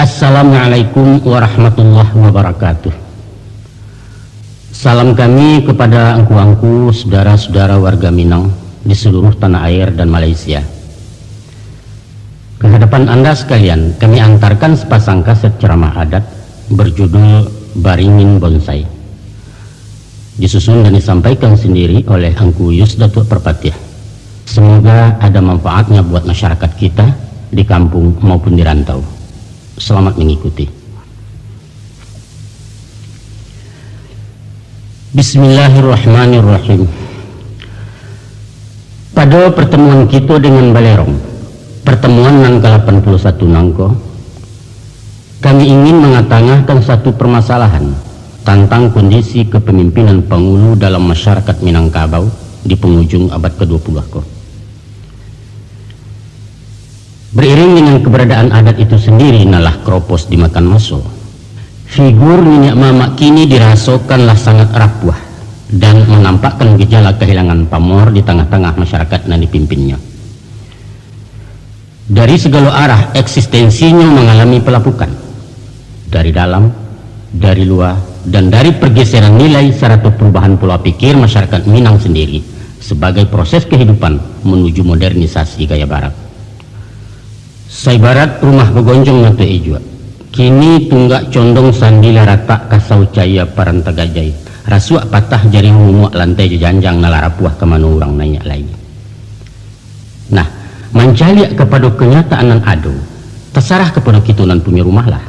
Assalamualaikum warahmatullahi wabarakatuh. Salam kami kepada angku-angku saudara-saudara warga Minang di seluruh tanah air dan Malaysia. Ke hadapan Anda sekalian, kami antarkan sepasang kaset ceramah adat berjudul Baringin Bonsai. Disusun dan disampaikan sendiri oleh Angku Yus Datuk Perpatiah. Semoga ada manfaatnya buat masyarakat kita di kampung maupun di rantau. Selamat mengikuti. Bismillahirrahmanirrahim. Pada pertemuan kita dengan Balerong, pertemuan yang ke-81 nangko, kami ingin mengatangahkan satu permasalahan tentang kondisi kepemimpinan Pengulu dalam masyarakat Minangkabau di penghujung abad ke-20 ko. Beriring dengan keberadaan adat itu sendiri nalah kropos dimakan maso. Figur minyak mamak kini dirasakanlah sangat rapuh dan menampakkan gejala kehilangan pamor di tengah-tengah masyarakat yang dipimpinnya. Dari segala arah eksistensinya mengalami pelapukan. Dari dalam, dari luar, dan dari pergeseran nilai serta perubahan pola pikir masyarakat Minang sendiri sebagai proses kehidupan menuju modernisasi gaya barat. Saibarat rumah begonjong natu ejua, kini tunggak condong sandila rata kasau caya paranta gajai, rasuak patah jari humuk lantai jejanjang nalarapuah kemana orang nanya lagi. Nah, mencaliak kepada kenyataan nan ado, terserah kepada kita nan punya rumah lah.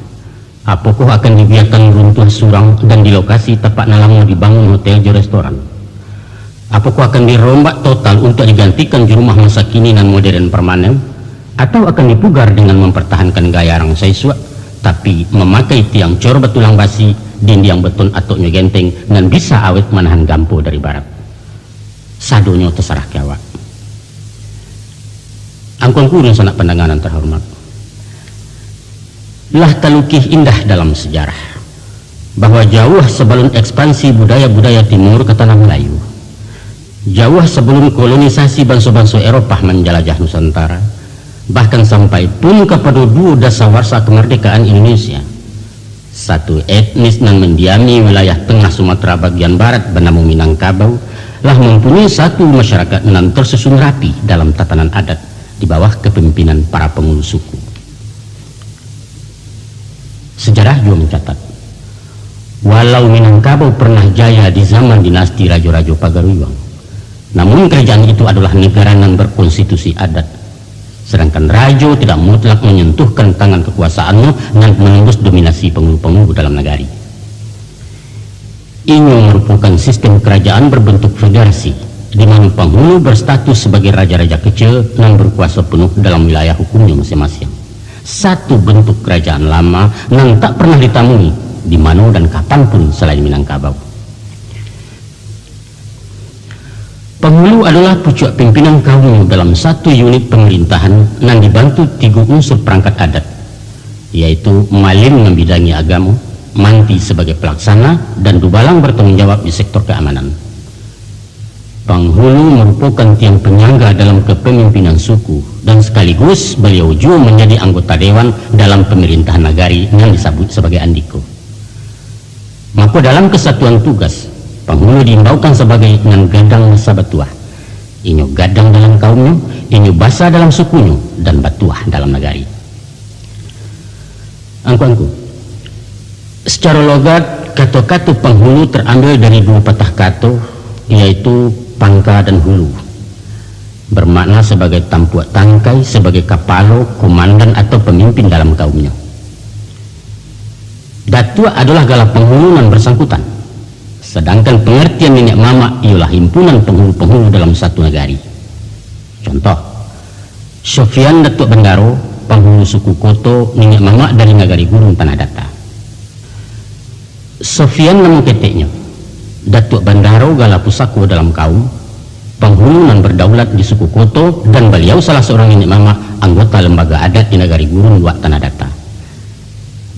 Apakah akan dibiarkan runtuh surang dan di lokasi tepat nalang dibangun hotel je restoran? Apakah akan dirombak total untuk digantikan di rumah masa kini dan modern permanen? Atau akan dipugar dengan mempertahankan gaya orang saiswa tapi memakai tiang cor betulang basi, dinding beton atau genteng dan bisa awet menahan gampo dari barat? Sadonyo terserah kiawak. Angkongku dan sanak pandanganan terhormat, lah talukih indah dalam sejarah bahwa jauh sebelum ekspansi budaya-budaya timur ke tanah Melayu, jauh sebelum kolonisasi bangsa-bangsa Eropah menjelajah Nusantara, bahkan sampai pun kepada dua dasawarsa kemerdekaan Indonesia, satu etnis yang mendiami wilayah tengah Sumatera bagian barat bernama Minangkabau lah mempunyai satu masyarakat yang tersusun rapi dalam tatanan adat di bawah kepemimpinan para pengulu suku. Sejarah juga mencatat, walau Minangkabau pernah jaya di zaman dinasti Rajo-Rajo Pagaruiwang, namun kerajaan itu adalah negara yang berkonstitusi adat. Sedangkan Rajo tidak mutlak menyentuhkan tangan kekuasaannya dan menembus dominasi pengulu-pengulu dalam negari. Ini merupakan sistem kerajaan berbentuk federasi, di mana penghulu berstatus sebagai raja-raja kecil yang berkuasa penuh dalam wilayah hukumnya masing-masing. Satu bentuk kerajaan lama yang tak pernah ditemui di mana dan kapanpun selain Minangkabau. Penghulu adalah pucuk pimpinan kaum dalam satu unit pemerintahan yang dibantu tiga unsur perangkat adat, yaitu Malim membidangi agama, Manti sebagai pelaksana, dan Dubalang bertanggung jawab di sektor keamanan. Penghulu merupakan tiang penyangga dalam kepemimpinan suku dan sekaligus beliau juga menjadi anggota dewan dalam pemerintahan nagari yang disebut sebagai Andiko. Maka dalam kesatuan tugas, penghulu diimbaukan sebagai ngan gadang masa batuah. Inyo gadang dalam kaumnya, inyo basa dalam sukunya, dan batuah dalam negari. Angku-angku, secara logat, kata-kata penghulu terambil dari dua patah kata, yaitu pangka dan hulu. Bermakna sebagai tampuak tangkai, sebagai kapalo, komandan atau pemimpin dalam kaumnya. Datua adalah gala penghulu yang bersangkutan. Sedangkan pengertian minyak mamak ialah himpunan penghulu-penghulu dalam satu negari. Contoh, Sofian Datuk Bendaro, penghulu suku Koto minyak mamak dari negari Gurun Tanah Datar. Sofian nama keteknya, Datuk Bendaro gala pusako dalam kaum, penghulu yang berdaulat di suku Koto, dan beliau salah seorang minyak mamak anggota lembaga adat di negari Gurun Wak Tanah Datar.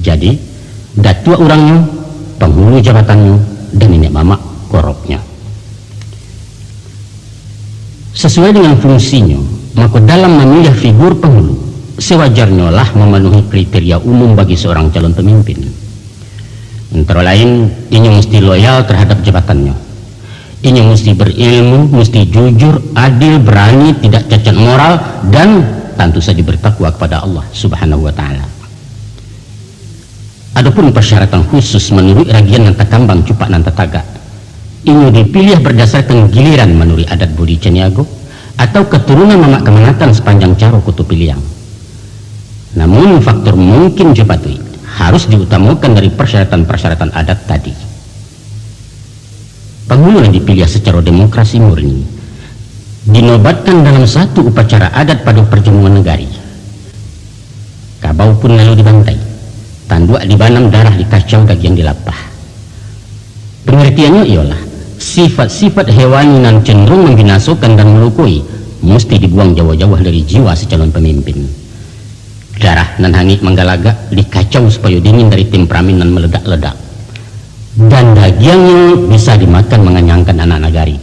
Jadi, datua orangnya, penghulu jabatannya, dan nenek mamak koroknya. Sesuai dengan fungsinya, maka dalam memilih figur penghulu, sewajarnya lah memenuhi kriteria umum bagi seorang calon pemimpin. Antara lain, ini mesti loyal terhadap jabatannya. Ini mesti berilmu, mesti jujur, adil, berani, tidak cacat moral, dan tentu saja bertakwa kepada Allah Subhanahu wa Ta'ala. Adapun persyaratan khusus menurut ragian nanta kambang cupak nanta taga, ini dipilih berdasarkan giliran menurut adat budi caniago atau keturunan mamak kemenatan sepanjang caro kutu piliang. Namun faktor mungkin jepatui harus diutamakan dari persyaratan-persyaratan adat tadi. Penghulu yang dipilih secara demokrasi murni dinobatkan dalam satu upacara adat pada perjamuan negari. Kabau pun lalu dibantai, tanduk dibanam, darah dikacau, daging dilapah. Pengertiannya ialah sifat-sifat hewani yang cenderung membinasakan dan melukai mesti dibuang jauh-jauh dari jiwa si calon pemimpin. Darah nan hangit menggalaga dikacau supaya dingin dari temperamen nan meledak-ledak, dan dagingnya bisa dimakan mengenyangkan anak nagari.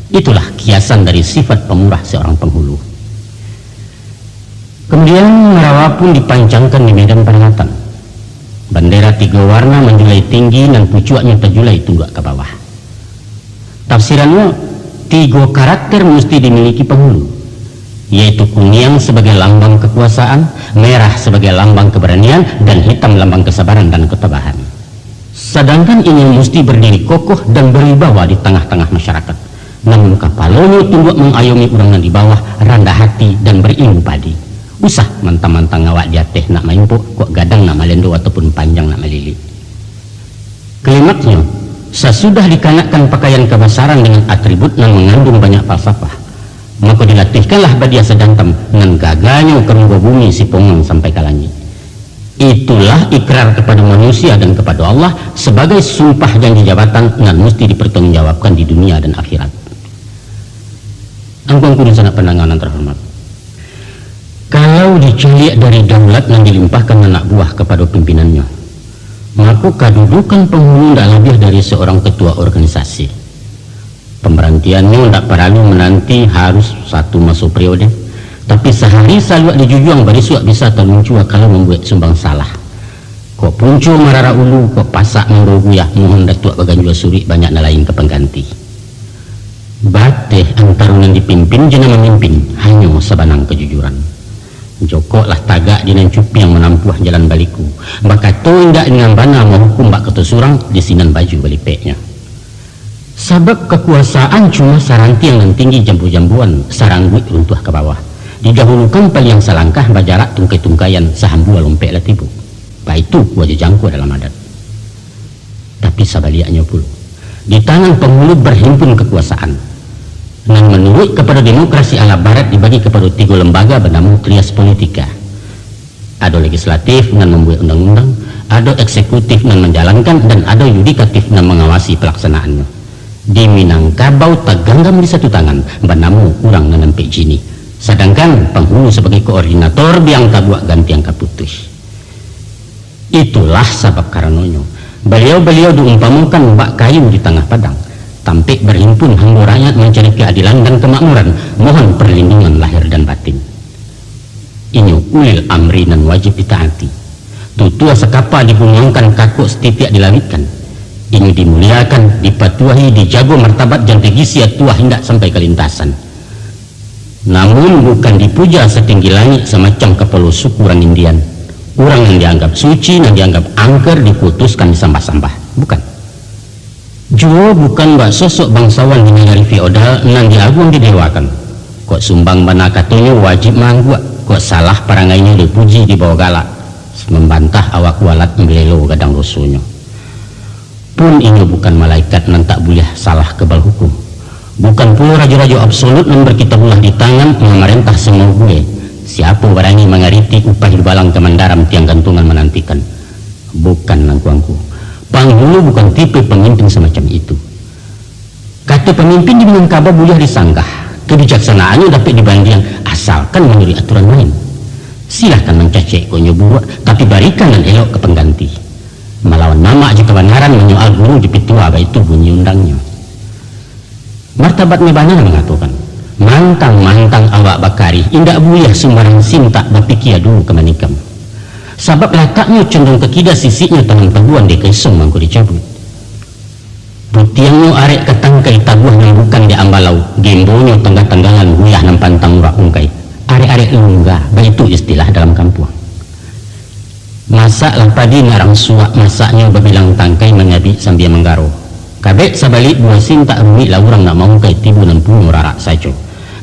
Itulah kiasan dari sifat pemurah seorang penghulu. Kemudian merawa pun dipancangkan di medan peringatan. Bendera 3 warna menjulai tinggi dan pucuaknya terjulai tunggak ke bawah. Tafsirannya 3 karakter mesti dimiliki penghulu, yaitu kuning sebagai lambang kekuasaan, merah sebagai lambang keberanian, dan hitam lambang kesabaran dan ketabahan. Sedangkan ini mesti berdiri kokoh dan berwibawa di tengah-tengah masyarakat. Namun kapalnya tunduk mengayomi orang yang di bawah, rendah hati dan berilmu padi. Usah mantang-mantang ngawak dia teh nak main po, kok gadang nak malendo ataupun panjang nak melili. Klimaksnya, sesudah dikanakkan pakaian kebesaran dengan atribut yang mengandung banyak falsafah, maka dilatihkanlah badia sedantam dengan gagahnya ke muka bumi si pongong sampai ke langit. Itulah ikrar kepada manusia dan kepada Allah sebagai sumpah janji jabatan yang mesti dipertanggungjawabkan di dunia dan akhirat. Angkuang kudu sanak penanganan terhormat, kalau diceliak dari daulat yang dilimpahkan anak buah kepada pimpinannya, maka kedudukan penghulu tidak lebih dari seorang ketua organisasi. Pemberhentiannya tidak perlu menanti harus 1 masa periode, tapi sehari selalu dijujuang berisuak bisa terluncur kalau membuat sumbang salah. Kok puncu marara ulu, kok pasak mengguyah mohon datuk baganjua suri banyak lain ke pengganti. Bateh antarun yang dipimpin jena memimpin hanya sebanang kejujuran. Jokoklah tagak di cupi yang menampuh jalan baliku, maka tu indak dengan bana menghukum bak ketusurang di sinan baju balipeknya. Sebab kekuasaan cuma saranti yang tinggi jambu-jambuan, sarang duit runtuh ke bawah. Didahulukan paling yang selangkah bajarak tungkai-tungkaian sahambu lompek latibu. Baik itu wajah jangku dalam adat. Tapi sebaliknya pula, di tangan penghulu berhimpun kekuasaan. Dan menurut kepada demokrasi ala barat dibagi kepada 3 lembaga bernama trias politika. Ada legislatif dengan membuat undang-undang, ada eksekutif dengan menjalankan, dan ada yudikatif dengan mengawasi pelaksanaannya. Di Minangkabau tergenggam di satu tangan bernama kurang menempik jini, sedangkan penghulu sebagai koordinator biang tabuak ganti yang kaputus. Itulah sebab karenanya beliau-beliau diumpamakan bak kayu di tengah padang, tampik berhimpun hamba rakyat mencari keadilan dan kemakmuran, mohon perlindungan lahir dan batin. Ini ulil amri dan wajib ditaati. Tutua sekapa dibungangkan, kakuk setiap dilawitkan. Ini dimuliakan, dipatuahi, dijago martabat jantegisia tuah hendak sampai ke lintasan. Namun bukan dipuja setinggi langit semacam kepala suku orang Indian. Orang yang dianggap suci, yang dianggap angker diputuskan di sampah-sampah. Bukan. Jua bukan bak sosok bangsawan di negara feodal nan diagung didewakan. Kok sumbang bana katanya wajib mangguak, kok salah parangainya dipuji di bawah galak, membantah awak walat melelo gadang rusuhnya. Pun ini bukan malaikat nan tak boleh salah kebal hukum. Bukan pula raja-raja absolut nan berkitabullah di tangan memerintah semua gue. Siapa berani mengariti upah di balang kemandaram tiang gantungan menantikan. Bukan nangkuangku. Penghulu bukan tipe pemimpin semacam itu. Kata pemimpin di Minangkabau boleh disanggah, kebijaksanaannya dapat dibanding asalkan menurut aturan main. Silahkan mencacek konyo buat, tapi berikan dan elok ke pengganti. Melawan nama aja kebenaran menyoal guru di pitua itu bunyi undangnya. Martabat Mebana mengatakan, mantang-mantang awak bak bakari indak boleh sembarang sintak bapikia dulu ke manikam. Sebab letaknya cenderung ke kida sisiknya tangan tabuan dia kesong mangku dicabut. Butiangnya arek ketangkai tabuah yang bukan di ambalau, gembonya tangga-tanggalan huyah nampantang urak ungkai. Arek-arek lunggah, itu istilah dalam kampung. Masak lah padi ngarang suak masaknya berbilang tangkai menyabi sambil menggaro. Kabek sabalik buah sintak rumit lah orang nak mau kai tibu dan punya rarak saja.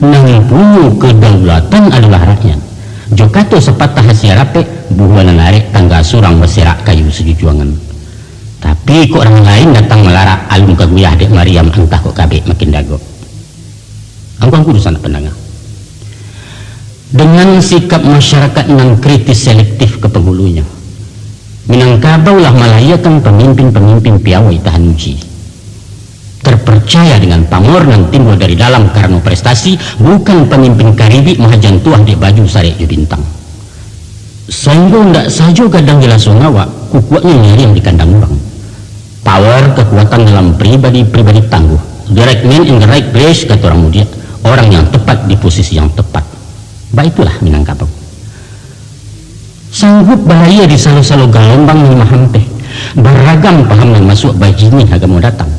Nang punya kedaulatan adalah rakyat. Jokato sepatah hasil rapek buhuan arek tangga surang berserak kayu sejujuangan. Tapi kok orang lain datang melarak alung kaguyah dek Mariam entah kok kabek makin dago. Angkang kudu sana pendengar. Dengan sikap masyarakat yang kritis selektif ke penghulunya, Minangkabau lah melayakan pemimpin-pemimpin piawai tahan uji. Terpercaya dengan pamor yang timbul dari dalam karena prestasi, bukan pemimpin Karibi mahajan tuah di baju sarek bintang. Sehingga ndak saja kadang jelas ngawak kukuaknya nyari yang di kandang orang. Power kekuatan dalam pribadi-pribadi tangguh, the right man in the right place kata orang muda, orang yang tepat di posisi yang tepat. Baiklah Minangkabau. Sanggup bahaya di salo-salo galombang yang mahampeh, beragam paham yang masuk bajini agama datang.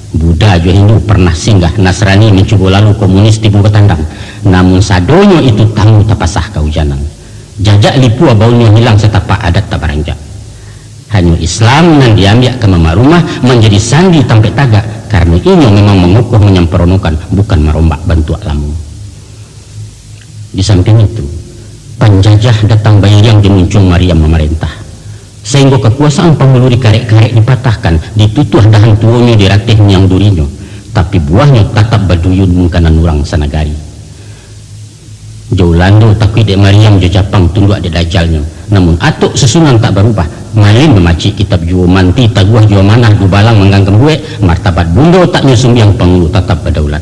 Buddha juga Hindu pernah singgah, Nasrani mencoba lalu komunis tibu ketandang. Namun sadonya itu tamu tapasah kehujanan. Jajak lipua baunya hilang setapak adat tak beranjak. Hanya Islam yang diambil ke mama rumah menjadi sandi tampek tagak, karena ini memang mengukuh menyemperonokan, bukan merombak bentuk lamu. Di samping itu, penjajah datang bayang dimuncung Mariam memerintah. Sehingga kekuasaan penghulu dikarek-karek dipatahkan, ditutuh dahan tuanya diratih yang durinya, tapi buahnya tetap berduyun mungkanan orang sanagari. Jaulando takui dek Mariam jo Japang tunduk dek dajalnya, namun atuk sesunan tak berubah. Main memacik kitab juo manti taguah juo manah gubalang menganggam gue, martabat bundo tak nyusung yang penghulu tetap berdaulat.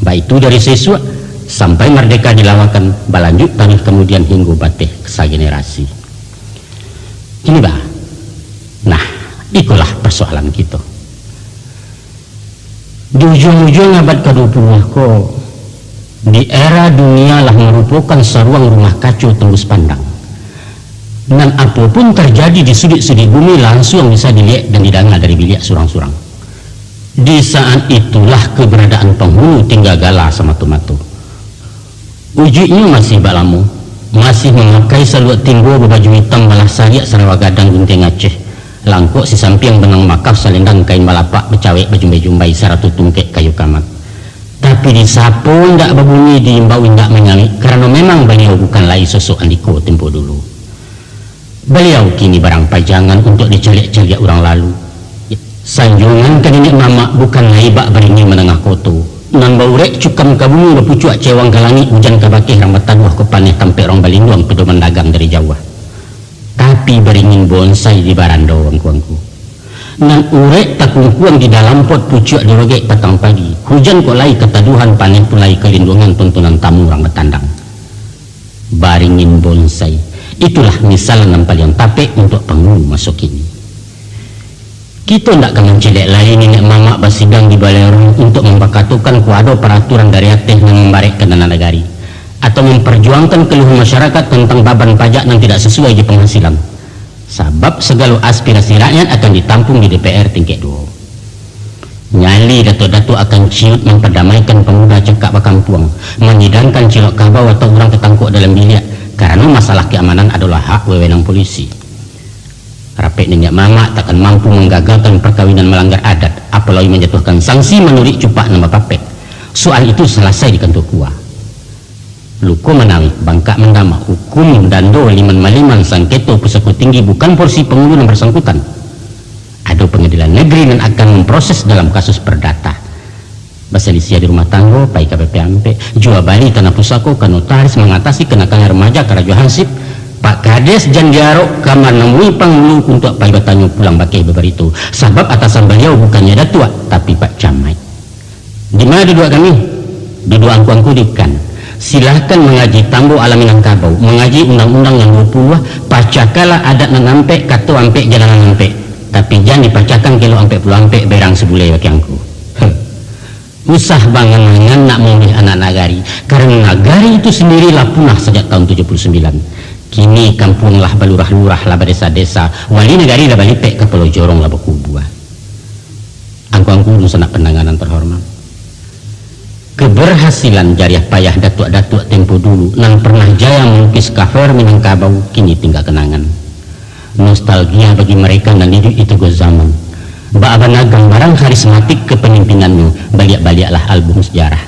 Baik itu dari siswa sampai merdeka dilawakan, balanjut tanah kemudian hingga batih kesa generasi. Ini bah, nah itulah persoalan kita. Di ujung-ujung abad ke-20 kok di era dunia lah merupakan seruang rumah kacau tembus pandang. Dan apapun terjadi di sudut-sudut bumi langsung bisa dilihat dan didengar dari bilik surang-surang. Di saat itulah keberadaan penghulu tinggal galah sama tomatu. Ujinya masih balamu, masih memakai saluat tinggo berbaju hitam balah sariak Sarawak gadang gunting Aceh. Langkok si samping benang makaf selendang kain balapak becawek bejumbai-jumbai saratu tungkek kayu kamat. Tapi di sapo ndak berbunyi, diimbau ndak menyamik, karena memang beliau bukan lagi sosok Andiko tempo dulu. Beliau kini barang pajangan untuk dicaliak-caliak orang lalu. Sanjungan ke nenek mama bukan lagi bak beringin menengah koto. Nan baurek cukam ke bumi berpucuak cewang ke langit, hujan ke bakih rambat tabuh ke paneh tampek orang balinduang pedoman dagang dari Jawa. Tapi beringin bonsai di barando wangku-wangku. Nan urek takungkuang di dalam pot pucuak dirogek petang pagi. Hujan kok lai ketaduhan, paneh pun lai kelindungan tontonan tamu orang betandang. Baringin bonsai. Itulah misalan yang paling tapek untuk penghulu masuk ini. Kita tidak akan mencelek lain nenek mama bersidang di balai orang untuk membakatukan kuado peraturan dari ateh yang membarek ke dana negari, atau memperjuangkan keluhan masyarakat tentang beban pajak yang tidak sesuai di penghasilan. Sebab segala aspirasi rakyat akan ditampung di DPR tingkat 2. Nyali datuk-datuk akan ciut memperdamaikan pemuda cekak bakampuang, menyidangkan cilok kabau atau orang ketangkuk dalam bilik, karena masalah keamanan adalah hak wewenang polisi. Rapek nenek mama takkan mampu menggagalkan perkawinan melanggar adat, apalagi menjatuhkan sanksi menurut cupak nama papek. Soal itu selesai di kantor kuah. Luko menang, bangkak mendama, hukum dando liman maliman sangketo pusako tinggi bukan porsi penghulu yang bersangkutan. Ada pengadilan negeri yang akan memproses dalam kasus perdata. Baselisia di rumah tangga, pai KPPMP, jual bali tanah pusako ke notaris mengatasi kenakalan remaja karajo hansip. Pak Kades jandiarok kamar nemui penghulu untuk pai bertanya pulang bakeh beberito. Sebab atasan beliau bukannya datua, tapi Pak Camai. Di mana duduk kami? Duduk angku-angku dikan. Silahkan mengaji tambo alam Minangkabau, mengaji undang-undang yang 20, pacakalah adat nanampe, kato ampe jalanan ampe. Tapi jangan dipacakan kilo ampe puluh ampe berang sebulai bagi angku. usah bangan-bangan nak memilih anak nagari, karena nagari itu sendirilah punah sejak tahun 79. Kini kampung lah balurah-lurah lah desa-desa, wali negari lah balipek ke Pulau Jorong lah berkubuah. Angku-angku sanak penanganan terhormat. Keberhasilan jariah payah datuk-datuk tempo dulu nan pernah jaya melukis cover Minangkabau kini tinggal kenangan. Nostalgia bagi mereka nan hidup itu go zaman. Ba'abana gambaran karismatik kepemimpinannya, baliak-baliaklah album sejarah.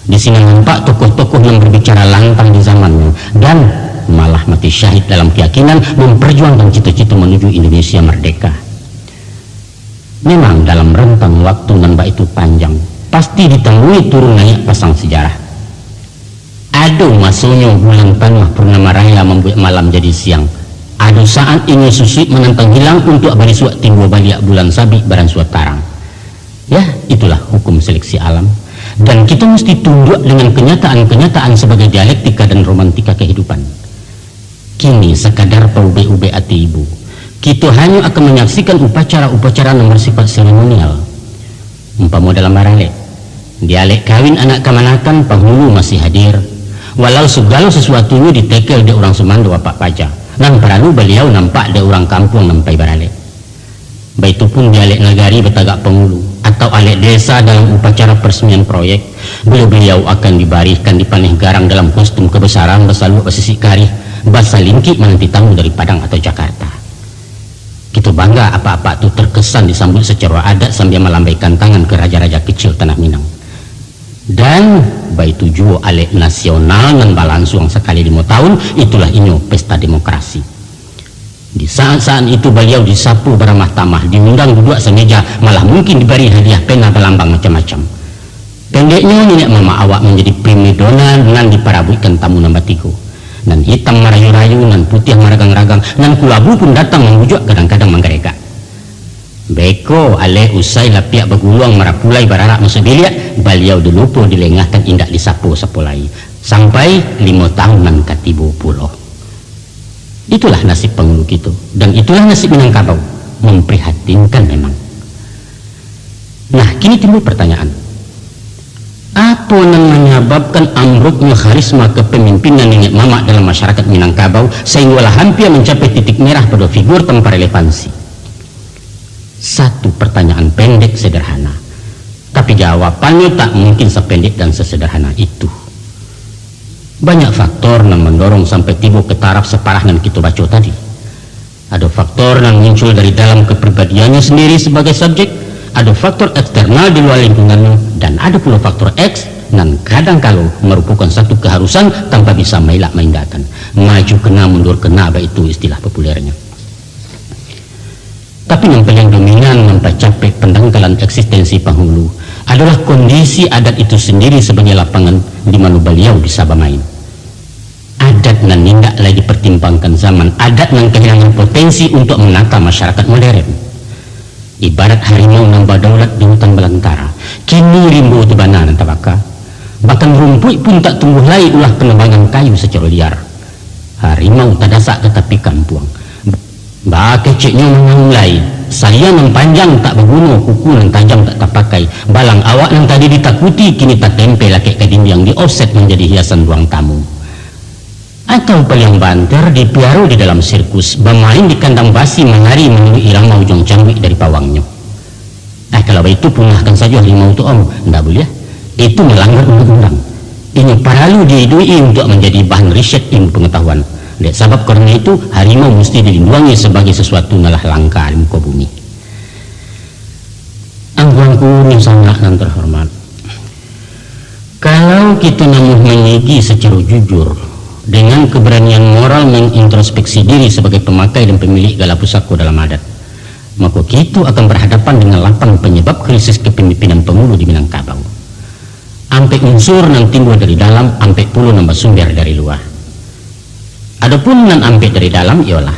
Di sini nampak tokoh-tokoh yang berbicara lantang di zamannya dan malah mati syahid dalam keyakinan memperjuangkan cita-cita menuju Indonesia merdeka. Memang dalam rentang waktu nan itu panjang, pasti ditemui turun naik pasang sejarah. Aduh masuknya bulan tanah purnama raya membuat malam jadi siang. Aduh saat ini susi menentang hilang untuk bari suat timbul baliak bulan sabi baran suat tarang. Ya itulah hukum seleksi alam. Dan kita mesti tunduk dengan kenyataan-kenyataan sebagai dialektika dan romantika kehidupan. Kini sekadar paube-ube ati ibu, kita hanya akan menyaksikan upacara-upacara yang bersifat seremonial. Umpama dalam barale, dialek kawin anak kamanakan penghulu masih hadir, walau segala sesuatunya ditekel di orang semando apa paja. Nang perlu beliau nampak ada orang kampung nampai barale. Baitu pun dialek nagari betagak penghulu atau alek desa dalam upacara peresmian proyek, beliau akan dibarikan dipaneh garang dalam kostum kebesaran bersaluk bersisik karih, basa lingkik menanti tamu dari Padang atau Jakarta. Kita bangga apa-apa itu terkesan disambut secara adat sambil melambaikan tangan ke raja-raja kecil tanah Minang. Dan baitu juo alek nasional nan balangsung sekali 5 tahun, itulah inyo pesta demokrasi. Di saat-saat itu beliau disapu beramah tamah, diundang duduk semeja, malah mungkin diberi hadiah pena berlambang macam-macam. Pendeknya nenek mama awak menjadi primadona nan diparabutkan tamu nombor 3. Nan hitam merayu-rayu, nan putih meragang-ragang, nan kulabu pun datang mengujuk kadang-kadang menggereka. Beko ale usai lapiak berguluang marapulai bararak masuk biliak, beliau dilupo dilengahkan indak disapu-sapu lagi sampai 5 tahunan katibu pulau. Itulah nasib penghulu kita, dan itulah nasib Minangkabau. Memprihatinkan memang. Nah kini timbul pertanyaan, apa yang menyebabkan ambruknya karisma kepemimpinan nenek mama dalam masyarakat Minangkabau sehingga hampir mencapai titik merah pada figur tanpa relevansi? Satu pertanyaan pendek sederhana, tapi jawabannya tak mungkin sependek dan sesederhana itu. Banyak faktor yang mendorong sampai tiba ke taraf separah yang kita baca tadi. Ada faktor yang muncul dari dalam kepribadiannya sendiri sebagai subjek, ada faktor eksternal di luar lingkungannya, dan ada pula faktor X yang kadang-kala merupakan satu keharusan tanpa bisa melak maindakan. Maju kena mundur kena, itu istilah populernya. Tapi yang paling dominan mencapai pendangkalan eksistensi penghulu adalah kondisi adat itu sendiri sebagai lapangan di mana beliau bisa bermain. Adat nan nindak lagi dipertimbangkan zaman, adat nan kehilangan potensi untuk menata masyarakat modern. Ibarat harimau yang berdaulat di hutan belantara, kini rimbo tebana nan tabaka. Bahkan rumput pun tak tumbuh lagi ulah penebangan kayu secara liar. Harimau tak dasak tetapi kampuang. Bah keciknya mengamulai, saya yang panjang tak berguna, kuku yang tajam tak terpakai, balang awak yang tadi ditakuti kini tak tempel laki ke dinding di offset menjadi hiasan ruang tamu. Atau paling banter dipiaru di dalam sirkus, bermain di kandang basi menari menunggu irama ujung cambik dari pawangnya. Kalau itu punahkan saja harimau itu om, tidak boleh. Itu melanggar undang-undang. Ini perlu diidui untuk menjadi bahan riset ilmu pengetahuan. Sebab karena itu harimau mesti dilindungi sebagai sesuatu nalah langka di muka bumi. Angkuanku yang sangat dan terhormat, kalau kita namun menyegi secara jujur dengan keberanian moral mengintrospeksi diri sebagai pemakai dan pemilik gala pusaka dalam adat, maka kita akan berhadapan dengan 8 penyebab krisis kepemimpinan penghulu di Minangkabau. Ampe unsur yang timbul dari dalam, ampe puluh nambah sumber dari luar. Adapun yang ampe dari dalam ialah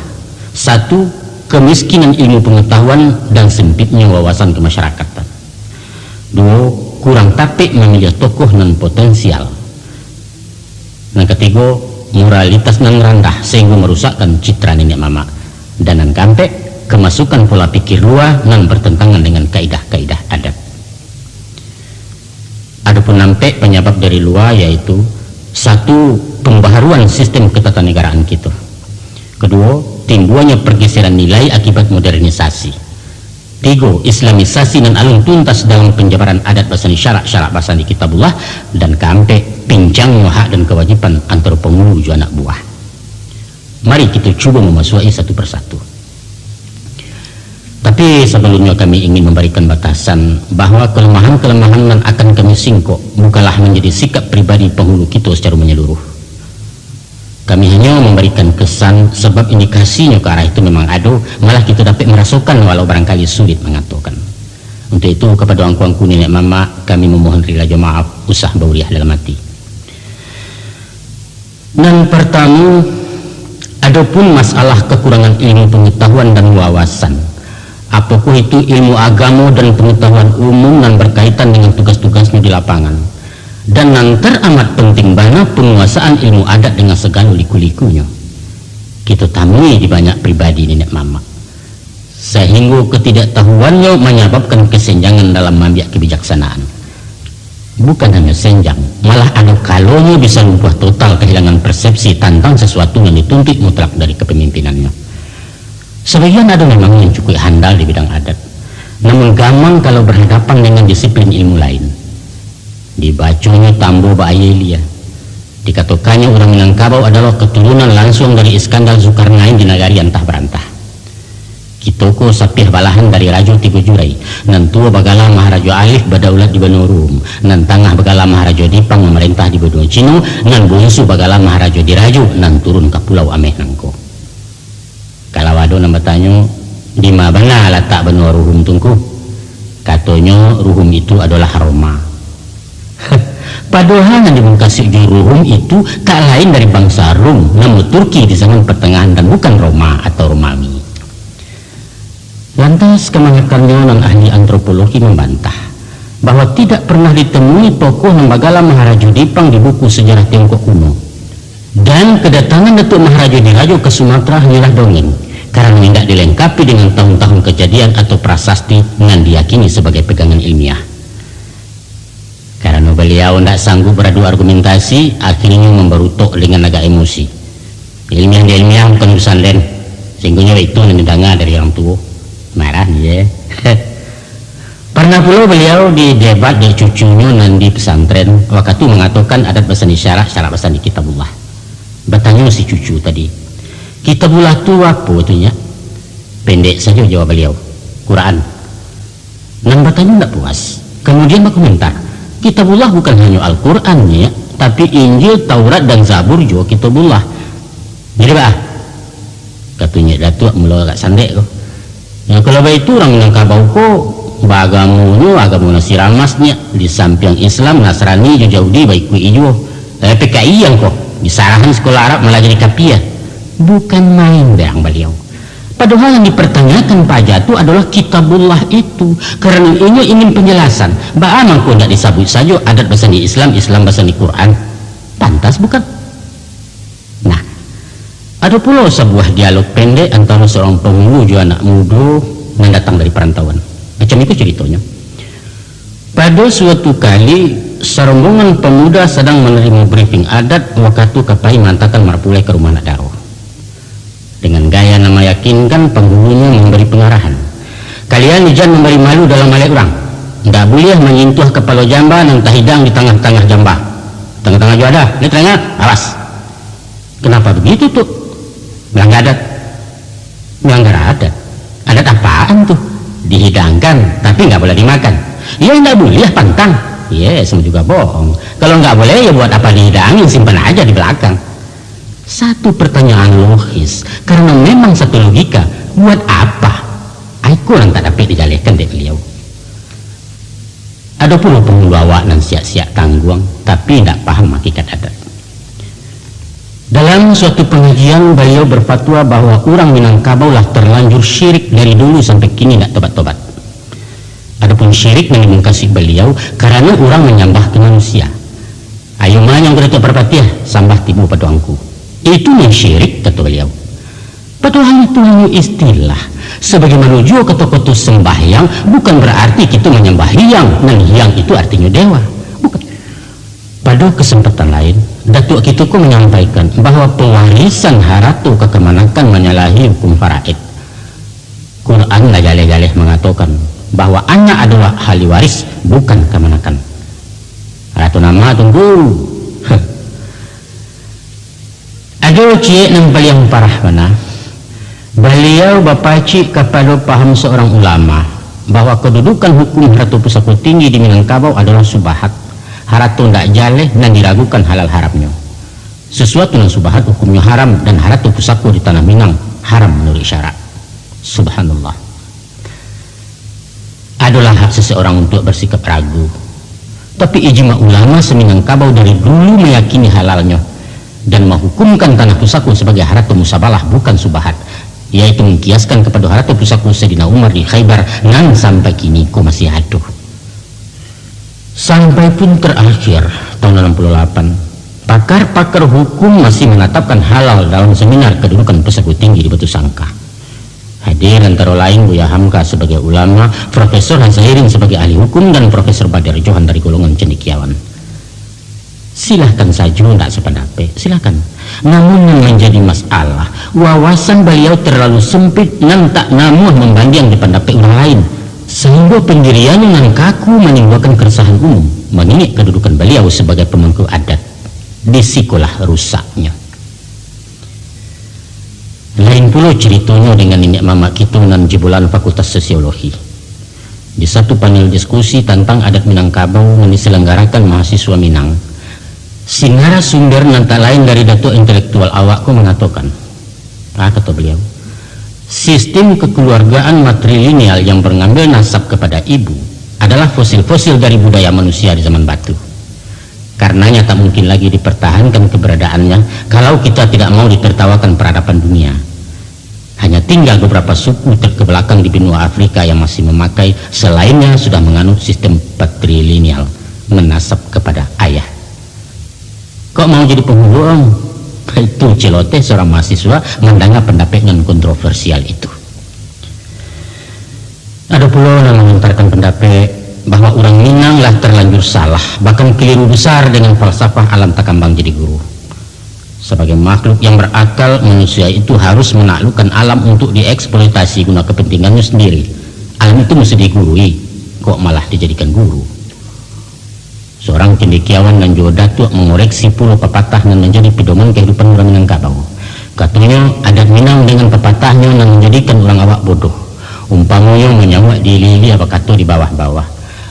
1. Kemiskinan ilmu pengetahuan dan sempitnya wawasan kemasyarakatan. 2. Kurang tapik memilih tokoh non potensial. Yang ketiga, moralitas non rendah sehingga merusakkan citra nenek mama. Dan yang keempat, kemasukan pola pikir luar yang bertentangan dengan kaidah-kaidah adat. Adapun nampak penyebab dari luar yaitu satu, pembaharuan sistem ketatanegaraan kita. Kedua, timbulnya pergeseran nilai akibat modernisasi. Tiga, islamisasi dan alun tuntas dalam penjabaran adat basani syarak-syarak basani kitabullah. Dan keempat, pincangnya hak dan kewajiban antara penghulu dan anak buah. Mari kita coba memasuki satu persatu. Tapi sebelumnya kami ingin memberikan batasan bahwa kelemahan-kelemahan yang akan kami singkok bukanlah menjadi sikap pribadi penghulu kita secara menyeluruh. Kami hanya memberikan kesan sebab indikasinya ke arah itu memang ada, malah kita dapat merasakan walau barangkali sulit mengatakan. Untuk itu kepada angku-angku nenek mama kami memohon rila maaf usah bauriah dalam hati. Dan pertama, adapun masalah kekurangan ilmu pengetahuan dan wawasan. Apakah itu ilmu agama dan pengetahuan umum yang berkaitan dengan tugas-tugasnya di lapangan. Dan yang teramat penting banget penguasaan ilmu adat dengan segala liku-likunya. Kita temui di banyak pribadi nenek mama. Sehingga ketidaktahuannya menyebabkan kesenjangan dalam membiak kebijaksanaan. Bukan hanya senjang, malah ada kalanya bisa lumpuh total kehilangan persepsi tentang sesuatu yang dituntut mutlak dari kepemimpinannya. Sebagian ada memang yang cukup handal di bidang adat, namun gampang kalau berhadapan dengan disiplin ilmu lain. Dibacanya Tambo Ba'ayelia, dikatakannya orang Minangkabau adalah keturunan langsung dari Iskandar Zulkarnain di nagari antah berantah. Kitoko sapih balahan dari Rajo Tigo Jurai, nan tua bagala Maharaja Alif badaulat di Banorum, nan tangah bagala Maharaja Dipang memerintah di Bedong Cino, nan bungsu bagala Maharaja Dirajo, nan turun ke Pulau Ameh Nangko. Kalau ada nama tanya di mana letak benua ruhum tungku, katanya ruhum itu adalah Roma. Padahal yang dimungkasi di ruhum itu tak lain dari bangsa Rum, namun Turki di zaman pertengahan dan bukan Roma atau Romawi. Lantas kebanyakannya non ahli antropologi membantah bahwa tidak pernah ditemui tokoh Nambagala Maharaja Dipang di buku sejarah Tiongkok kuno. Dan kedatangan Datuk Maharaja Dirajo ke Sumatera hanyalah dongeng, karena tidak dilengkapi dengan tahun-tahun kejadian atau prasasti yang diyakini sebagai pegangan ilmiah. Karena beliau tidak sanggup beradu argumentasi, akhirnya memberutuk dengan agak emosi. Ilmiah bukan urusan lain, sehingga itu yang didengar dari orang tua. Marah ya. Pernah pula beliau di debat di cucunya di pesantren, waktu mengatakan adat basani syarak basani kitabullah. Bertanya si cucu tadi, kitabullah itu apa itunya? Pendek saja jawab beliau, Quran. Dan bertanya tidak puas, kemudian berkomentar, kitabullah bukan hanya Al-Quran ya, tapi Injil, Taurat dan Zabur juga kitabullah. Jadi bah, katanya Datuk mula agak sandek kok. Ya kalau begitu orang Minangkabau kok agama nasi ramasnya di samping Islam, Nasrani, Yahudi, baik ku ijo, PKI yang kok disarahan sekolah Arab malah jadi kapiah. Bukan main yang beliau. Padahal yang dipertanyakan Pak Jatuh adalah kitabullah itu, karena ini ingin penjelasan. Bagaimana kok tidak disebut saja adat basani Islam, Islam basani Quran? Pantas bukan? Nah, ada pula sebuah dialog pendek antara seorang penghulu dan anak muda yang datang dari perantauan. Macam itu ceritanya. Pada suatu kali serombongan pemuda sedang menerima briefing adat, waktu Kapai mengatakan marpulai ke rumah Nak Daro. Dengan gaya nama yakinkan, penghulunya memberi pengarahan. Kalian jangan memberi malu dalam malai orang. Tidak boleh menyentuh kepala jamba dan tahidang di tengah-tengah jamba. Tengah-tengah juga ada, ini tengah, awas. Kenapa begitu tuh? Melanggar adat. Melanggar adat. Adat apaan tuh? Dihidangkan, tapi nggak boleh dimakan. Ya nggak boleh pantang. Ya semua juga bohong. Kalau nggak boleh ya buat apa dihidangin, simpan aja di belakang. Satu pertanyaan logis, karena memang satu logika. Buat apa? Aku orang tak dapat dijalihkan dari beliau. Ada pula penghulu awak dan siap-siap tangguang, tapi tidak paham hakikat adat. Dalam suatu pengajian beliau berfatwa bahwa orang Minangkabau lah terlanjur syirik dari dulu sampai kini tidak tobat-tobat. Adapun syirik yang dimungkasi beliau karena orang menyembah ke manusia. Ayo yang kita berpatiah sambah tibu paduangku. Itu yang syirik kata beliau. Padahal itu hanya istilah. Sebagaimana juga kata-kata sembahyang bukan berarti kita menyembah hyang, dan hyang itu artinya dewa. Bukan. Pada kesempatan lain, Datuk Kituku menyampaikan bahwa pewarisan haratu kekemanakan menyalahi hukum faraid. Quran galeh-galeh mengatakan bahwa anak adalah ahli waris, bukan kemanakan. Haratu nama tunggu. Aduh cik nang beliau parah mana. Beliau bapa cik kepada paham seorang ulama bahwa kedudukan hukum haratu pusako tinggi di Minangkabau adalah subahat. Haratu ndak jaleh dan diragukan halal haramnya. Sesuatu yang subahat hukumnya haram, dan haratu pusako di tanah Minang haram menurut syarak. Subhanallah. Adalah hak seseorang untuk bersikap ragu. Tapi ijma ulama seminangkabau dari dulu meyakini halalnya dan menghukumkan tanah pusako sebagai haratu musabalah, bukan subahat, yaitu mengkiaskan kepada haratu pusako Sayyidina Umar di Khaybar, nan sampai kini ku masih aduh. Sampai pun terakhir tahun 68, pakar-pakar hukum masih menetapkan halal dalam seminar kedudukan pusako tinggi di Batu Sangka. Hadir antara lain Buya Hamka sebagai ulama, Profesor Hansairing sebagai ahli hukum, dan Profesor Badar Johan dari golongan cendekiawan. Silahkan saja tidak sependapat, silahkan. Namun yang menjadi masalah, wawasan beliau terlalu sempit dan tak namuh membanding di pendapat orang lain, sehingga pendiriannya yang kaku menimbulkan keresahan umum mengingat kedudukan beliau sebagai pemangku adat. Disikulah rusaknya. Lain pula ceritanya dengan nenek mama kita nan jebolan Fakultas Sosiologi. Di satu panel diskusi tentang adat Minangkabau yang diselenggarakan mahasiswa Minang, si narasumber nan tak lain dari datuk intelektual awakku mengatakan, kata beliau, sistem kekeluargaan matrilineal yang mengambil nasab kepada ibu adalah fosil-fosil dari budaya manusia di zaman batu. Karenanya tak mungkin lagi dipertahankan keberadaannya kalau kita tidak mau ditertawakan peradaban dunia. Hanya tinggal beberapa suku terkebelakang di benua Afrika yang masih memakai, selainnya sudah menganut sistem patrilineal, menasab kepada ayah. Kok mau jadi penghulu om? Itu celote seorang mahasiswa mendengar pendapat non kontroversial itu. Ada pula yang melontarkan pendapat bahwa orang Minang lah terlanjur salah, bahkan keliru besar dengan falsafah alam takambang jadi guru. Sebagai makhluk yang berakal, manusia itu harus menaklukkan alam untuk dieksploitasi guna kepentingannya sendiri. Alam itu mesti digurui, kok malah dijadikan guru. Seorang cendekiawan dan juga datuk mengoreksi puluh pepatah yang menjadi pedoman kehidupan orang Minangkabau. Katanya adat Minang dengan pepatahnya yang menjadikan orang awak bodoh. Umpamanya menyawak di lili apa kata di bawah-bawah,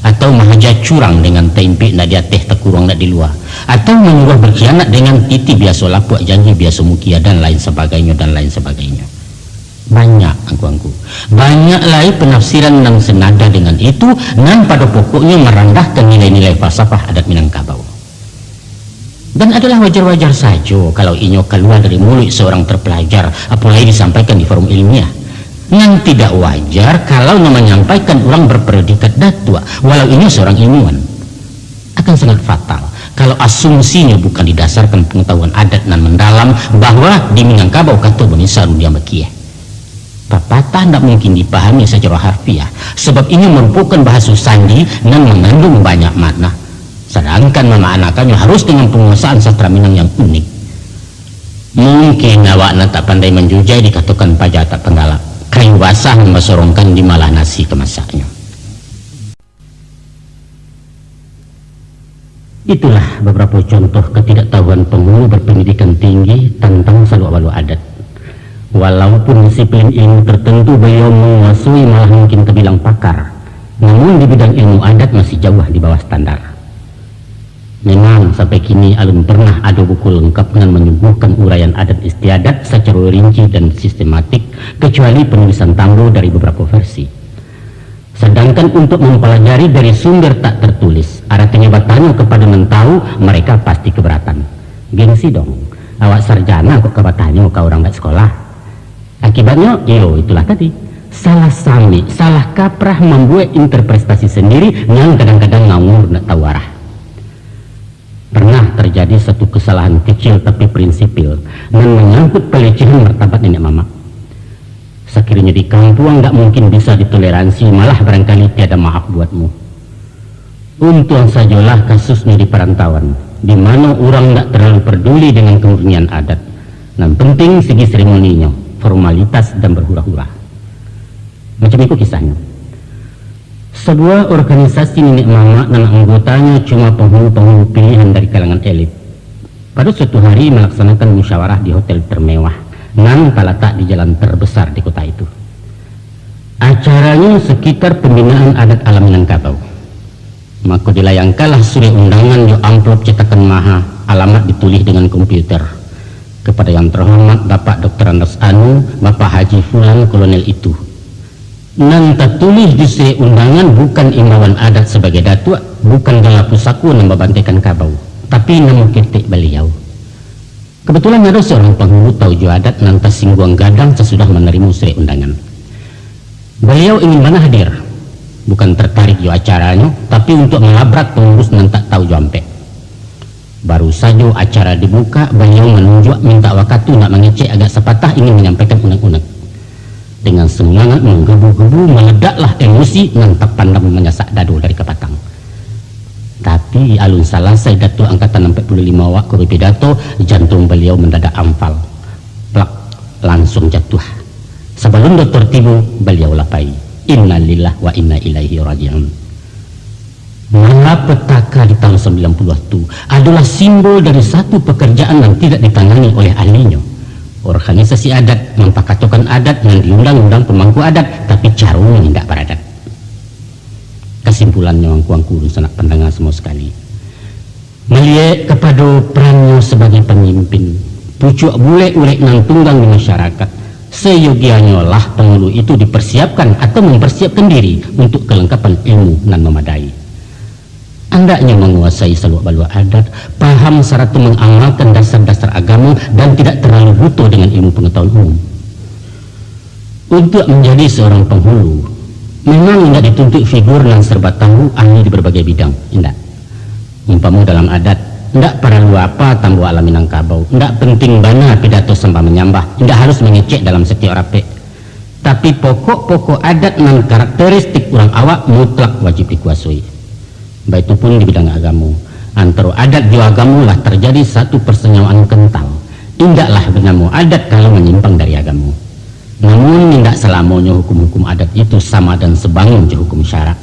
atau mahaja curang dengan tempe nak di atas tekurang nak di luar, atau menyuruh berkhianat dengan titi biasa lapuak janji biasa mukia, dan lain sebagainya dan lain sebagainya. Banyak angku-angku, banyak lagi penafsiran yang senada dengan itu, dan pada pokoknya merendahkan nilai-nilai falsafah adat Minangkabau. Dan adalah wajar-wajar saja kalau inyo keluar dari mulut seorang terpelajar, apalagi disampaikan di forum ilmiah. Yang tidak wajar kalau menyampaikan orang berpredikat datua, walau ini seorang ilmuwan. Akan sangat fatal kalau asumsinya bukan didasarkan pengetahuan adat dan mendalam, bahwa di Minangkabau kata benisaru dia mekieh. Pepatah tidak mungkin dipahami secara harfiah, sebab ini merupakan bahasa sandi dan mengandung banyak makna. Sedangkan memaanakannya harus dengan penguasaan sastra Minang yang unik. Mungkin awakna tak pandai menjujai dikatakan pajak tak penggalap. Kayu basah membasorongkan di malah nasi kemasaknya. Itulah beberapa contoh ketidaktahuan penghulu berpendidikan tinggi tentang saluk-waluk adat. Walaupun disiplin ilmu tertentu beliau menguasai, malah mungkin terbilang pakar, namun di bidang ilmu adat masih jauh di bawah standar. Memang sampai kini alun pernah ada buku lengkap dengan menyuguhkan uraian adat istiadat secara rinci dan sistematik, kecuali penulisan tambo dari beberapa versi. Sedangkan untuk mempelajari dari sumber tak tertulis, artinya bertanya kepada mentau, mereka pasti keberatan. Gengsi dong, awak sarjana kok kebertanya ke orang tak sekolah. Akibatnya, itulah tadi, salah sami, salah kaprah, membuat interpretasi sendiri yang kadang-kadang ngawur nak tahu arah. Pernah terjadi satu kesalahan kecil tapi prinsipil dan menyangkut pelecehan martabat nenek mama. Sekiranya di kampung nggak mungkin bisa ditoleransi, malah barangkali tiada maaf buatmu. Untung sajalah kasusnya di perantauan, di mana orang tidak terlalu peduli dengan kemurnian adat. Yang penting segi seremoninya, formalitas dan berhura-hura. Macam itu kisahnya. Sebuah organisasi nenek mama dan anggotanya cuma penghulu-penghulu pilihan dari kalangan elit. Pada suatu hari melaksanakan musyawarah di hotel termewah yang terletak di jalan terbesar di kota itu. Acaranya sekitar pembinaan adat alam Minangkabau. Maka dilayangkanlah surat undangan di amplop cetakan maha, alamat ditulis dengan komputer. Kepada yang terhormat Bapak Dr. Andes Anu, Bapak Haji Fulan Kolonel itu. Nan tertulis di surat undangan bukan imbauan adat sebagai datuk, bukan dalam pusaku yang membantaikan kabau, tapi nama ketik beliau. Kebetulan ada seorang penghulu tauju adat nan tersinggung gadang sesudah menerima surat undangan. Beliau ingin mana hadir, bukan tertarik di acaranya, tapi untuk melabrak pengurus yang tak tahu jampe. Baru saja acara dibuka, beliau menunjuk minta wakatu nak mengecek agak sepatah ingin menyampaikan unek-unek. Dengan semangat menggebu-gebu meledaklah emosi yang tak pandang menyasak dadu dari kepatang. Tapi alun selesai Datuk Angkatan 45 wak ke pidato, jantung beliau mendadak ampal. Plak, langsung jatuh. Sebelum dokter tiba, beliau lapai, innalillah wa inna ilaihi raji'un. Malapetaka di tahun 90 itu adalah simbol dari satu pekerjaan yang tidak ditangani oleh ahlinya. Organisasi adat mempakatokan adat yang diundang-undang pemangku adat, tapi caranya tidak beradat. Kesimpulannya angku-angku sanak pendengar semua sekali. Melihat kepada perannya sebagai pemimpin, pucuk bule-ulek nan tunggang di masyarakat, seyogianya lah penghulu itu dipersiapkan atau mempersiapkan diri untuk kelengkapan ilmu nan memadai. Hendaknya menguasai seluk-beluk adat, paham serta mengamalkan dasar-dasar agama dan tidak terlalu butuh dengan ilmu pengetahuan umum. Untuk menjadi seorang penghulu, memang tidak dituntut figur yang serba tahu ahli di berbagai bidang, tidak. Umpama dalam adat, tidak perlu apa tambu alam Minangkabau, tidak penting bana pidato sembah menyambah, tidak harus mengecek dalam setiap rapi. Tapi pokok-pokok adat dan karakteristik orang awak mutlak wajib dikuasai. Baik itu pun di bidang agama. Antara adat di agama lah terjadi satu persenyawaan kental. Tindaklah benamu adat kalau menyimpang dari agama. Namun tidak selamanya hukum-hukum adat itu sama dan sebangun je hukum syarak.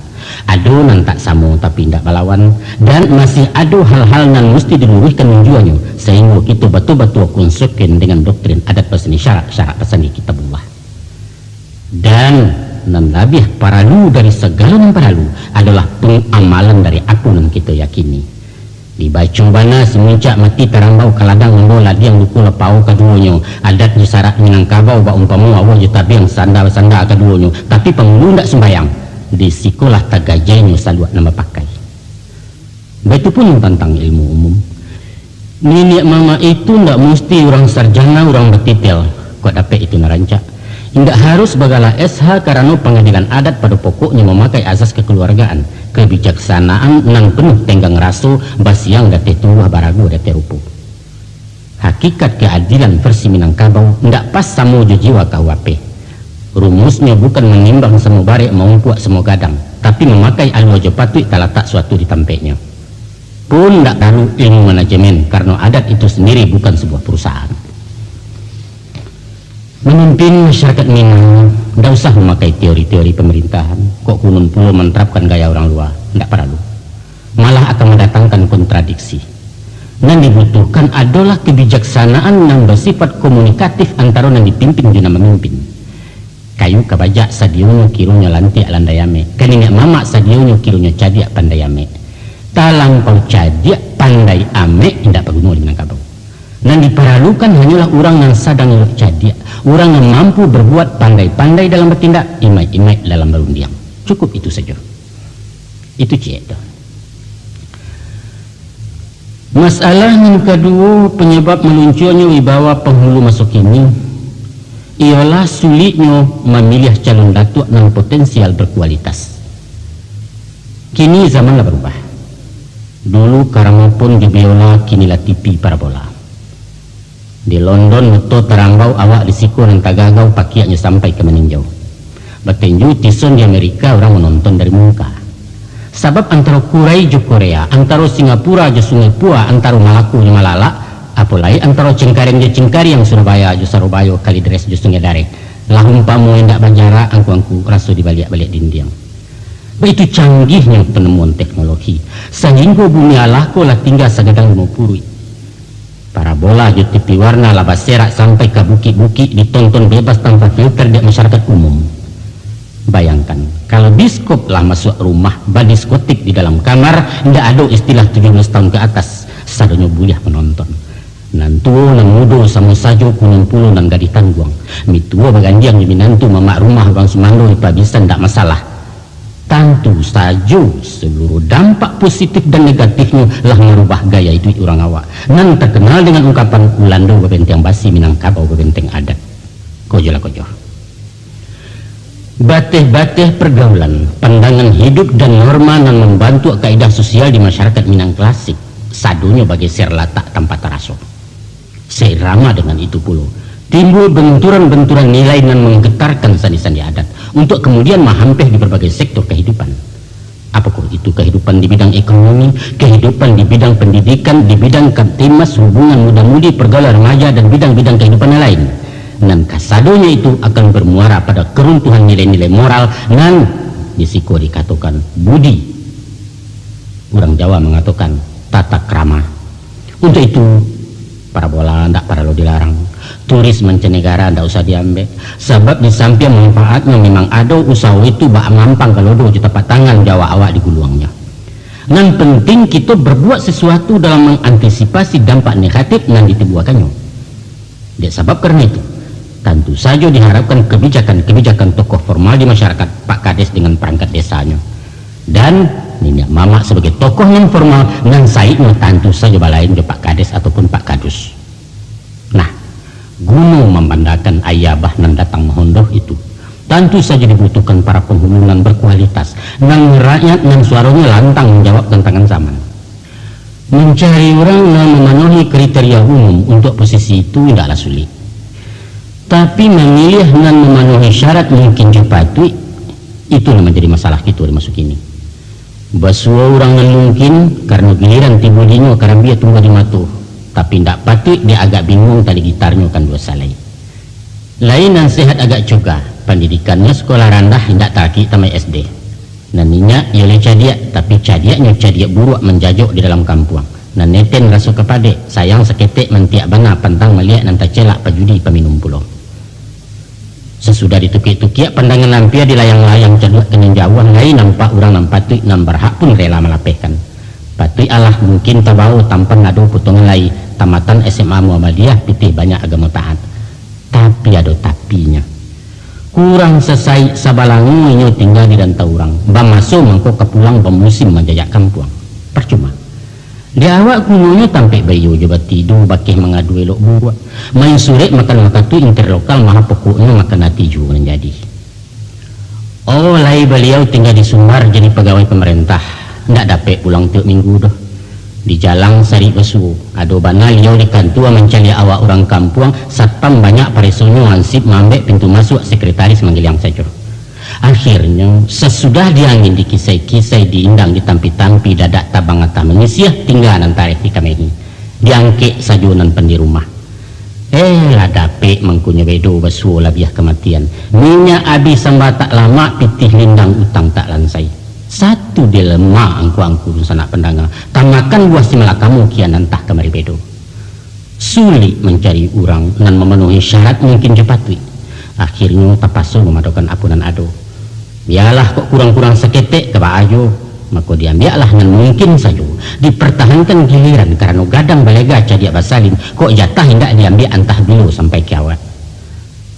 Ada yang tak sama tapi tidak melawan, dan masih ada hal-hal yang mesti diluruskan menjualnya sehingga kita betul-betul konsekuensi dengan doktrin adat peseni syarak peseni kitabullah. Dan yang lebih paralu dari segala yang paralu adalah pengamalan dari apa yang kita yakini. Dibaca bana semuncak mati terambau kaladang membola dia yang luku lepau keduanya adat di syarak Minangkabau ba umpama awal je tabiang sandal-sandal keduanya, tapi penghulu tidak sembayang di sekolah tagajainya saluat nama pakai. Begitu pun tentang ilmu umum. Nenek mama itu tidak mesti orang sarjana, orang bertitel kok dapat itu narancak. Tidak harus bagalah SH karena pengadilan adat pada pokoknya memakai asas kekeluargaan, kebijaksanaan nang penuh tenggang raso basiang date tuah baragu date rupu. Hakikat keadilan versi Minangkabau tidak pas sama jiwa KUHP. Rumusnya bukan menimbang semua barek mempuak semua gadang, tapi memakai alwajo patut tak letak suatu di tampeknya. Pun tidak perlu ilmu manajemen karena adat itu sendiri bukan sebuah perusahaan. Memimpin masyarakat Minang tidak usah memakai teori-teori pemerintahan, kok kunun pula menerapkan gaya orang luar, tidak perlu. Malah akan mendatangkan kontradiksi. Yang dibutuhkan adalah kebijaksanaan yang bersifat komunikatif antara yang dipimpin dan memimpin. Kayu kabajak sadionya kirunya lantik landayame, kaningat mamak sadionya kirunya cadiak pandayame. Talang kau cadiak pandai ame tidak berguna di Minangkabau. Yang diperlukan hanyalah orang yang sadang cadiak, orang yang mampu berbuat pandai-pandai dalam bertindak, imai-imai dalam berundiang. Cukup itu saja. Itu ciedo. Masalah yang kedua penyebab melunculnya wibawa penghulu masuk ini ialah sulitnya memilih calon datuk yang potensial berkualitas. Kini zaman lah berubah. Dulu karamapun di biola, kinilah TV parabola. Di London betul terambau awak di siku dan tagagau pakiaknya sampai ke meninjau. Bertinju tison di Amerika orang menonton dari muka. Sebab antara Kurai jo Korea, antara Singapura jo Sungai Pua, antara Malaku jo Malala, apalagi antara Cengkareng jo Cengkareng, Surabaya jo Sarubaya, Kalideres jo Sungai Dare. Lahum pamu hendak banjara, angku rasu dibalik-balik dindiang. Begitu canggihnya penemuan teknologi, sehingga bumi Allah ko lah tinggal segadang mau purui. Parabola jo TV warna labas serak sampai ke bukit-bukit ditonton bebas tanpa filter di masyarakat umum. Bayangkan, kalau biskop lah masuk rumah, badiskotik di dalam kamar, tidak ada istilah 17 tahun ke atas, sadonya buliah menonton. Nantuo nan mudo sama sajo kunun puluh nan gadi tangguang. Mituo bagandiang jadi nantu mamak rumah bang sumando ipa bisa ndak masalah. Tentu sajo seluruh dampak positif dan negatifnya lah merubah gaya itu orang awak. Nan terkenal dengan ungkapan ulando bebenteng basi minangkabau bebenteng adat. Kojolah kojo. Bateh-bateh pergaulan, pandangan hidup dan norma yang membantu kaidah sosial di masyarakat Minang klasik, sadunya bagi serlatak tanpa teraso. Seirama dengan itu pula, timbul benturan-benturan nilai dan menggetarkan sandi-sandi adat untuk kemudian mahampir di berbagai sektor kehidupan. Apakah itu kehidupan di bidang ekonomi, kehidupan di bidang pendidikan, di bidang kamtimas, hubungan muda-mudi, pergaulan remaja, dan bidang-bidang kehidupan yang lain. Dan kasadonya itu akan bermuara pada keruntuhan nilai-nilai moral dan disiko dikatakan budi. Orang Jawa mengatakan tata krama. Untuk itu parabola ndak perlu dilarang, turis mancanegara ndak usah diambil, sebab di samping manfaatnya memang ada usaha itu bak mampang kalau do tapak tangan Jawa awak di guluangnya. Dan penting kita berbuat sesuatu dalam mengantisipasi dampak negatif yang ditimbulkannya. Dia sebab karena itu tentu saja diharapkan kebijakan-kebijakan tokoh formal di masyarakat, Pak Kades dengan perangkat desanya, dan Nini Mama sebagai tokoh non formal dan saiknya tentu saja balain ke Pak Kades ataupun Pak Kadus. Nah, gunung memandangkan ayabah nan datang menghondoh itu tentu saja dibutuhkan para penghulunan berkualitas dan rakyat yang suaranya lantang menjawab tantangan zaman. Mencari orang yang memenuhi kriteria umum untuk posisi itu tidaklah sulit. Tapi memilih dan memenuhi syarat mungkin jepatui, itulah menjadi masalah kita di masuk ini. Basua orang yang mungkin karena giliran tibulinya karena dia tunggu di matu, tapi tidak patut dia agak bingung tali gitarnya kan dua salai. Lain dan sehat agak juga, pendidikannya sekolah rendah tidak taki tamai SD. Naninya ialah cadiak, tapi cadiaknya cadiak buruk menjajok di dalam kampung. Nan neten rasa kepade, sayang seketik mentiak bana pantang melihat nanti celak pajudi peminum pulau. Sesudah ditukik-tukik pandangan lampia di layang-layang cedok kenyang jauh lain nampak orang nampak tuik nan berhak pun rela melapehkan. Patui Allah mungkin tabau tampan ngadu potongan lai tamatan SMA Muhammadiyah pitih banyak agama taat. Tapi ada tapinya. Kurang selesai sabalangu inyo tinggal di rantau orang. Bamaso mangko kepulang bemusim menjajak kampung. Percuma. Di awak kunonya tampik bayo coba tidur bakih mengadu elok buat main suret makan makatu interlokal maha pokoknya makan hati juga menjadi. Oh lai beliau tinggal di Sumbar jadi pegawai pemerintah ndak dapat pulang tiap minggu dah di jalan sari besu ado bana liau di kantua mencari awak orang kampung satpam banyak paresonya ansip mambek pintu masuk sekretaris manggil yang saja. Akhirnya sesudah diangin dikisai-kisai diindang ditampi-tampi dadak tabang atah mengisiah tinggal antara di kami diangkek sajunan pendi rumah lah dapet mengkunya bedo besu labiah kematian minyak habis sambat tak lama pitih lindang utang tak lansai satu dilema angku-angku sanak pendangang tamakan buah simala kamu kian entah kemari bedo sulit mencari orang dan memenuhi syarat mungkin cepatwi akhirnya tapaso memadokan apunan ado. Biarlah kok kurang-kurang seketek ke ajo, maka diambillah dengan mungkin saja dipertahankan giliran karena gadang balega cadia basalin kok jatah hendak diambil antah dulu sampai kiawat.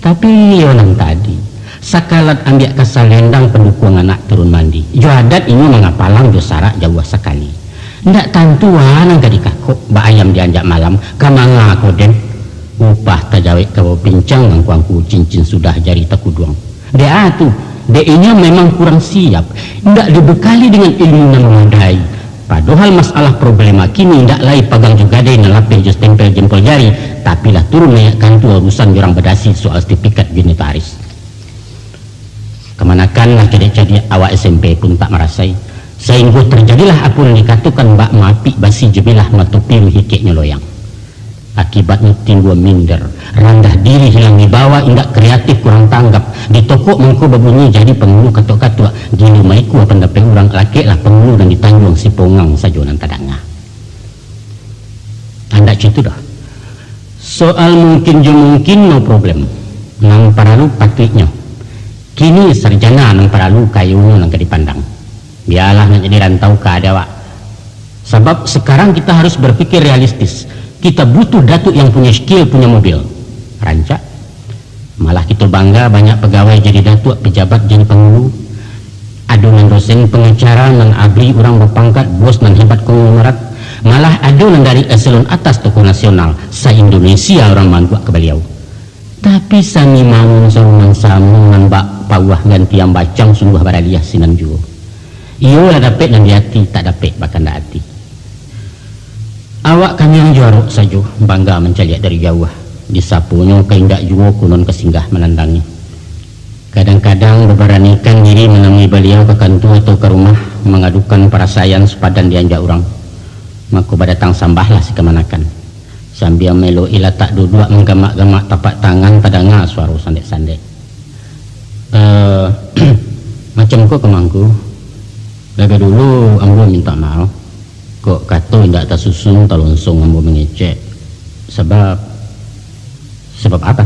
Tapi yonan tadi sakalat ambil kasalendang pendukung anak turun mandi. Jo adat ini mengapalang jo sarak jauh sekali. Ndak tantuan angka dikakok ba ayam dianjak malam kamanga koden upah tajawik kau pincang angku cincin sudah jari takuduang. Dia tuh DE-nya memang kurang siap, tidak dibekali dengan ilmu yang memadai. Padahal masalah problema kini tidak lagi pagang juga deh ngelapih jos tempel jempol jari, tapi lah turun meyakan tuh urusan orang berdasi soal sertifikat genetaris. Kemanakan lah cedek-cedek awak SMP pun tak merasai. sehingga terjadilah apa yang dikatakan bak mapi basi jebilah matupiru hikiknya loyang. Akibatnya timbul minder, rendah diri, hilang dibawa, indak kreatif, kurang tanggap. Di toko mengko babunyi jadi penghulu katok-katok, gini maiku pendapat orang laki lah penghulu dan ditanggung si pongang sajonan tadanga. Anda situ dah. Soal mungkin no problem. Nang paralu patutnya. Kini sarjana nang paralu kayunya nang dipandang. Biarlah nak jadi rantau ke ada wak. Sebab sekarang kita harus berpikir realistis. Kita butuh datuk yang punya skill, punya mobil. Rancak. Malah kita bangga banyak pegawai jadi datuk, pejabat jadi penghulu. Adunan dosen pengacara nan abri orang berpangkat, bos nan hebat konglomerat. Malah adunan dari eselon atas toko nasional, se-Indonesia orang mantua ke beliau. Tapi sani mangun sorungan samu nan bak pawah ganti yang bacang sungguh baraliah sinan juo. Iyo lah dapat dan di hati, tak dapat bahkan dak hati. Awak kami yang jorok saja bangga mencaliak dari jauh. Disapunya keindak juo kunon kesinggah menandangi. Kadang-kadang berberanikan diri menemui beliau ke kantor atau ke rumah mengadukan perasaan sepadan dianjak orang. Maka datang sambahlah si kemanakan. Sambil melo ila tak duduk menggamak-gamak tapak tangan tadanga suara sandek-sandek. Macam kok kemangku. Laga dulu ambo minta maaf. Kok kata indak tak susun talonsong ambo mengecek. Sebab apa?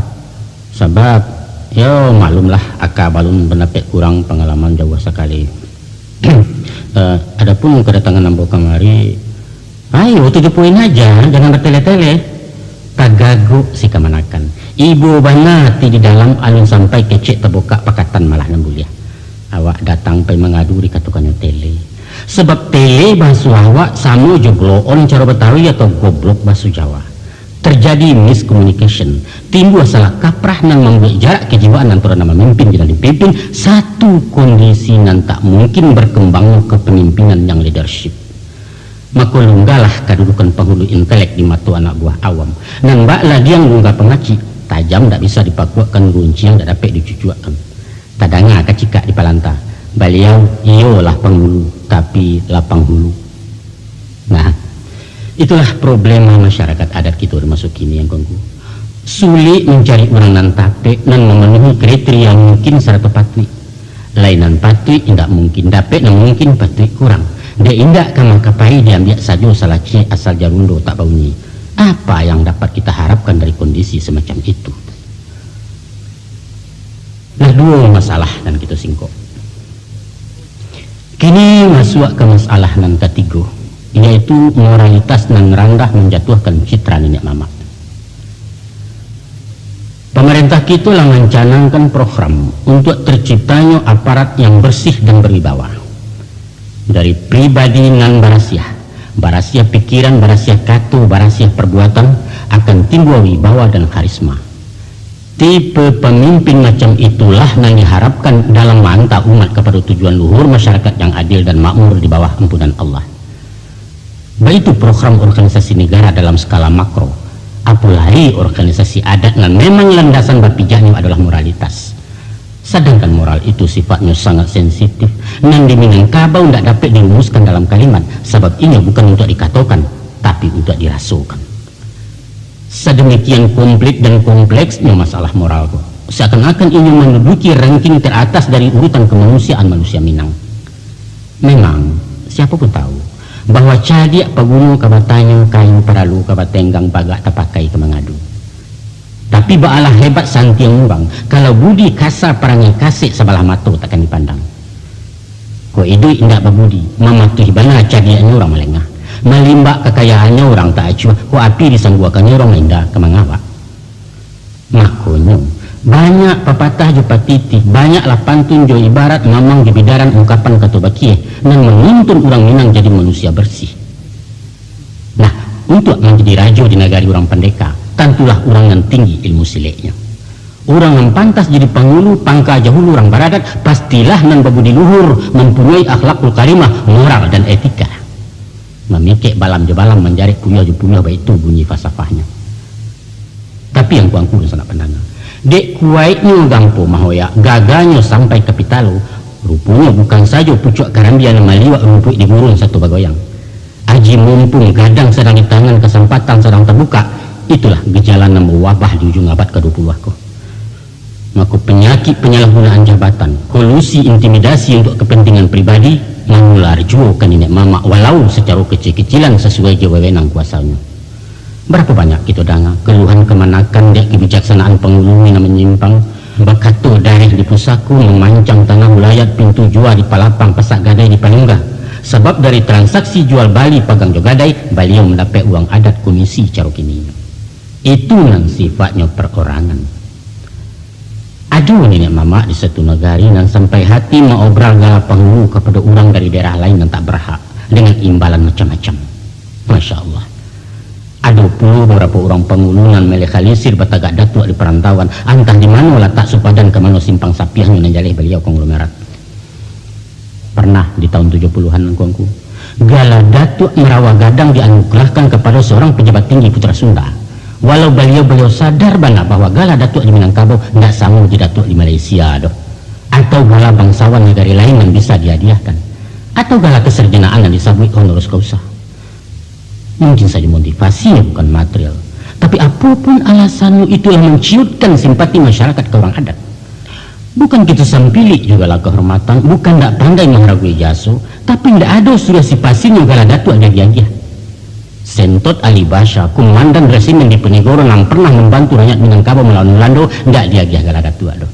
Sebab ya malumlah akak balun pendapat kurang pengalaman jauh sekali. Adapun kedatangan ambo kemari, ayo 7 poin aja, jangan bertele-tele. Tagagu si kemanakan. Ibu banati di dalam alun sampai kecek terbuka pakatan malah nembulia. Awak datang pe mengadu di katukannya tele. Sebab tele bahasa awak sama jobloon cara Betawi atau goblok bahasa Jawa. Terjadi miscommunication, timbul salah kaprah nan membuat jarak kejiwaan antara nama memimpin dan dipimpin, satu kondisi nan tak mungkin berkembang ke pemimpinan yang leadership. Maka lunggalah kedudukan penghulu intelek di mata anak buah awam. Nan mbak lagi yang lunggah pengaci, tajam tak bisa dipakuakan gunci yang tak dapat dicucuakan. Tadanga kacika di palanta. Beliau iyalah penghulu, tapi lapang hulu. Nah, itulah problema masyarakat adat kita termasuk kini yang ganggu. Sulit mencari orang nan tape nan memenuhi kriteria mungkin secara patri. Lainan patri tidak mungkin dapat, nan mungkin patri kurang. Dia indak kama kapai diambil saja salah cie asal jarundo tak bunyi. Apa yang dapat kita harapkan dari kondisi semacam itu? Nah, dua masalah dan kita singkok. Kini masuk ke masalah nan ketiga, yaitu moralitas nan rendah menjatuhkan citra nenek mama. Pemerintah kita lah mencanangkan program untuk terciptanya aparat yang bersih dan berwibawa. Dari pribadi nan barasia pikiran, barasia katu, barasia perbuatan akan timbul wibawa dan karisma. Tipe pemimpin macam itulah yang diharapkan dalam manta umat kepada tujuan luhur masyarakat yang adil dan makmur di bawah ampunan Allah. Baik itu program organisasi negara dalam skala makro, apalagi organisasi adat yang memang landasan berpijaknya adalah moralitas. Sedangkan moral itu sifatnya sangat sensitif, dan di Minangkabau tidak dapat dirumuskan dalam kalimat, sebab ini bukan untuk dikatakan, tapi untuk dirasukan. Sedemikian komplit dan kompleksnya masalah moral, seakan-akan ini menduduki ranking teratas dari urutan kemanusiaan manusia Minang. Memang siapa pun tahu bahwa cadiak pagunung kabatanya kain paralu kabatenggang bagak tapakai ke mengadu. Tapi baalah hebat santiang orang kalau budi kasar perangai kasih sebelah mata takkan dipandang. Ko itu indak berbudi mematuhi bana cadiaknya orang melengah. Melimbak kekayaannya orang tak acuh, ko api disangguakannya orang indah kemangawak. Makanya banyak pepatah jupa titik, banyaklah pantun jo ibarat ngamang di bidaran ungkapan kata bakiyeh dan menuntun orang Minang jadi manusia bersih. Nah, untuk menjadi raja di negari orang pendeka, tentulah orang yang tinggi ilmu sileknya. Orang yang pantas jadi penghulu pangka jahulu orang baradat, pastilah nan babudi luhur, mempunyai akhlakul karimah, moral dan etika. Memikik balam je balam menjari punya je punya baik itu bunyi falsafahnya. Tapi yang kuangku dan sangat pandang. Dek kuaitnya gampo mahoya gaganya sampai kapitalo Rupanya bukan saja pucuk karambian maliwak rumput di gurun satu bagoyang. Aji mumpung gadang sedang di tangan, kesempatan sedang terbuka. Itulah gejala wabah di ujung abad ke-20 aku. Maka penyakit penyalahgunaan jabatan, kolusi intimidasi untuk kepentingan pribadi menular juga ke nenek mama walau secara kecil-kecilan sesuai wewenang kuasanya. Berapa banyak kita dengar keluhan kemanakan dan kebijaksanaan penghulu yang menyimpang, bakato darah di pusaku memancang tanah wilayah pintu jual di Palapang Pesak Gadai di Palunggah. Sebab dari transaksi jual bali pagang jogadai, beliau mendapat uang adat komisi cara kini. Itu nan sifatnya perorangan. Aduh nenek mama di satu negari dan sampai hati mengobrol gala penghulu kepada orang dari daerah lain yang tak berhak dengan imbalan macam-macam. Masya Allah. Ada pula beberapa orang penghulu yang melekalisir batagak datuk di perantauan, entah di mana letak supadan ke mana simpang sapiahnya yang jalih beliau konglomerat. Pernah di tahun 70-an kuangku, gala datuk merawat gadang dianugerahkan kepada seorang pejabat tinggi Putra Sunda. Walau beliau sadar banget bahwa gala datuk di Minangkabau tidak sama di datuk di Malaysia doh. Atau gala bangsawan negara lain yang bisa dihadiahkan. Atau gala keserjenaan yang disabui honoris causa. Mungkin saja motivasinya bukan material. Tapi apapun alasannya itu yang menciutkan simpati masyarakat ke orang adat. Bukan kita sampilik juga lah kehormatan. Bukan tidak pandai menghargai jaso. Tapi tidak ada sudah si pasinya gala datuk ada diadiah. Sentot Ali Basha, komandan resimen di Penegoro yang pernah membantu rakyat Minangkabau melawan Belanda, tidak diagih gala datuk aduh.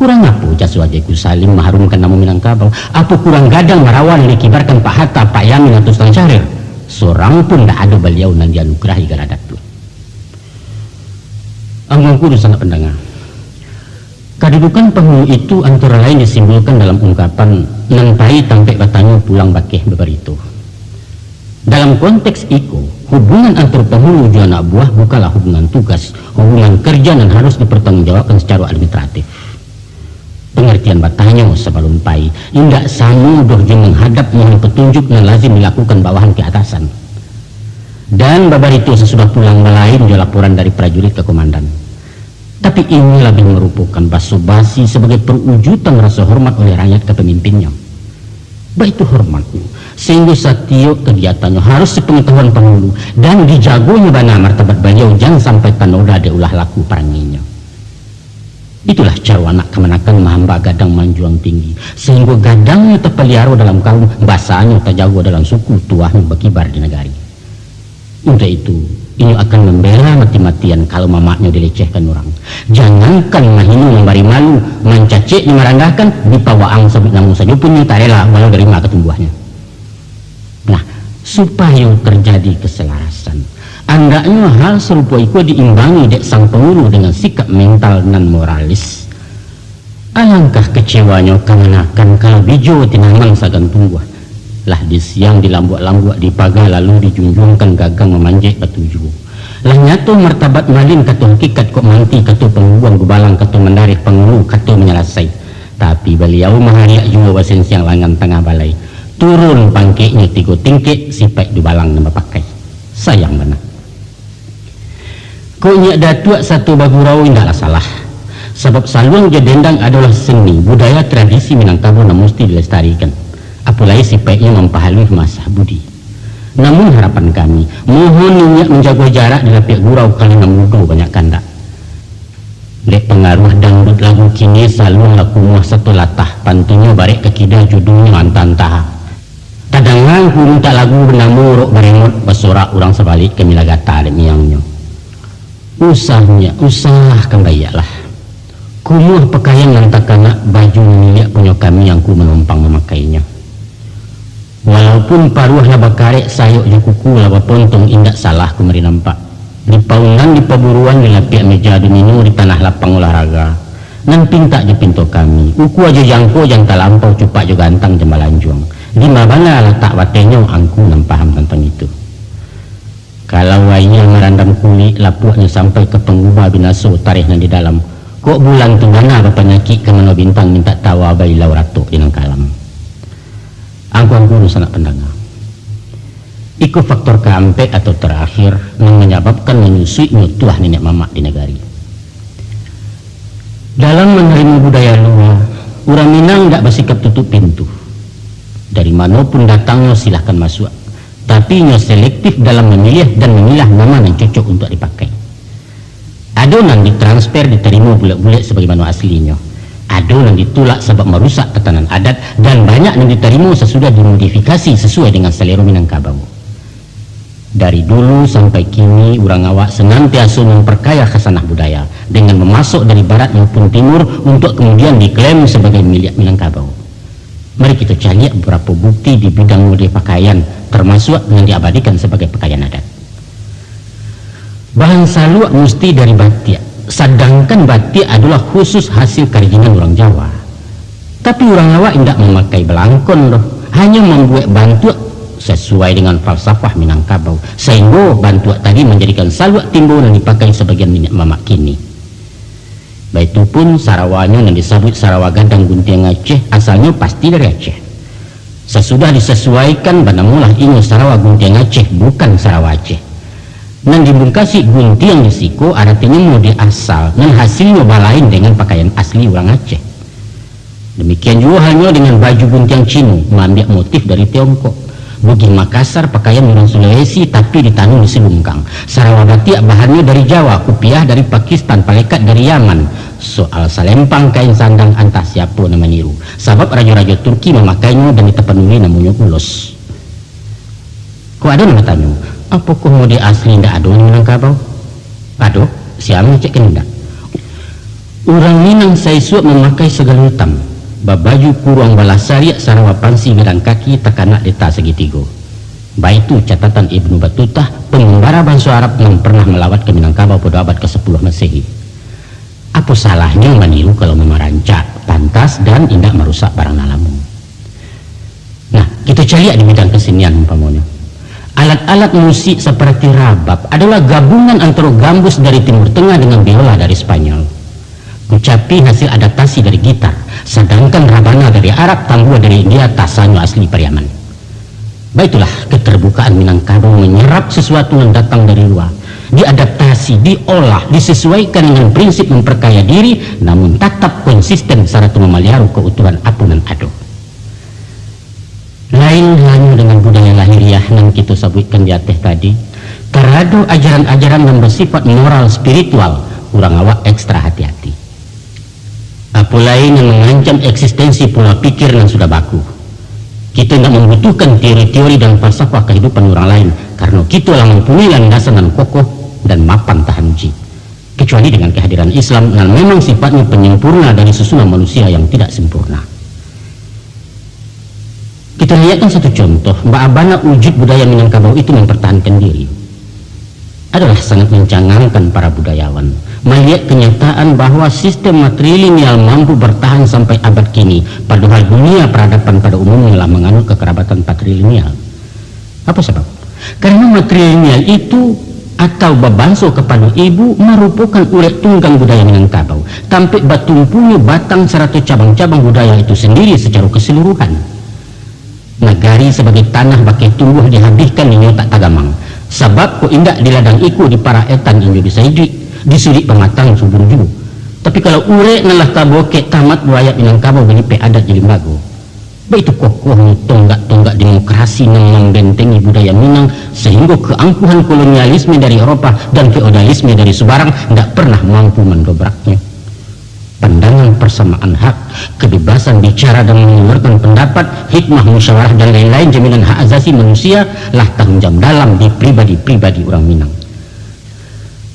Kurang apa jasa Ajeku Salim mengharumkan nama Minangkabau? Apa kurang gadang merawan yang dikibarkan Pak Hatta, Pak Yamin atau Sultan Syahrir? Seorang pun tidak ada beliau yang dianugerahi gala datuk. Anggung sangat pendengar. Kedudukan penghulu itu antara lain disimbolkan dalam ungkapan nantai tampai batanya pulang bakeh beberito. Dalam konteks itu, hubungan antar penghulu dan anak buah bukanlah hubungan tugas, hubungan kerja dan harus dipertanggungjawabkan secara administratif. Pengertian batanya sebelum pai, indak sama doh menghadap mohon petunjuk dan lazim dilakukan bawahan ke atasan. Dan babar itu sesudah pulang melain dia laporan dari prajurit ke komandan. Tapi ini lebih merupakan basa-basi sebagai perwujudan rasa hormat oleh rakyat ke pemimpinnya. Baik itu hormatnya, sehingga setiap kegiatannya harus sepengetahuan penghulu dan dijagonya bana martabat beliau jangan sampai tanoda ada ulah laku peranginya. Itulah cara anak kemenakan mahamba gadang manjuang tinggi, sehingga gadangnya terpelihara dalam kaum, bahasanya terjaga dalam suku tuahnya berkibar di negari. Untuk itu, ini akan membela mati-matian kalau mamaknya dilecehkan orang. Jangankan mahinu memberi malu, mencacik, merendahkan, dipawaang sebut namun saja punya tak rela walau dari mak ketumbuhannya. Nah, supaya terjadi keselarasan, andaknya hal serupa itu diimbangi dek sang penghulu dengan sikap mental dan moralis. Alangkah kecewanya kemenakan kalau bijo tinamang sagan tungguh. Lah di siang dilambuk-lambuk dipaga lalu dijunjungkan gagang memanjek petuju. Lah nyato martabat malin katu hakikat kok manti katu penghuang gubalang katu mendarih penghulu katu menyelasai. Tapi beliau mahariak juga wasen siang langan tengah balai. Turun pangkeknya tiga tingkit sipai dubalang nama pakai. Sayang benar. Kok nyak datuk satu bagurau indahlah salah. Sebab saluang jadendang adalah seni budaya tradisi Minangkabau yang mesti dilestarikan. Apalagi sifatnya memperhalui masa budi. Namun harapan kami, mohon minyak menjaga jarak dengan pihak gurau kalau namudu banyak kandak. Lek pengaruh dangdut lagu kini selalu laku muah satu latah, pantunya barek ke kidal judulnya mantan taha. Tadangan ku minta lagu bernama rok beremot bersorak orang sebalik ke milagata dan miangnya. Usahakan bayaklah. Kumuh pakaian lantakan baju minyak punya kami yang ku menumpang memakainya. Walaupun paruhlah bakarek sayuk je kuku laba pontong indak salah ku meri nampak. Di paunan di paburuan di lapiak meja domino di tanah lapang olahraga. Nan pinta je pintu kami. Uku aja jangko jang talampau cupak je gantang je malanjuang. Di mana letak watenya angku nan paham tentang itu. Kalau wainya merandam kulit lapuaknya sampai ke pengubah binaso tarikh nan di dalam. Kok bulan tu mana apa penyakit ke mana bintang minta tawa bayi lauratuk di nang kalam. Angku sangat pendengar. Iku faktor keempat atau terakhir yang menyebabkan menyusui tuah nenek mamak di negari. Dalam menerima budaya luar, Orang Minang tidak bersikap tutup pintu. Dari manapun datangnya silahkan masuk. Tapi nyo selektif dalam memilih dan memilah nama yang cocok untuk dipakai. Ada yang ditransfer diterima bulat-bulat sebagaimana aslinya. Ada yang ditolak sebab merusak tatanan adat, dan banyak yang diterima sesudah dimodifikasi sesuai dengan selera Minangkabau. Dari dulu sampai kini orang awak senantiasa memperkaya khasanah budaya dengan memasuk dari barat maupun timur untuk kemudian diklaim sebagai milik Minangkabau. Mari kita cari beberapa bukti di bidang mode pakaian, termasuk yang diabadikan sebagai pakaian adat. Bahan saluk mesti dari batik, sedangkan batik adalah khusus hasil kerajinan orang Jawa. Tapi orang awak tidak memakai belangkon loh, hanya membuat bantuak sesuai dengan falsafah Minangkabau, sehingga bantuak tadi menjadikan saluk timbul yang dipakai sebagian minyak mamak kini. Baitupun Sarawanya yang disebut Sarawak Gadang Gunting Aceh asalnya pasti dari Aceh. Sesudah disesuaikan banamulah ini Sarawak Gunting Aceh, bukan Sarawak Aceh. Dan dibungkasi gunting di siku artinya mode asal dan hasilnya balain dengan pakaian asli orang Aceh. Demikian juga halnya dengan baju gunting Cina, mengambil motif dari Tiongkok. Bugis Makassar pakaian orang Sulawesi tapi ditanam di Selungkang. Sarawak batik bahannya dari Jawa, kupiah dari Pakistan, palekat dari Yaman. Soal salempang kain sandang antah siapa nama niru. Sebab raja-raja Turki memakainya dan ditepenuhi namanya ulos. Kok ada nama tanya? Apakah mode asli tidak ada yang Minangkabau? Ada, siapa cek kendak. Orang Minang saya suap memakai segala hitam. Babaju kurang balasari Sarawak pansi gedang kaki tekanak di tas segitiga. Baik itu catatan Ibnu Batutah, pengembara bangsa Arab yang pernah melawat ke Minangkabau pada abad ke-10 Masehi. Apa salahnya meniru kalau memerancak, pantas dan tidak merusak barang alamu. Nah, kita cari di bidang kesenian umpamanya. Alat-alat musik seperti rabab adalah gabungan antara gambus dari Timur Tengah dengan biola dari Spanyol. Kucapi hasil adaptasi dari gitar, sedangkan rabana dari Arab, tambua dari India, tasanyo asli Pariaman. Baiklah keterbukaan Minangkabau menyerap sesuatu yang datang dari luar, diadaptasi, diolah, disesuaikan dengan prinsip memperkaya diri, namun tetap konsisten serta memelihara keutuhan apunan ado. Lain halnya dengan budaya lahiriah yang kita sebutkan di atas tadi, terhadap ajaran-ajaran yang bersifat moral spiritual, kurang awak ekstra hati-hati. Apa lain yang mengancam eksistensi pola pikir yang sudah baku. Kita tidak membutuhkan teori-teori dan falsafah kehidupan orang lain, karena kita telah mempunyai landasan yang kokoh dan mapan tahan uji. Kecuali dengan kehadiran Islam yang memang sifatnya penyempurna dari susunan manusia yang tidak sempurna. Kita lihatkan satu contoh, bagaimana wujud budaya Minangkabau itu mempertahankan diri. Adalah sangat mencangangkan para budayawan melihat kenyataan bahwa sistem matrilineal mampu bertahan sampai abad kini, padahal dunia peradaban pada umumnya telah menganut kekerabatan patrilineal. Apa sebab? Karena matrilineal itu atau bebanso kepada ibu merupakan urat tunggang budaya Minangkabau, tampik batumpunya batang serta cabang-cabang budaya itu sendiri secara keseluruhan. Nagari sebagai tanah bakai tumbuh dihabiskan ini tak tagamang. Sebab ko indak di ladang iku di para etan injo bisa hidup disudik pematang subur juga. Tapi kalau urek nalah taboke tamat buaya Minangkabau benipe adat jadi lembaga. Baik itu kokoh tonggak-tonggak demokrasi yang membentengi budaya Minang, sehingga keangkuhan kolonialisme dari Eropa dan feodalisme dari Subarang tidak pernah mampu mendobraknya. Pandangan persamaan hak, kebebasan bicara dan mengeluarkan pendapat, hikmah musyawarah dan lain-lain jaminan hak asasi manusia lah tanggung jawab dalam di pribadi-pribadi orang Minang.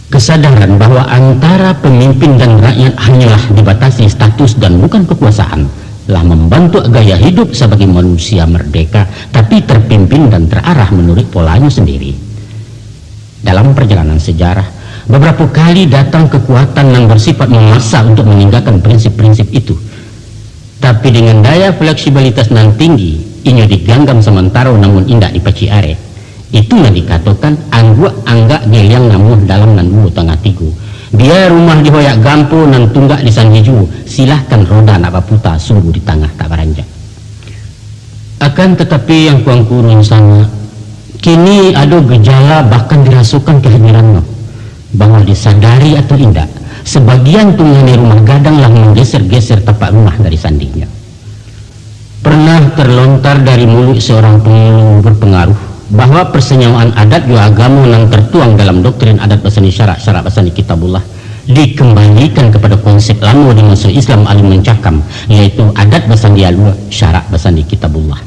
Kesadaran bahwa antara pemimpin dan rakyat hanyalah dibatasi status dan bukan kekuasaan lah membantu gaya hidup sebagai manusia merdeka, tapi terpimpin dan terarah menurut polanya sendiri. Dalam perjalanan sejarah, beberapa kali datang kekuatan yang bersifat memaksa untuk meninggalkan prinsip-prinsip itu. Tapi dengan daya fleksibilitas yang tinggi, ini diganggam sementara namun indah dipaci are. Itulah dikatakan anggak geliang namuh dalam nandu tengah tigu. Biar rumah dihoyak gampo nan tunggak di sanjiju, silahkan roda nak baputa sungguh di tengah tak beranjak. Akan tetapi yang kuang kurun sana, kini ada gejala bahkan dirasukan kehadirannya, bahwa disadari atau tidak, Sebagian penghuni rumah gadang lah menggeser-geser tapak rumah dari sandinya. Pernah terlontar dari mulut seorang penghulu berpengaruh bahwa persenyawaan adat juga agama yang tertuang dalam doktrin adat basani syarak basani kitabullah dikembalikan kepada konsep lama di masa Islam alim mencakam, yaitu adat basani alua syarak basani kitabullah.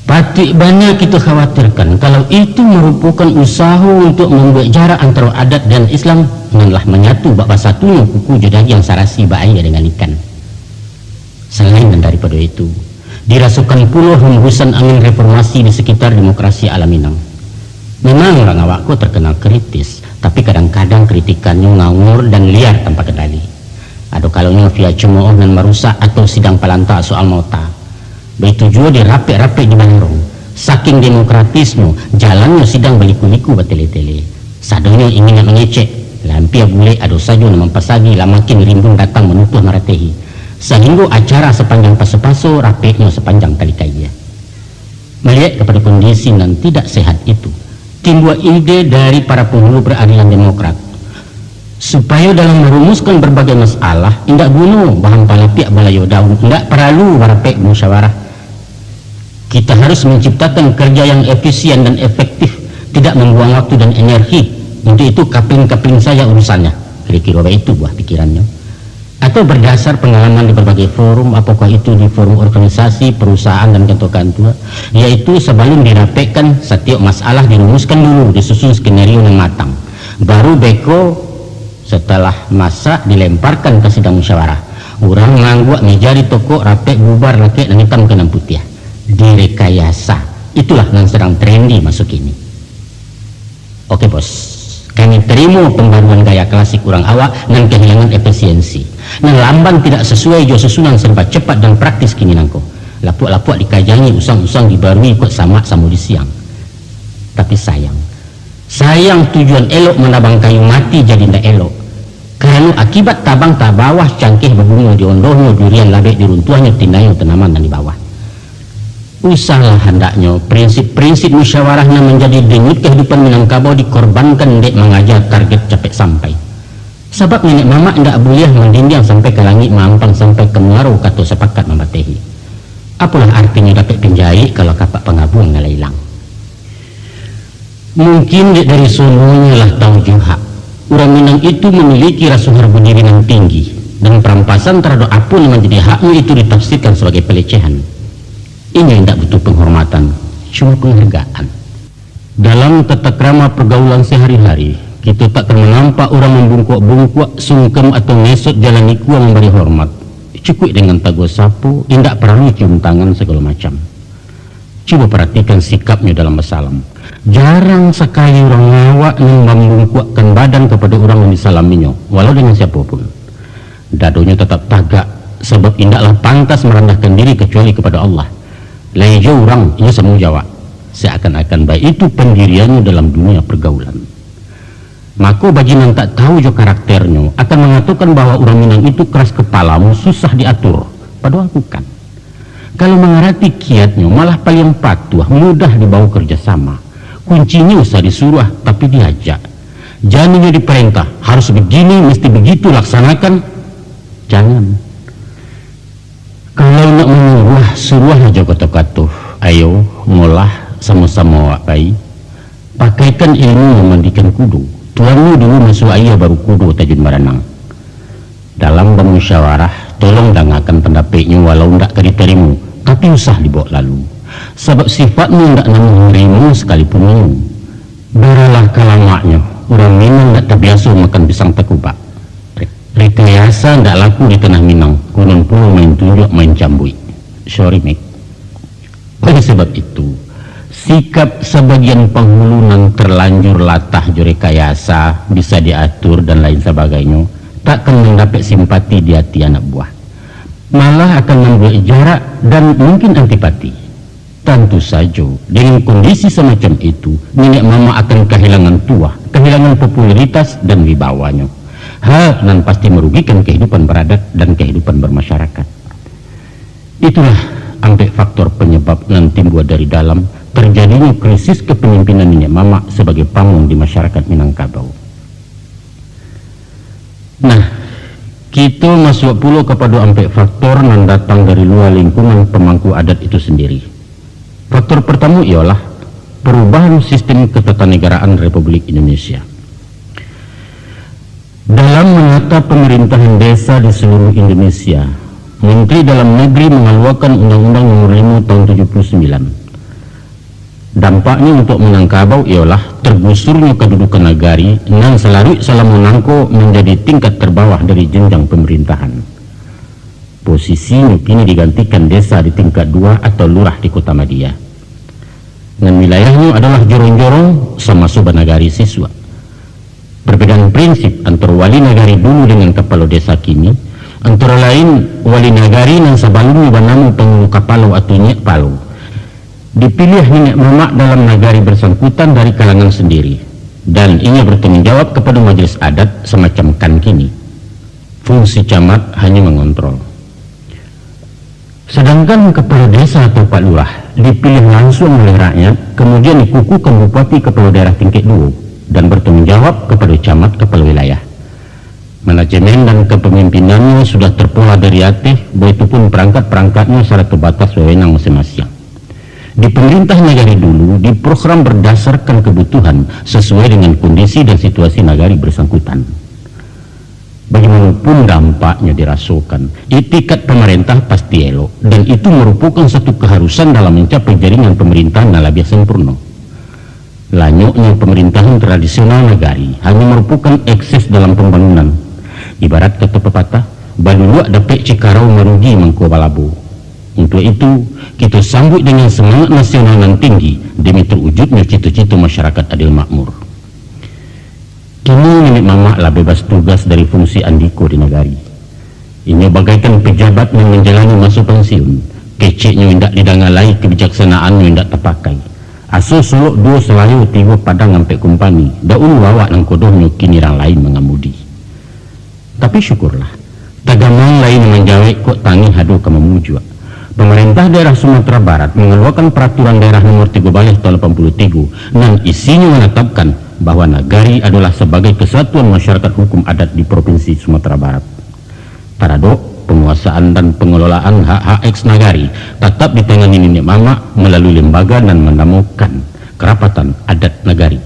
Patik banyak kita khawatirkan kalau itu merupakan usaha untuk membuat jarak antara adat dan Islam malah menyatu bak satunya kuku jodah yang sarasi bahaya dengan ikan. Selain daripada itu, dirasukan pula hembusan angin reformasi di sekitar demokrasi ala Minang. Memang orang awakku terkenal kritis, tapi kadang-kadang kritikannya ngawur dan liar tanpa kendali. Ada kalanya via cemooh dan merusak atau sidang palanta soal mauta. Begitu juga dirapek-rapek di Bandung. Saking demokratisnya, jalannya sidang beliku-liku batele-tele. Sadanya ingin mengecek, lampia bule ado saja mempasagi lah makin rimbun datang menutuh maratehi. Sehingga acara sepanjang paso-paso rapeknya sepanjang tali kaya. Melihat kepada kondisi yang tidak sehat itu, timbul ide dari para penghulu beraliran demokrat supaya dalam merumuskan berbagai masalah tidak guna bahan palapiak balayo daun, tidak perlu warapek musyawarah. Kita harus menciptakan kerja yang efisien dan efektif, tidak membuang waktu dan energi. Untuk itu kapling-kapling saja urusannya. Kira-kira itu buah pikirannya. Atau berdasar pengalaman di berbagai forum, apakah itu di forum organisasi, perusahaan dan kantor-kantor, yaitu sebelum dirapekkan setiap masalah dirumuskan dulu, disusun skenario yang matang, baru beko setelah masa dilemparkan ke sidang musyawarah. Orang ngangguak meja di toko rapek bubar laki dan hitam ke putih, direkayasa. Itulah yang sedang trendy masuk ini. Oke bos, kami terima pembaruan gaya klasik orang awak dan kehilangan efisiensi. Nah, lamban tidak sesuai jo susunan serba cepat dan praktis kini nangko. Lapuk-lapuk dikajangi, usang-usang dibarui kok sama di siang. Tapi sayang tujuan elok menabang kayu mati jadi ndak elok. Karena akibat tabang tak bawah cangkih berbunga di ondohnya durian labek di runtuhnya tinayu tanaman dan di bawah. Usahalah hendaknya prinsip-prinsip musyawarahnya menjadi denyut kehidupan Minangkabau dikorbankan dek mengajar target capek sampai. Sebab nenek mama ndak boleh mendinding sampai ke langit mampang sampai ke muaro kata sepakat membatehi. Apalah artinya dapat penjahit kalau kapak pengabung ngalah hilang. Mungkin dari sononya lah tahu juga orang Minang itu memiliki rasa harga diri yang tinggi dan perampasan terhadap apa yang menjadi haknya itu ditafsirkan sebagai pelecehan. Ini tidak butuh penghormatan, cuma penghargaan. Dalam tata krama pergaulan sehari-hari, kita tak akan menampak orang membungkuk-bungkuk, sungkem atau ngesot jalan iku memberi hormat. Cukup dengan tago sapu, tidak perlu cium tangan segala macam. Coba perhatikan sikapnya dalam bersalam. Jarang sekali orang ngawak yang membungkukkan badan kepada orang yang disalaminya, walau dengan siapapun. Dadonya tetap tagak, sebab tidaklah pantas merendahkan diri kecuali kepada Allah. Lain jauh orang, ia semua jawab. Seakan-akan baik itu pendiriannya dalam dunia pergaulan. Maka bagi yang tak tahu jo karakternya akan mengatakan bahwa orang Minang itu keras kepalamu, susah diatur. Padahal bukan. Kalau mengerti kiatnya malah paling patuh, mudah dibawa kerjasama. Kuncinya usah disuruh tapi diajak. Jangan diperintah harus begini, mesti begitu laksanakan. Jangan. Kalau nak menyuruh, suruh aja kata-kata. Ayo ngolah sama-sama wakai. Pakaikan ilmu memandikan kudu. Tuanmu dulu masuk ayah baru kudu tajun baranang. Dalam bermusyawarah, tolong dengarkan pendapatnya walau tidak diterima, tapi usah dibawa lalu. Sebab sifatmu tidak menerima sekalipun minum. Beralah kalamaknya, orang Minang tidak terbiasa makan pisang tekubak. Rekayasa tidak laku di tanah Minang, konon pula main tunjuk, main cambui. Sorry Mek. Oleh sebab itu, sikap sebagian penghulu yang terlanjur latah rekayasa, bisa diatur dan lain sebagainya, takkan mendapat simpati di hati anak buah. Malah akan membuat jarak dan mungkin antipati. Tentu saja, dengan kondisi semacam itu, nenek mama akan kehilangan tuah, kehilangan popularitas dan wibawanya. Hal yang pasti merugikan kehidupan beradat dan kehidupan bermasyarakat. Itulah ampek faktor penyebab yang timbul dari dalam terjadinya krisis kepemimpinan nenek mama sebagai pamong di masyarakat Minangkabau. Nah, kita masuk pula kepada empat faktor yang datang dari luar lingkungan pemangku adat itu sendiri. Faktor pertama ialah perubahan sistem ketatanegaraan Republik Indonesia. Dalam menata pemerintahan desa di seluruh Indonesia, Menteri Dalam Negeri mengeluarkan Undang-Undang Nomor 5 Tahun 79. Dampaknya untuk Minangkabau ialah tergusurnya kedudukan nagari yang selalu salah menangko menjadi tingkat terbawah dari jenjang pemerintahan. Posisinya kini digantikan desa di tingkat 2 atau lurah di Kota Madia. Dan wilayahnya adalah jorong-jorong sama Soba Nagari siswa. Perbedaan prinsip antara wali nagari dulu dengan kepala desa kini, antara lain wali nagari yang sebelumnya bernama penghulu kapalo atau nyek palo, dipilih nenek mamak dalam nagari bersangkutan dari kalangan sendiri, dan ia bertanggung jawab kepada majelis adat semacam kan kini. Fungsi camat hanya mengontrol. Sedangkan kepala desa atau Pak Lurah dipilih langsung oleh rakyat, kemudian dikukuhkan bupati kepala daerah tingkat 2 dan bertanggung jawab kepada camat kepala wilayah. Manajemen dan kepemimpinannya sudah terpola dari atas, begitupun perangkat-perangkatnya secara terbatas wewenang masing-masing. Di pemerintah nagari dulu diprogram berdasarkan kebutuhan sesuai dengan kondisi dan situasi nagari bersangkutan. Bagaimanapun dampaknya dirasakan, itikat pemerintah pasti elok, dan itu merupakan satu keharusan dalam mencapai jaringan pemerintahan yang lebih sempurna. Lanyoknya pemerintahan tradisional nagari hanya merupakan ekses dalam pembangunan. Ibarat kata pepatah, baluluak dapet cikarau merugi mangko balabu. Untuk itu, kita sambut dengan semangat nasional yang tinggi demi terwujudnya cita-cita masyarakat adil makmur. Kini nenek mamak lah bebas tugas dari fungsi andiko di nagari. Ini bagaikan pejabat yang menjalani masa pensiun, keceknya hendak didangalai, kebijaksanaannya hendak terpakai. Aso suluk 2 selayu 3 padang sampai kumpani, daun wawak nang kodohnya kini orang lain mengamudi. Tapi syukurlah, tagamang lain menjawab kok tangi hadu ke memujua. Pemerintah daerah Sumatera Barat mengeluarkan peraturan daerah nomor 13 tahun 83 yang isinya menetapkan bahwa nagari adalah sebagai kesatuan masyarakat hukum adat di Provinsi Sumatera Barat. Paradok, penguasaan dan pengelolaan hak-hak eks nagari tetap ditangani nenek mamak melalui lembaga dan menamakan kerapatan adat nagari.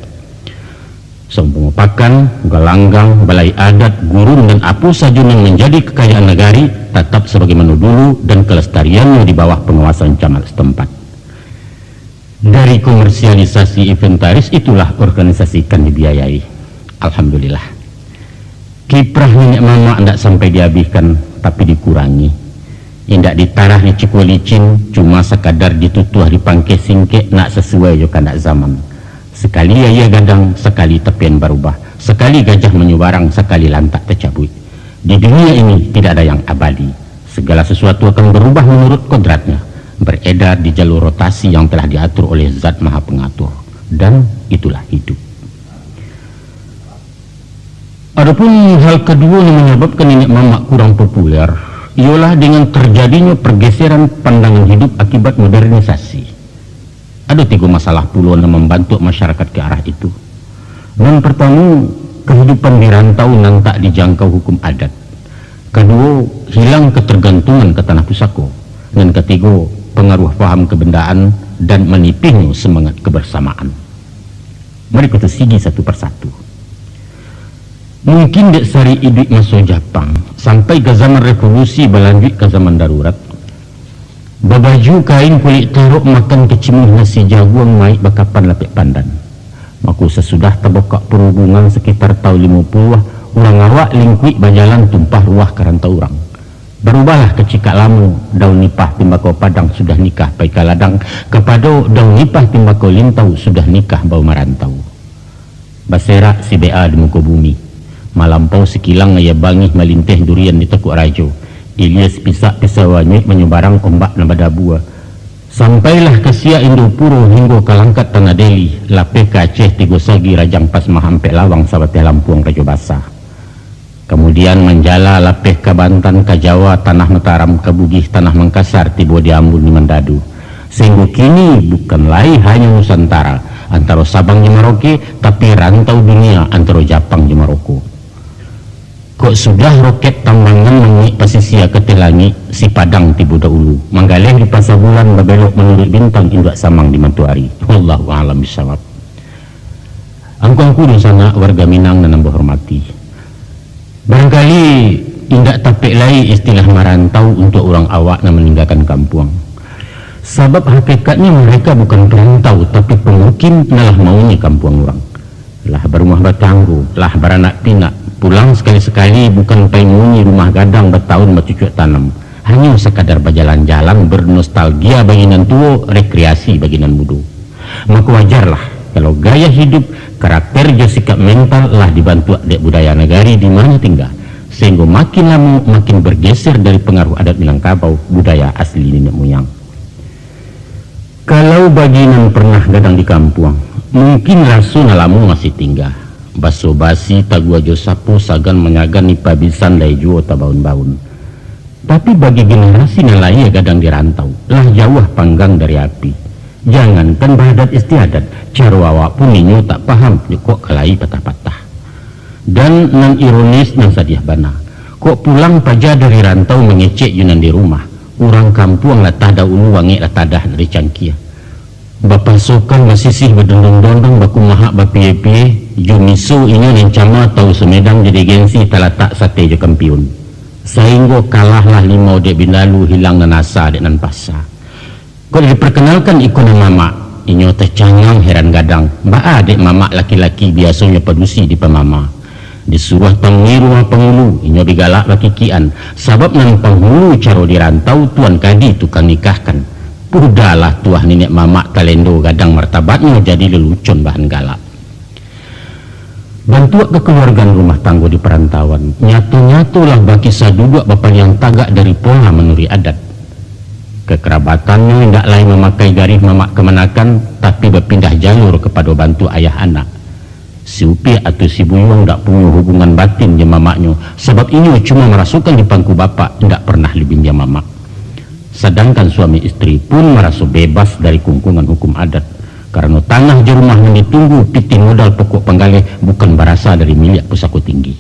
Seumpama pakan, galanggang, balai adat, gurun dan apa saja yang menjadi kekayaan nagari tetap sebagaimana dulu dan kelestariannya di bawah penguasaan camat setempat. Dari komersialisasi inventaris itulah organisasi kan dibiayai. Alhamdulillah. Kiprah nenek mamak tidak sampai dihabiskan, tapi dikurangi. Indak ditarah di cikulicin, cuma sekadar ditutuh di pangke singkek nak sesuai juga nak zaman. Sekali ia gadang, sekali tepian berubah, sekali gajah menyubarang, sekali lantak tercabut. Di dunia ini tidak ada yang abadi. Segala sesuatu akan berubah menurut kodratnya, beredar di jalur rotasi yang telah diatur oleh Zat Maha Pengatur. Dan itulah hidup. Adapun hal kedua yang menyebabkan nenek mamak kurang populer ialah dengan terjadinya pergeseran pandangan hidup akibat modernisasi. Ada 3 masalah puluhan yang membantu masyarakat ke arah itu. Yang pertama, kehidupan di rantau yang tak dijangkau hukum adat. Kedua, hilang ketergantungan ke tanah pusaka. Dan ketiga, pengaruh paham kebendaan dan menipihnya semangat kebersamaan. Mari kita sigi satu persatu. Mungkin dek sari idik masuk Jepang sampai ke zaman revolusi berlanjut ke zaman darurat. Babaju kain kulit teruk makan kecimuh nasi jagung maik bakapan lapik pandan. Maku sesudah terbuka perhubungan sekitar tahun 50, orang awak lingkuik berjalan tumpah ruah keranta orang. Berubahlah kecikak lama, daun nipah timbakau padang sudah nikah paika ladang, kepada daun nipah timbakau lintau sudah nikah bau marantau. Baserak si BA di muka bumi, malampau sekilang ngaya bangih melinteh durian di tekuk rajo. Ilyas pisak pisawanyik menyubarang ombak nabada buah. Sampailah ke Siak Indopuro hingga ke Langkat Tanah Deli, lape ke Aceh Tigo Sagi Rajang Pasmah Hampek Lawang Sabateh Lampuang Rajo Basah. Kemudian menjala lapeh ke Bantan, ke Jawa, Tanah Mataram, ke Bugis, Tanah Mangkasar, tiba di Ambon, di Mandadu. Sehingga kini bukan lain hanya Nusantara, antara Sabang di Merauke, tapi rantau dunia antara Jepang di Maroko. Kok sudah roket tambangan mengik pasisia ke telangi si Padang tibu dahulu manggaleh di pasar bulan babelok menurut bintang induk samang di mantuari. Wallahu a'lam bishawab. Angkongku di sana warga Minang dan nambah hormati. Barangkali indak tapik lai istilah marantau untuk orang awak yang meninggalkan kampung. Sebab hakikatnya mereka bukan perantau tapi pemukim nalah maunya kampung orang. Lah berumah batanggu, lah beranak pinak. Pulang sekali-sekali bukan penghuni rumah gadang bertahun bercucuk tanam, hanya sekadar berjalan-jalan bernostalgia baginan tua, rekreasi baginan muda. Maka wajarlah kalau gaya hidup, karakter dan sikap mental lah dibantu dek budaya negari di mana tinggal, sehingga makin lama makin bergeser dari pengaruh adat Minangkabau budaya asli nenek moyang. Kalau baginan pernah gadang di kampung, mungkin rasu nalamu masih tinggal. Baso basi tagua jo sapu sagan menyagan nipa bisan dai juo tabaun-baun. Tapi bagi generasi yang lain gadang di rantau, lah jauh panggang dari api. Jangankan bahadat istiadat, cara awak pun ninyo tak paham kok kelai patah-patah. Dan nan ironis nan sadiah bana, kok pulang paja dari rantau mengecek yunan di rumah. Orang kampung lah tada ulu wangi lah tadah dari cangkia. Bapak sokan masisih berdondong-dondong baku mahak bapie-pie jumiso ini nencama tau Sumedang jadi gengsi talatak sate jo kampiun sehingga kalahlah limau dek binalu hilang nan asa dek nan pasa. Kau diperkenalkan ikon mama inyo tercangang heran gadang ba dek mama laki-laki biasanya pedusi di pemama disuruh tangi rumah penghulu inyo bigalak bakikian sabab nan penghulu caro dirantau tuan kadi tukang nikahkan. Udahlah tuah nenek mamak talendo gadang martabatnya jadi lelucon bahan galak. Bantu kekeluargaan rumah tangga di perantauan nyatu-nyatulah bagi saduga bapak yang tagak dari pola menuri adat. Kekerabatannya tidak lain memakai garis mamak kemenakan tapi berpindah jalur kepada bantu ayah anak. Si Upi atau si Buyung tidak punya hubungan batin dengan mamaknya sebab ini cuma merasukan di pangku bapak tidak pernah lebih dia mamak. Sedangkan suami istri pun merasa bebas dari kungkungan hukum adat karena tanah di rumah yang ditunggu piti modal pokok penggalih bukan berasal dari milik pusako tinggi.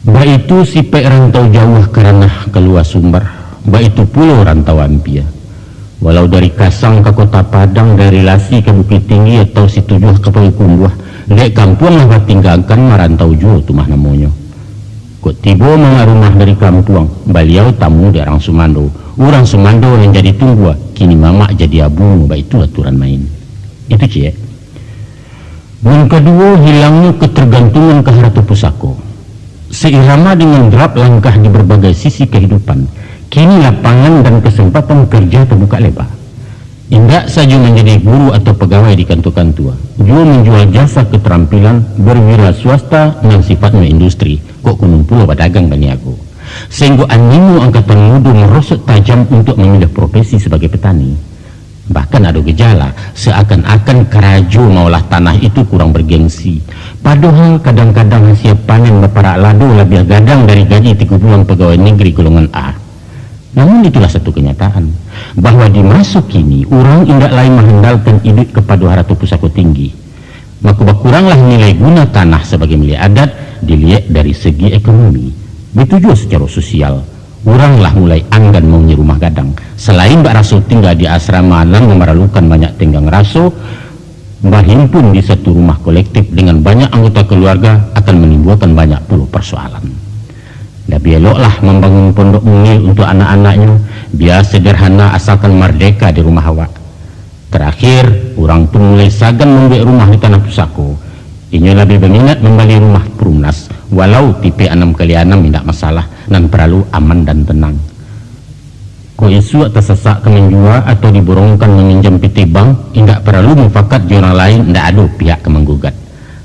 Baik itu si pek rantau jauh karena keluar sumber, baik itu pulau rantau ampia. Walau dari Kasang ke Kota Padang, dari Lasi ke Bukit Tinggi atau si Tujuh ke Pawikumbuah, dek kampung lah tinggalkan merantau jauh tu mah namanya. Kok tiba mga rumah dari kampung, beliau tamu di orang Sumando. Orang Sumando yang jadi tunggu, kini mamak jadi abu, baik itu aturan main. Itu cie. Yang kedua, hilangnya ketergantungan ke harta pusako. Seirama dengan derap langkah di berbagai sisi kehidupan, kini lapangan dan kesempatan kerja terbuka lebar. Tidak saja menjadi guru atau pegawai di kantor-kantor, juga menjual jasa keterampilan berwira swasta yang sifatnya industri, kok kunung pula pedagang baniago. Sehingga animu angkatan muda merosot tajam untuk memilih profesi sebagai petani. Bahkan ada gejala seakan-akan kerajo maulah tanah itu kurang bergengsi. Padahal kadang-kadang hasil panen beparak lado lebih gadang dari gaji 3 bulan pegawai negeri golongan A. Namun itulah satu kenyataan bahwa di masa kini orang tidak lain mengandalkan hidup kepada harta pusako tinggi. Maka berkuranglah nilai guna tanah sebagai milik adat dilihat dari segi ekonomi. Begitu juga secara sosial. Oranglah mulai anggan maunya rumah gadang. Selain Mbak Raso tinggal di asrama yang memerlukan banyak tenggang raso, berhimpun di satu rumah kolektif dengan banyak anggota keluarga akan menimbulkan banyak puluh persoalan. Lebih eloklah membangun pondok mungil untuk anak-anaknya, biar sederhana asalkan merdeka di rumah awak. Terakhir, orang pun mulai sagan membuat rumah di tanah pusako. Ini lebih berminat membeli rumah perumnas, walau tipe 6x6 tidak masalah, dan perlu aman dan tenang. Ko isu tersesak ke menjual atau diborongkan meminjam PT bank, tidak perlu mufakat di orang lain, tidak ada pihak ke menggugat.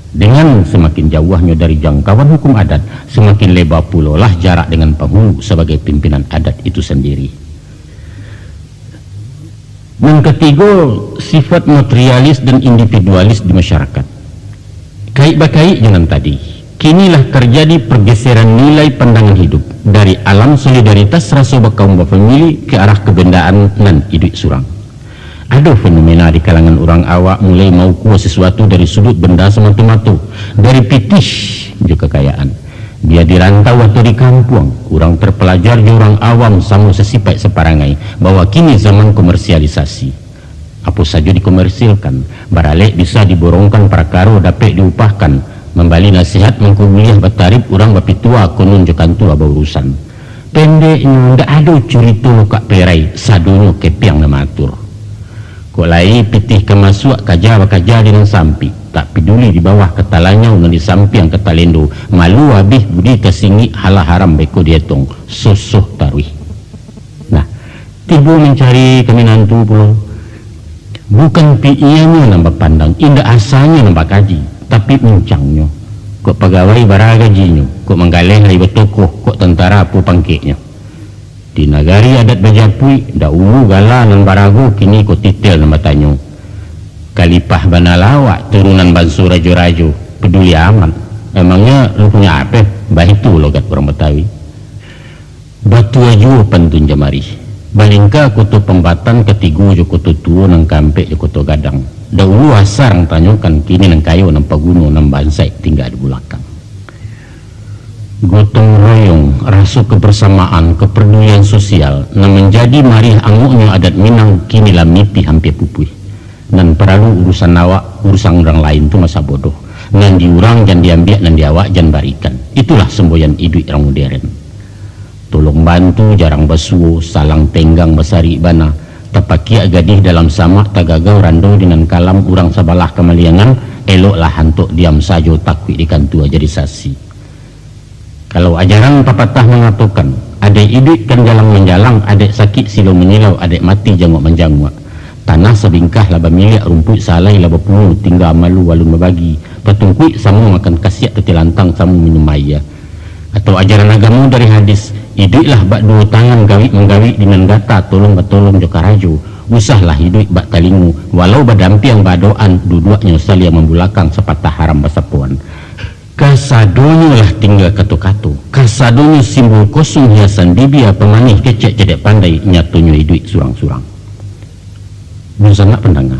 Dengan semakin jauhnya dari jangkauan hukum adat, semakin lebar pula lah jarak dengan penghulu sebagai pimpinan adat itu sendiri. Yang ketiga, sifat materialis dan individualis di masyarakat. Kait-bakait dengan tadi, kinilah terjadi pergeseran nilai pandangan hidup dari alam solidaritas rasa kaum berfamili ke arah kebendaan dan hidup surang. Ada fenomena di kalangan orang awak mulai mau kuas sesuatu dari sudut benda semata-mata, dari pitish juga kekayaan. Dia dirantau atau di kampung, kurang terpelajar di orang awam sama sesipai separangai bahwa kini zaman komersialisasi. Apa saja dikomersilkan, baralek bisa diborongkan prakaro dapat diupahkan, membali nasihat mengkuliah batarib orang bapitua konon jokan tua berurusan. Pendeknya ndak ada cerita kak perai sadonyo kepiang namatur. Kok lai pitih kemasuk kaja dengan sampi, tak peduli di bawah ketalanya dan di samping ketalendo, malu habis budi kesingi halah haram beko dietong sosoh tarwih. Nah, tibu mencari kami nantu pulau, bukan piianya nambah pandang, indah asanya nambah kaji, tapi mencangnya. Kok pegawai bara gajinya, kok menggaleh hari betokoh, kok tentara apa pangkeknya. Di nagari adat Bajapui, dahulu gala nan barago kini kok titel nambah tanyo. Kalipah Banalawak turunan Bansu Rajo-Rajo, peduli amat. Emangnya lu punya apa? Bah itu logat orang Betawi. Batu aju pantun jamari. Balingka kutu pembatan ketigu jo kutu tua nang kampek jo kutu gadang. Dahulu asar ang tanyokan kini nang kayo nang paguno nang bansai tinggal di belakang. Gotong royong, rasa kebersamaan, kepedulian sosial yang menjadi marih anguknya adat Minang kini lamiti hampir pupui. Dan perlu urusan awak, urusan orang lain itu masa bodoh. Nan diurang dan diambil dan diawak dan barikan. Itulah semboyan hidup orang modern. Tolong bantu jarang basuh, salang tenggang besari bana. Tapakia gadih dalam samak tagagau rando dengan kalam urang sabalah kemaliangan. Eloklah hantuk diam sajo takwi ikan tua jadi sasi. Kalau ajaran papatah mengatakan adek hidup kan jalang menjalang, adek sakit silo menyilau, adek mati jangok menjangwak. Tanah sebingkah laba milik, rumput salai laba penuh, tinggal malu walun membagi. Petungkui samu makan kasiak tetilantang samu minum maya. Atau ajaran agama dari hadis, hiduplah bak dua tangan gawi menggawi dinan gata tolong batolong jokarajo. Usahlah hidup bak talingu, walau badampiang badoan dua-duanya saling membulakang sepatah haram basapuan. Kasadonyo lah tinggal katu-katu, kasadonyo simbol kosong hiasan dibia pemanih kecek cedek pandai nyatunyo hidup surang-surang. Sangat pendengar,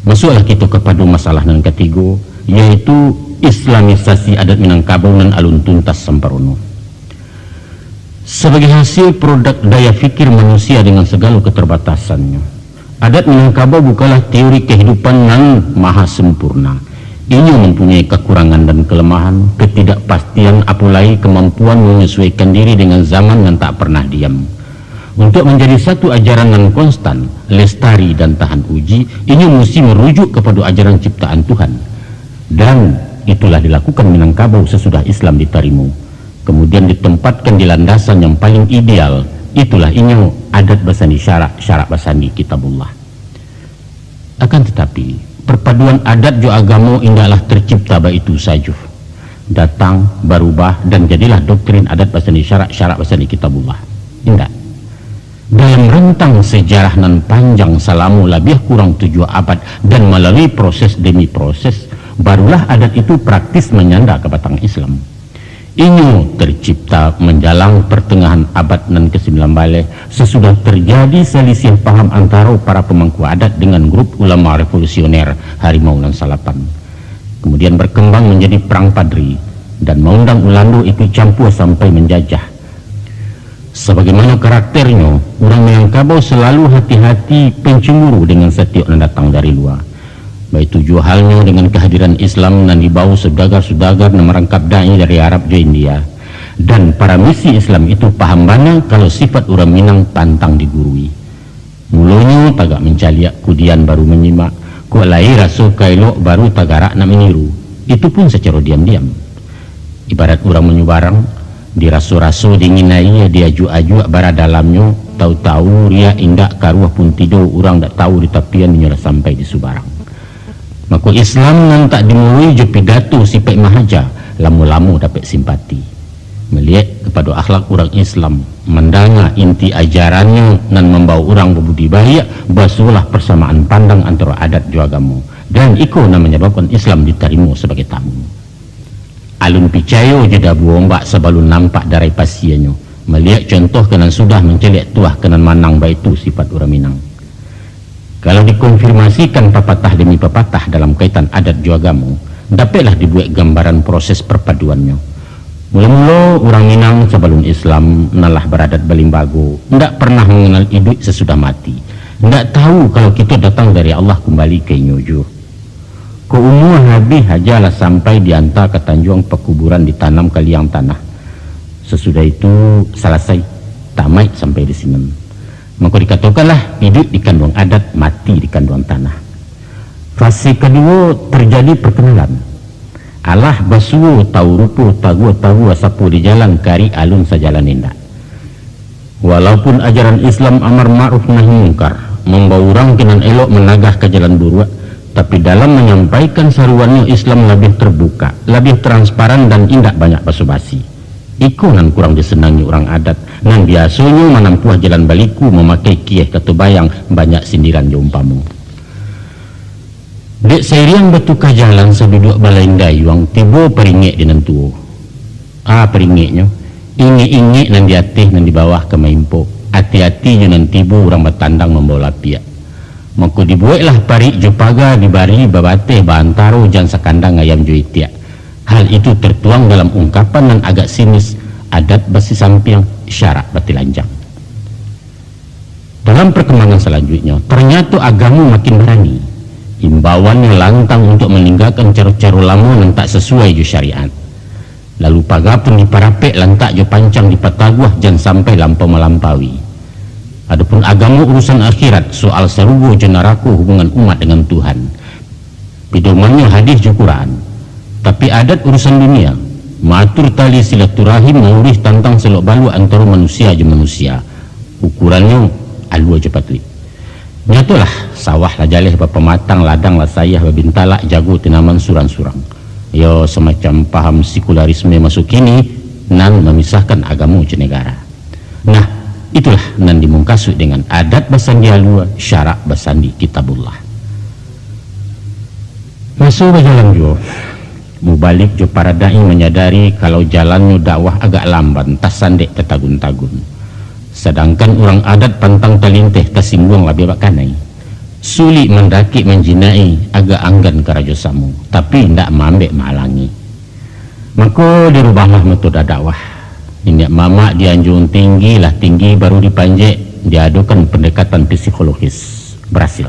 masuklah kita kepada masalah yang ketiga, yaitu Islamisasi adat Minangkabau dan alun tuntas Samparono. Sebagai hasil produk daya fikir manusia dengan segala keterbatasannya, adat Minangkabau bukanlah teori kehidupan yang maha sempurna. Ini mempunyai kekurangan dan kelemahan, ketidakpastian, apalagi kemampuan menyesuaikan diri dengan zaman yang tak pernah diam. Untuk menjadi satu ajaran yang konstan, lestari dan tahan uji, ini mesti merujuk kepada ajaran ciptaan Tuhan. Dan itulah dilakukan Minangkabau sesudah Islam diterima. Kemudian ditempatkan di landasan yang paling ideal, itulah ini adat basani syarak basani kitabullah. Akan tetapi, perpaduan adat jo agama indahlah tercipta itu saja. Datang, berubah dan jadilah doktrin adat basani syarak basani kitabullah. Indah. Dalam rentang sejarah nan panjang selama lebih kurang 7 abad dan melalui proses demi proses, barulah adat itu praktis menyandar ke batang Islam. Ini tercipta menjalang pertengahan abad nan ke-19 sesudah terjadi selisih paham antara para pemangku adat dengan grup ulama revolusioner Harimau nan Salapan. Kemudian berkembang menjadi perang Padri dan mengundang Ulando ikut campur sampai menjajah. Sebagaimana karakternya, orang Minangkabau selalu hati-hati pencemburu dengan setiap yang datang dari luar. Baik tujuh halnya dengan kehadiran Islam dan dibawa saudagar-saudagar yang merangkap dai dari Arab ke India. Dan para misi Islam itu paham bana kalau sifat orang Minang pantang digurui. Mulanya tagak mencaliak, kudian baru menyimak, kok lahir rasa kailok baru tagarak nak meniru. Itu pun secara diam-diam. Ibarat orang menyubarang, diraso-raso dinginai dia aju-aju bara dalamnya, tahu-tahu ria indak karuah pun tidur, orang tak tahu di tapian menyerah sampai di Subarang. Maka Islam yang tak dimulai je pidato sifat mahaja, lamu-lamu dapat simpati. Melihat kepada akhlak orang Islam, mendengar inti ajarannya dan membawa orang berbudi baik, basuhlah persamaan pandang antara adat dan agama. Dan itu yang menyebabkan Islam diterima sebagai tamu. Alun picayo jeda buombak sebelum nampak dari pasiennya. Melihat contoh kenan sudah mencelik tuah kenan manang baik itu sifat orang Minang. Kalau dikonfirmasikan pepatah demi pepatah dalam kaitan adat dan agama, dapatlah dibuat gambaran proses perpaduannya. Mula-mula orang Minang sebelum Islam nalah beradat Balimbago, tidak pernah mengenal hidup sesudah mati, tidak tahu kalau kita datang dari Allah kembali ke Nyojo. Ke umur habis hajalah sampai diantar ke Tanjung pekuburan ditanam ke liang tanah. Sesudah itu selesai, tamat sampai di sini. Maka dikatakanlah hidup di kandung adat, mati di kandung tanah. Fase kedua terjadi perkenalan. Allah basuo tahu rupu tahu sapu di jalan kari alun sajalan indah. Walaupun ajaran Islam amar ma'ruf nahi mungkar membawa orang kinan elok menagah ke jalan buruk, tapi dalam menyampaikan seruannya Islam lebih terbuka, lebih transparan dan indah banyak basa-basi. Iku nan kurang disenangi orang adat, nan biasanya menampuh jalan baliku memakai kieh ketubayang banyak sindiran jumpamu. Dek seriang bertukar jalan sebiduk balai dayuang tiba peringik di nantuo. Peringiknya ingi-ingi nan di atas nan di bawah ke maimpo. Hati-hati je nan tiba orang bertandang membawa lapiak. Maka dibuatlah parik jupaga dibari babate bantaro jan sekandang ayam juitiak. Hal itu tertuang dalam ungkapan nan agak sinis adat besi sampiang syarak batilanjang. Dalam perkembangan selanjutnya ternyata agama makin berani. Himbauannya lantang untuk meninggalkan cara-cara lama yang tak sesuai ju syariat. Lalu pagapun diparapek lantak jo pancang dipataguah jangan sampai lampau melampaui. Adapun agama urusan akhirat, soal serugo jenaraku hubungan umat dengan Tuhan. Pedomannya hadis ju Quran. Tapi adat urusan dunia, matur tali silaturahim mengurih tantang selok balu antara manusia je manusia. Ukurannya alu aja patui. Nyatulah sawah lah jaleh berpematang ladang lah sayah berbintalak jago tinaman surang-surang. Yo semacam paham sekularisme masuk kini nan memisahkan agama je negara. Nah itulah nan dimungkasuk dengan adat basandi alua syarak basandi kitabullah. Masuk berjalan jo mubalik jo para da'i menyadari kalau jalannya dakwah agak lamban tas sandek tertagun-tagun. Sedangkan orang adat pantang talinteh tersinggung lebih bakanai. Sulit mendaki menjinai agak anggan ke Raja Samu, tapi tidak mambek malangi. Maka dirubahlah metode dakwah. Ini mama dianjung tinggi lah tinggi baru dipanjek, diadukan pendekatan psikologis. Berhasil.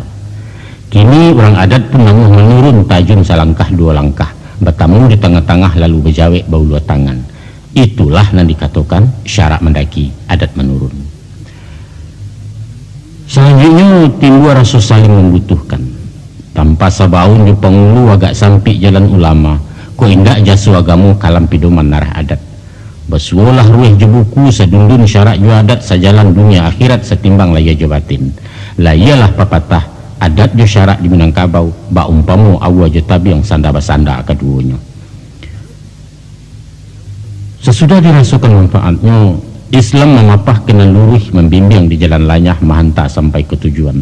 Kini orang adat pun namun menurun tajun selangkah dua langkah, bertamu di tengah-tengah lalu berjawek bau dua tangan. Itulah yang dikatakan syarak mendaki, adat menurun. Selanjutnya timbul rasa saling membutuhkan. Tanpa sabaun di pengulu agak sampik jalan ulama, ko indak jasu agamu kalam pidoman narah adat. Basuolah ruih jebuku sedundun syarak ju adat sajalan dunia akhirat setimbang laya jabatin. Layalah papatah adat ju syarak di Minangkabau, ba umpamu awa je tabi yang sanda-basanda keduanya. Sesudah dirasukan manfaatnya, Islam memapah kena lurus membimbing di jalan lanyah mahanta sampai ke tujuan.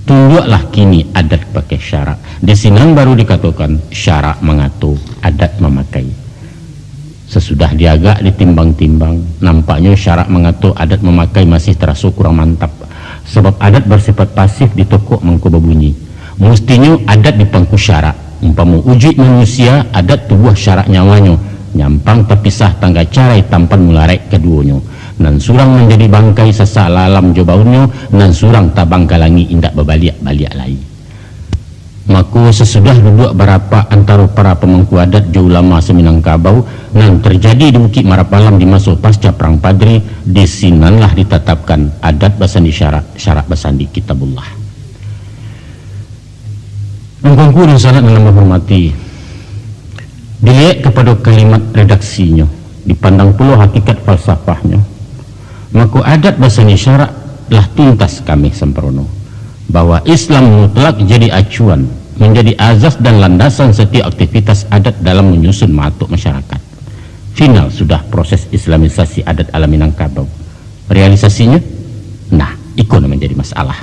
Tunduklah kini adat pakai syarak. Di sini baru dikatakan syarak mengatur, adat memakai. Sesudah diagak ditimbang-timbang, nampaknya syarak mengatur, adat memakai masih terasa kurang mantap. Sebab adat bersifat pasif di toko mengko berbunyi. Mestinya adat dipangku syarak. Umpamu uji manusia, adat tubuh syarak nyawanya. Nyampang terpisah tangga carai tampan mularek keduanya. Nan surang menjadi bangkai sesak lalam jobaunnya, nan surang tabang kalangi indak berbaliak-baliak lagi. Maka sesudah duduk berapa antara para pemangku adat jo ulama Seminangkabau nan terjadi di Bukit Marapalam di masa pasca perang Padri, di sinanlah ditetapkan adat basandi syarak basandi kitabullah. Nungkungku dan sangat dalam menghormati, dilihat kepada kalimat redaksinya, dipandang pula hakikat falsafahnya, maka adat basani syarak lah tuntas kami sempurna bahwa Islam mutlak jadi acuan, menjadi azas dan landasan setiap aktivitas adat dalam menyusun matuk masyarakat. Final sudah proses islamisasi adat ala Minangkabau. Realisasinya, nah, ikon menjadi masalah.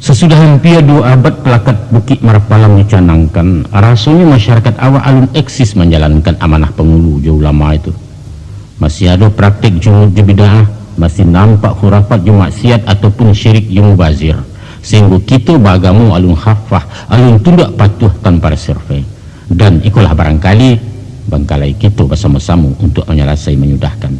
Sesudah hampir 2 abad pelakat Bukit Marapalam dicanangkan, rasanya masyarakat awak alun eksis menjalankan amanah pengulu jauh lama itu. Masih ada praktik jumud bidah, masih nampak khurafat maksiat ataupun syirik mubazir, sehingga kita beragamu alun khafah, alun tunduk patuh tanpa survei. Dan ikulah barangkali bangkalai kita bersama-sama untuk menyudahkan.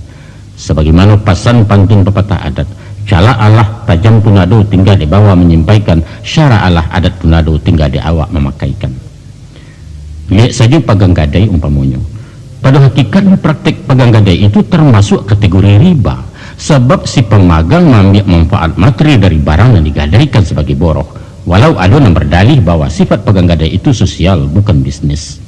Sebagaimana pasan pantun pepatah adat, cala Allah tajam punado tinggal di bawah menyampaikan, syara Allah adat punado tinggal di awak memakaikan. Lihat saja pagang gadai umpamanya. Pada hakikatnya praktik pagang gadai itu termasuk kategori riba, sebab si pemagang mengambil manfaat materi dari barang yang digadaikan sebagai boroh, walau ada yang berdalih bahwa sifat pagang gadai itu sosial bukan bisnis.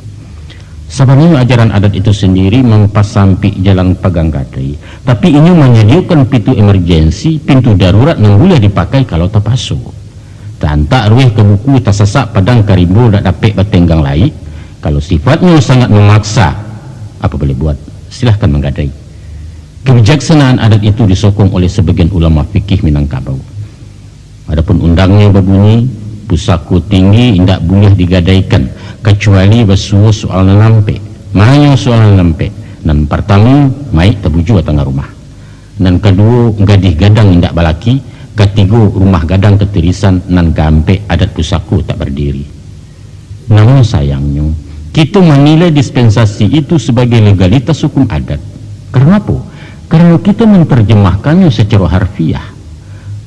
Sebenarnya ajaran adat itu sendiri mempasampi jalan pagang gadai, tapi ini menyediakan pintu emergensi, pintu darurat yang boleh dipakai kalau terpaksa. Tak ruih ke buku tersesak padang karimbo tak dapat bertenggang lain. Kalau sifatnya sangat memaksa, apa boleh buat? Silahkan menggadai. Kebijaksanaan adat itu disokong oleh sebagian ulama fikih Minangkabau. Adapun undangnya berbunyi, pusaku tinggi tidak boleh digadaikan kecuali bersuah soal lampe. Mahanya soal lampe. Dan pertama, mai terbuju tengah rumah. Dan kedua, gadih gadang tidak balaki. Ketiga, rumah gadang ketirisan nan gampe adat pusaku tak berdiri. Namun sayangnya, kita menilai dispensasi itu sebagai legalitas hukum adat. Karena apa? Karena kita menerjemahkannya secara harfiah.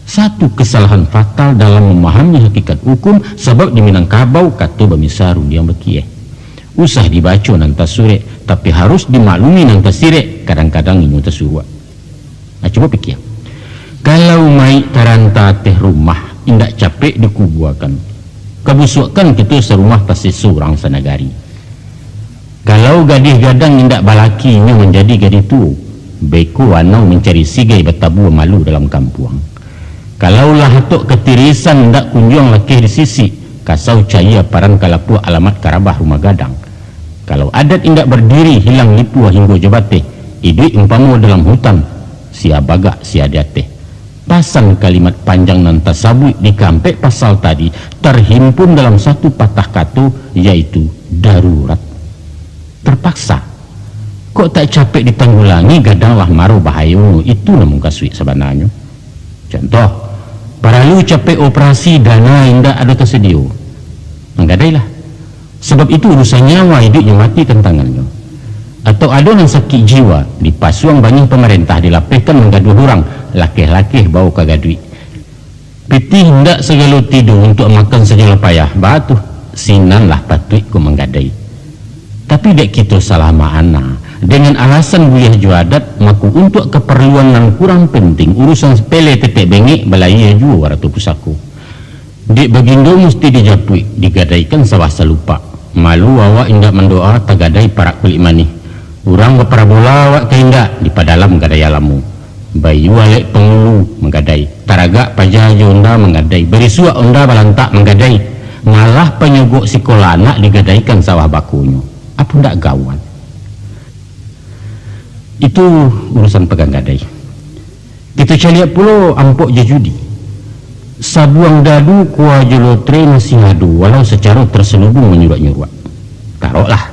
Satu kesalahan fatal dalam memahami hakikat hukum, sebab di Minangkabau kata bamisaru dia bekieh. Usah dibaca nan tasure, tapi harus dimaklumi nan tasire, kadang-kadang ini tasuruh. Nah, coba pikir. Kalau mai taranta teh rumah indak capek dikubuakan. Kebusukan kita serumah pasti seorang sanagari. Kalau gadis gadang indak balakinya menjadi gadis tua, beku wanau mencari sigai bertabu malu dalam kampung. Kalau lah hatuk ketirisan ndak kunjung laki di sisi, kasau caya paran kalapu alamat karabah rumah gadang. Kalau adat indak berdiri hilang lipu hingga jebate, idui umpamu dalam hutan, sia bagak sia diate. Pasan kalimat panjang nan tasabui di kampek pasal tadi terhimpun dalam satu patah kata, yaitu darurat. Terpaksa. Kok tak capek ditanggulangi gadanglah maru bahayu, itu namun kasui sebenarnya. Contoh, para lu capek operasi dana indah ada tersedia, menggadailah. Sebab itu urusan nyawa hidupnya mati tantangannya. Atau ada yang sakit jiwa, dipasuang banyak pemerintah dilapihkan menggaduh orang, laki-laki bau kagadui. Piti hendak segala tidur untuk makan segala payah, batu sinanlah patut ku menggadai. Tapi dek kita salah makna. Dengan alasan buliah juadat, maku untuk keperluan yang kurang penting, urusan sepele tetek bengik belaya jua waratu pusaku. Dek bagindo mesti dijapui, digadaikan sawah selupa. Malu awak indak mendoa tagadai parak kulit manih. Urang berparabola awak keindak di padalam gadai alamu. Bayu alek pengulu menggadai. Taraga pajah jonda menggadai. Berisuak onda balantak menggadai. Malah penyogok sekolah anak digadaikan sawah bakunya. Apa ndak gawat? Itu urusan pegang gadai. Kita caliat pula ampok jejudi. Sabuang dadu kuah jelotre masih ngadu, walau secara terselubung menyurat-nyurat. Taruhlah.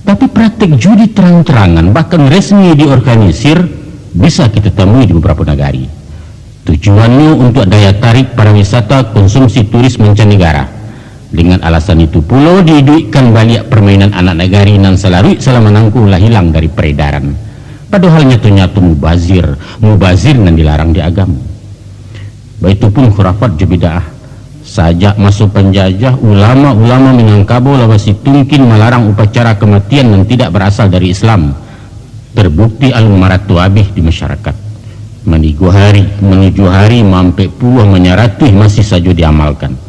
Tapi praktik judi terang-terangan bahkan resmi diorganisir bisa kita temui di beberapa negara. Tujuannya untuk daya tarik para wisata konsumsi turis mancanegara. Dengan alasan itu pula diduitkan balik permainan anak negari nan selarui selama nangkulah hilang dari peredaran. Padahal nyatu-nyatu mubazir nan dilarang di agama. Baitupun khurafat jebidaah. Sajak masuk penjajah, ulama-ulama Minangkabau lawasi tungkin melarang upacara kematian yang tidak berasal dari Islam. Terbukti al-maratu abih di masyarakat. Menuju hari mampe puluh menyaratuh masih saja diamalkan.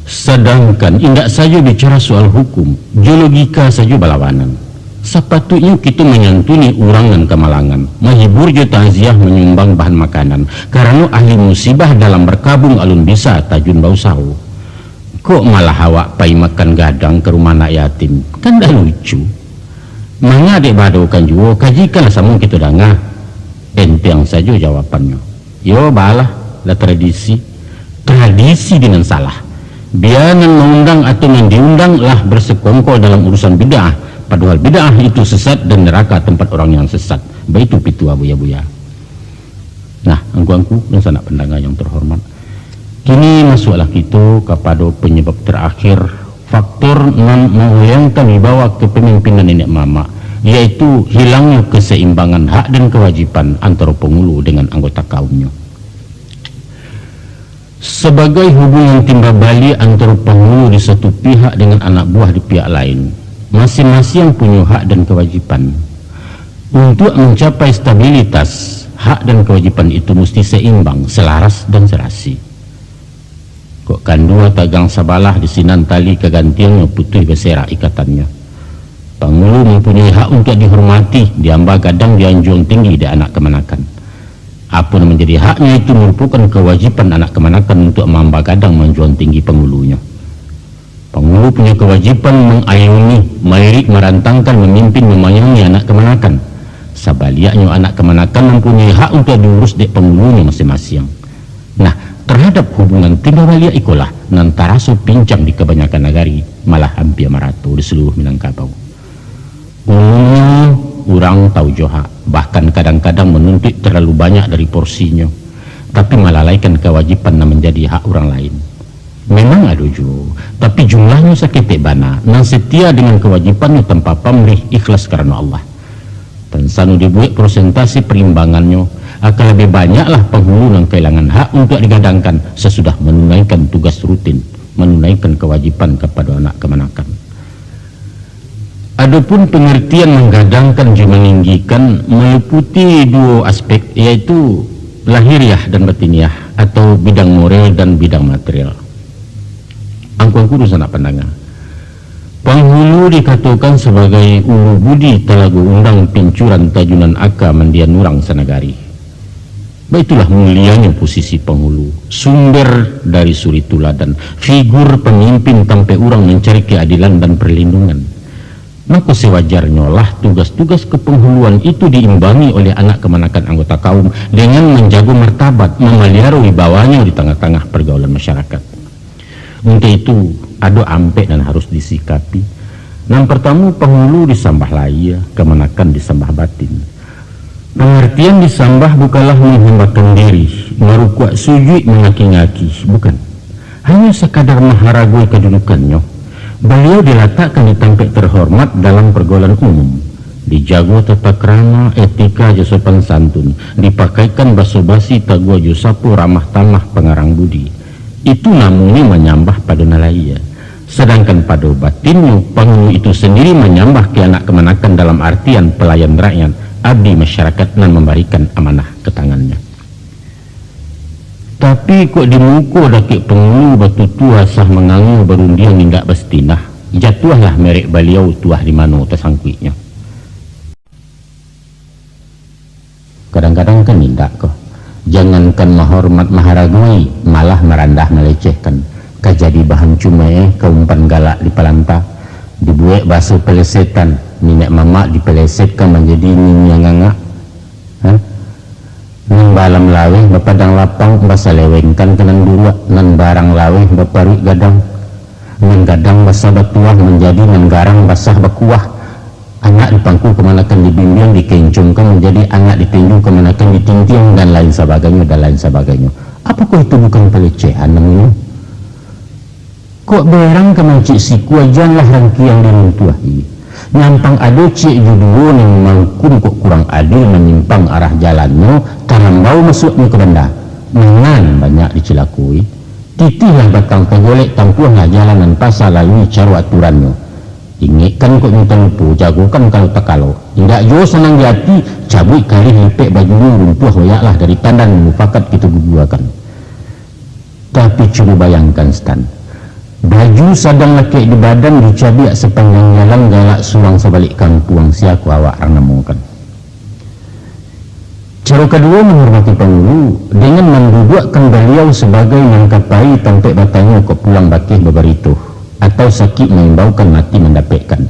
Sedangkan indak saja bicara soal hukum, geologika saja balawanan. Sepatutnya kita menyantuni orang dan kemalangan, menghibur je takziah menyumbang bahan makanan, karena ahli musibah dalam berkabung alun bisa tajun bau sahu. Kok malah awak pai makan gadang ke rumah anak yatim? Kan dah lucu. Mana dek badokan juga, kajikanlah sama kita dangah. Enteng saja jawabannya. Yo balah, lah tradisi dengan salah. Biaran mengundang atau yang diundang lah bersekongkol dalam urusan bid'ah. Padahal bid'ah itu sesat dan neraka tempat orang yang sesat. Baitu pitu abuya-buya. Nah, angku-angku dan sanak pendengar yang terhormat. Kini masuklah kita kepada penyebab terakhir faktor yang wibawa kepemimpinan nenek mama, yaitu hilangnya keseimbangan hak dan kewajiban antara penghulu dengan anggota kaumnya. Sebagai hubungan timba balik antara penghulu di satu pihak dengan anak buah di pihak lain, masing-masing punya hak dan kewajiban. Untuk mencapai stabilitas, hak dan kewajiban itu mesti seimbang, selaras dan serasi. Kok kandua tagang sabalah di sinan tali kegantiannya putih bersera ikatannya. Penghulu mempunyai hak untuk dihormati, diamba gadang dianjung tinggi di anak kemanakan. Apa yang menjadi haknya itu merupakan kewajiban anak kemanakan untuk mamba gadang menjual tinggi penghulunya. Penghulu punya kewajiban mengayomi, melirik, merantangkan, memimpin, memayangi anak kemanakan. Sebaliknya anak kemanakan mempunyai hak untuk diurus dek penghulunya masing-masing. Nah, terhadap hubungan timba balik ikulah nan taraso pincang di kebanyakan negari, malah hampir merata di seluruh Minangkabau. Umumnya orang tahu joha, bahkan kadang-kadang menuntut terlalu banyak dari porsinya, tapi melalaikan kewajiban yang menjadi hak orang lain. Memang ada juga, tapi jumlahnya sakit bana, nan setia dengan kewajibannya tanpa pamrih, ikhlas karena Allah. Pensanu dibuat presentasi perimbangannya, akan lebih banyaklah penghulu yang kehilangan hak untuk digadangkan sesudah menunaikan tugas rutin, menunaikan kewajiban kepada anak kemanakan. Adapun pengertian menggadangkan dan meninggikan meliputi dua aspek, yaitu lahiriah dan batiniah, atau bidang moral dan bidang material. Angkuang kudu sanak pandangan. Penghulu dikatakan sebagai ulu budi talagu undang pincuran tajunan aka mandian nurang sanagari. Baitulah mulianya posisi penghulu, sumber dari suri tuladan, figur pemimpin sampai orang mencari keadilan dan perlindungan. Maka sewajarnya lah tugas-tugas kepenghuluan itu diimbangi oleh anak kemanakan anggota kaum dengan menjaga martabat, memelihara wibawanya di tengah-tengah pergaulan masyarakat. Untuk itu ada ampek dan harus disikapi. Yang pertama, penghulu disambah lahir, kemanakan disambah batin. Pengertian disambah bukanlah menghambakan diri, merukuk sujud mengaki-ngaki, bukan. Hanya sekadar maharagui kedudukannya. Beliau diletakkan di tempat terhormat dalam pergaulan umum, dijaga tata krama, etika, sopan santun, dipakaikan basa-basi, tagua jusapu, ramah tamah, pengarang budi. Itu namanya menyambah pada nalaya. Sedangkan pada batinnya, penghulu itu sendiri menyambah ke anak kemanakan dalam artian pelayan rakyat, abdi masyarakat dan memberikan amanah ke tangannya. Tapi kok di muka dakik penghulu batu tua sah mengangu berundian nindak bestinah, jatuhlah merek beliau tuah di mana tersangkuitnya. Kadang-kadang kan nindak kok, jangankan menghormat maharagui, malah merandah melecehkan. Kajadi bahan cuma keumpan galak di palanta, dibuat basuh pelesetan, nenek mama dipelesetkan menjadi nini yang ngangak. Nan balam laweh bepadang lapang basa lewengkan kenan dua, nan barang laweh beparik gadang, nan gadang basa batuah menjadi nan garang basah bakuah. Anak dipangku kemanakan dibimbing, dikencungkan menjadi anak ditinjung kemanakan ditintiang dan lain sebagainya. Apakah itu bukan pelecehan namanya? Kok berang kemancik siku ajanlah rangkiang diruntuahi. Nyampang ado cik juduo yang mangkum kok kurang adil menyimpang arah jalannya, tarambau masuknya ke benda. Mangan banyak dicilakui. Titihlah batang tegolek tampuhlah jalanan pasar lalui cara aturannya. Ingatkan kok minta lupu, jagokan kalau tak kalau. Tidak jauh senang di hati, cabut kali lipek bajunya runtuh hoyaklah dari tandan mufakat kita bubuakan. Tapi coba bayangkan Stan. Baju sadang laki di badan dicabik sepanjang jalan galak surang sebalik kampung siaku awak ranamukan. Cara kedua menghormati penghulu dengan mendudukkan beliau sebagai mengkapai tampak batanya kok pulang bakih beberituh atau sakit mengimbaukan mati mendapatkan.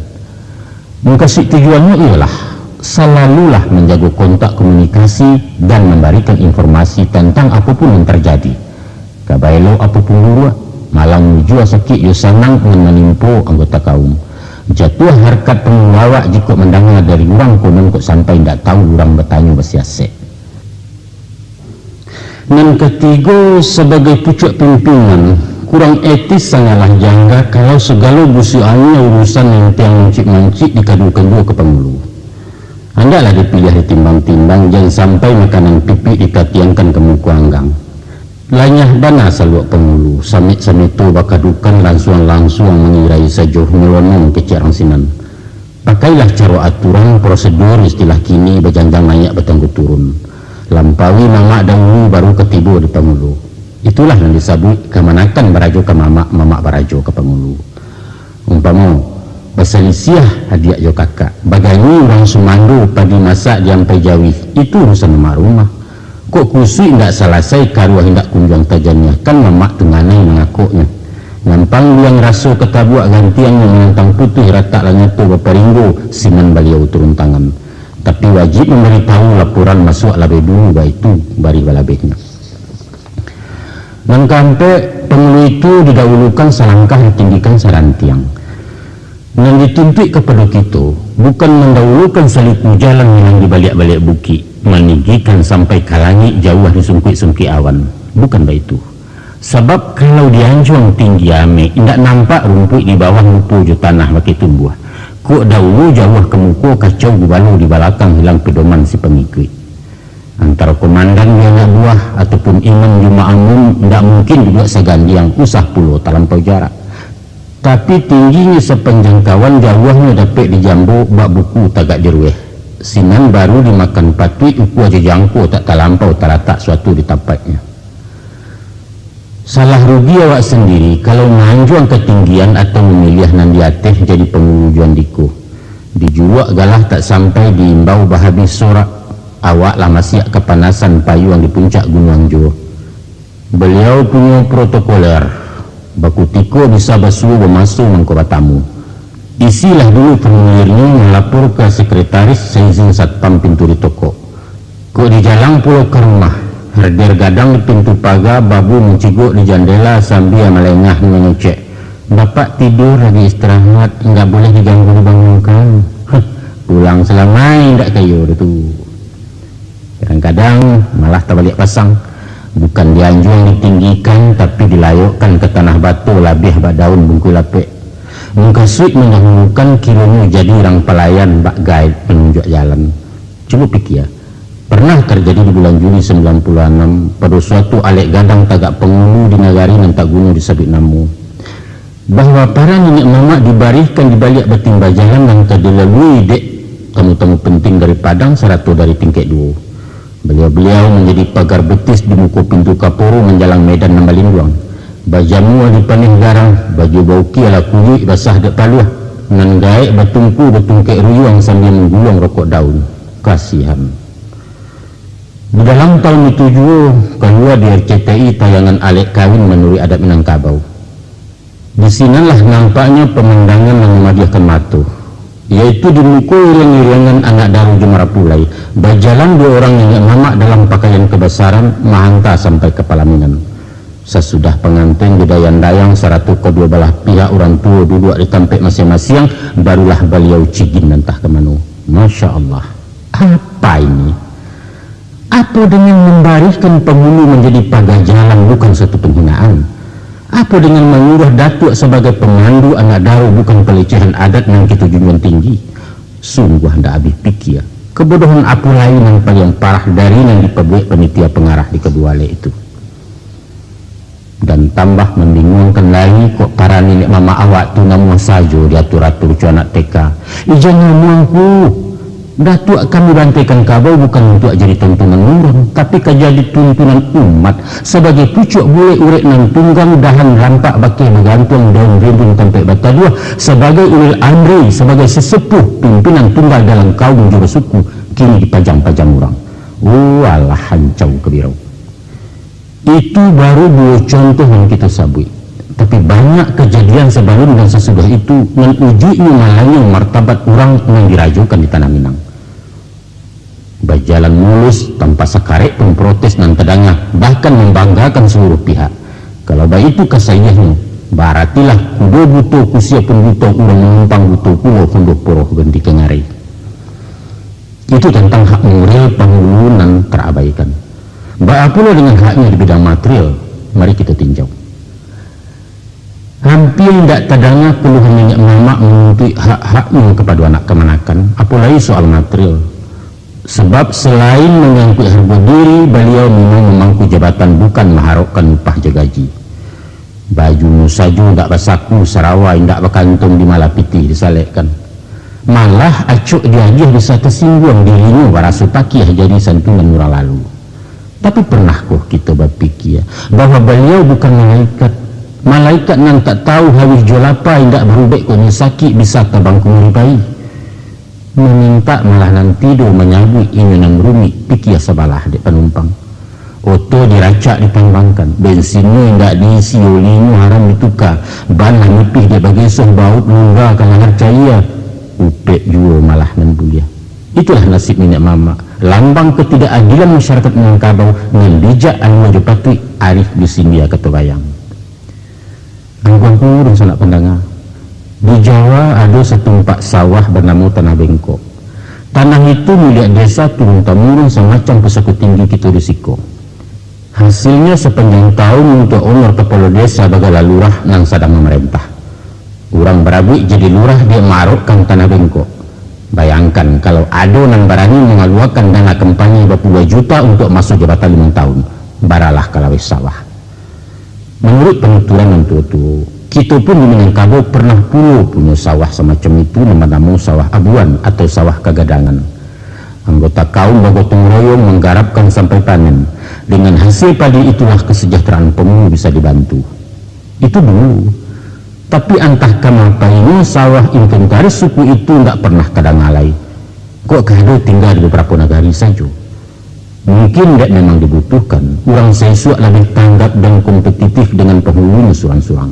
Mengkasih tujuannya ialah selalulah menjaga kontak komunikasi dan memberikan informasi tentang apapun yang terjadi. Kabailo apapun dulu malang jua sakit yo sanang menimpo anggota kaum. Jatuh harkat pengawak jika mendengar dari orang konon kok sampai tidak tahu orang bertanya bersiasat. Dan ketiga sebagai pucuk pimpinan kurang etis sangatlah jangka kalau segala busuannya urusan yang tiang mancik-mancik dikadukan dua ke pengulu. Hendaklah dipilih ditimbang-timbang, jangan sampai makanan pipi dikatiangkan ke muka anggang. Lanyah bana saluak pengulu, samit-samit tu bakadukan langsung mengirai sajoh melonong ke cerang sinan. Pakailah cara aturan prosedur istilah kini berjanjang naik bertangguh turun. Lampaui mamak dahulu baru ketibu di pengulu. Itulah yang disebut kemanakan barajo ke mamak barajo ke pengulu. Umpama berselisiah hadiah jo kakak, bagani orang Sumandu padi masak diampai jawih, itu urusan mamak rumah. Kok kusui ndak selesai karuah hendak kunjung tajannya, kan mamak tenganai mengakuknya. Ngampang yang raso ketabuak gantiannya menentang putih rata lanyato baparinggo siman beliau turun tangan. Tapi wajib memberitahu laporan masuk labe dulu itu bari balabehnya. Dan kampe pengulu itu didahulukan selangkah ditinggikan sarantiang. Dan dituntut kepada kita bukan mendahulukan saliku jalan yang dibalik-balik bukit, meninggikan sampai ke langit jauh di sungkit-sungkit awan. Bukan begitu. Sebab kalau dianjung tinggi ame, tidak nampak rumput di bawah rumput ju tanah bagi tumbuh. Kok dahulu jauh ke muka kacau balu di belakang hilang pedoman si pengikut. Antara komandan yang buah ataupun imam jemaah umum tidak mungkin juga segandiang usah pulau terlampau jarak. Tapi tingginya sepenjangkauan jauhnya dapat dijambu bak buku tagak dirweh. Sinan baru dimakan patui uku aja jangko tak terlampau terletak suatu di tempatnya. Salah rugi awak sendiri kalau menganjuang ketinggian atau memilih nandiateh jadi pengujuan diku. Dijuak galah tak sampai diimbau bahabis sorak. Awak lama siap kepanasan payu yang di puncak Gunung Jo. Beliau punya protokoler. Baku tiko bisa basuh bermasuk mengkobat tamu. Isilah dulu formulirnya melapor ke sekretaris seizin satpam pintu di toko. Kok di jalan pulau ke rumah. Herder gadang di pintu pagar, babu menciguk di jendela sambil melengah mengecek. Bapak tidur lagi istirahat, enggak boleh diganggu dibangunkan. Pulang selamai enggak kayu itu. Kadang-kadang malah tak balik pasang. Bukan dianjung ditinggikan tapi dilayukkan ke tanah batu labih bak daun bungkul lapik. Muka suit mendahulukan kilonya jadi orang pelayan bak guide penunjuk jalan. Cuba pikir, pernah terjadi di bulan Juli 96 pada suatu alek gadang tagak pengulu di nagari nan tak guna disebut namu, bahwa para nenek mamak dibariskan di balik bertimba jalan yang terdilalui dek tamu-tamu penting dari Padang seratu dari tingkat 2. Beliau-beliau menjadi pagar betis di muka pintu Kaporo menjalang medan Nambalinduang. Bajamu di panih garang, baju bauki ala kulit basah dek paluah. Nan gaek bertumpu bertungkek ruyuang sambil menggulung rokok daun. Kasihan. Di dalam tahun itu juga keluar di RCTI tayangan alek kawin menurut adat Minangkabau. Di sinalah nampaknya pemandangan yang memadiahkan mata, yaitu dimukul iring-iringan anak daru Jumarapulai. Berjalan dua orang yang mamak dalam pakaian kebesaran mahanta sampai ke Palaminan. Sesudah pengantin didayang-dayang seratu kedua belah pihak orang tua duduk di tempat masing-masing, barulah beliau cigin entah ke mana. Masya Allah, apa ini? Apa dengan membariskan penghulu menjadi pagar jalan bukan satu penghinaan? Apa dengan mengurah datuk sebagai pemandu anak daru bukan pelecehan adat yang kita junjung tinggi? Sungguh hendak habis pikir. Kebodohan apa lain yang paling parah dari yang diperbuat penitia pengarah di kedua lek itu. Dan tambah membingungkan lagi kok para nenek mama awak tu namun saja diatur-atur cu anak TK. Jangan muangku. Datuk kami bantikan kabau bukan untuk jadi tuntunan orang, tapi jadi tuntunan umat sebagai pucuk boleh urek nan tunggang dahan rampak bakil bergantung daun rimbun tempat bata dua sebagai ulil amri, sebagai sesepuh pimpinan tunggal dalam kaum juru suku kini dipajang-pajang orang. Walah hancau kebirau. Itu baru dua contoh yang kita sabui, tapi banyak kejadian sebelum dan sesudah itu yang ujinya malahnya martabat orang yang dirajukan di tanah Minang. Berjalan mulus tanpa sekarek pun protes dan tedangah, bahkan membanggakan seluruh pihak. Kalau begitu kesayahnya, baratilah kudo butuh kusia pun butuh orang menumpang butuh pulau kunduh poroh ganti kengari. Itu tentang hak moral penghulu nan terabaikan. Baik pula dengan haknya di bidang material, mari kita tinjau. Hampir tidak terdanga keluhan nenek mamak menuntut hak-haknya kepada anak kemanakan, apalagi soal material. Sebab selain mengangkut harga diri, beliau memang memangku jabatan bukan mengharapkan upah gaji. Baju saja tidak basaku, sarawai tidak berkantung di malapiti disalekkan. Malah acuk diajih bisa tersinggung dirinya barasu takiah jadi santunan murah lalu. Tapi pernahkah kita berpikir bahwa beliau bukan malaikat? Malaikat yang tak tahu habis jual apa, tidak berubek konya sakit bisa terbang kumuripai. Meminta malah nan tidur menyabui inyunan rumi pikir sebalah di penumpang. Oto diracak dipangangkan, bensinnya tidak diisi, olinya haram ditukar, ban nipih dia bagesoh baut lungga kalau harcaya. Upek juga malah membulia. Itulah nasib nenek mama, lambang ketidakadilan masyarakat Minangkabau dengan bijak anu dipatui arif di Sindia ketebayang. Angkuangku dan sanak pendengar, di Jawa ada setumpak sawah bernama Tanah Bengkok. Tanah itu milik desa turun-temurun semacam pesakut tinggi kita risiko. Hasilnya sepanjang tahun untuk honor kepala desa bagala lurah yang sedang memerintah. Orang berabik jadi lurah dia marukkan Tanah Bengkok. Bayangkan kalau ada yang berani mengeluarkan dana kampanye 22 juta untuk masuk jabatan 5 tahun, baralah kalawis sawah. Menurut penuturan itu, kita pun di Minangkabau pernah punya sawah semacam itu, nama sawah abuan atau sawah kagadangan. Anggota kaum bergotong royong menggarapkan sampai panen. Dengan hasil padi itulah kesejahteraan pemulung bisa dibantu. Itu dulu. Tapi entah kenapa ini sawah inventaris suku itu tidak pernah kadang alai. Kok kado tinggal di beberapa negara saja. Mungkin tidak memang dibutuhkan. Orang sesuatu lebih tanggap dan kompetitif dengan penghulunya surang-surang.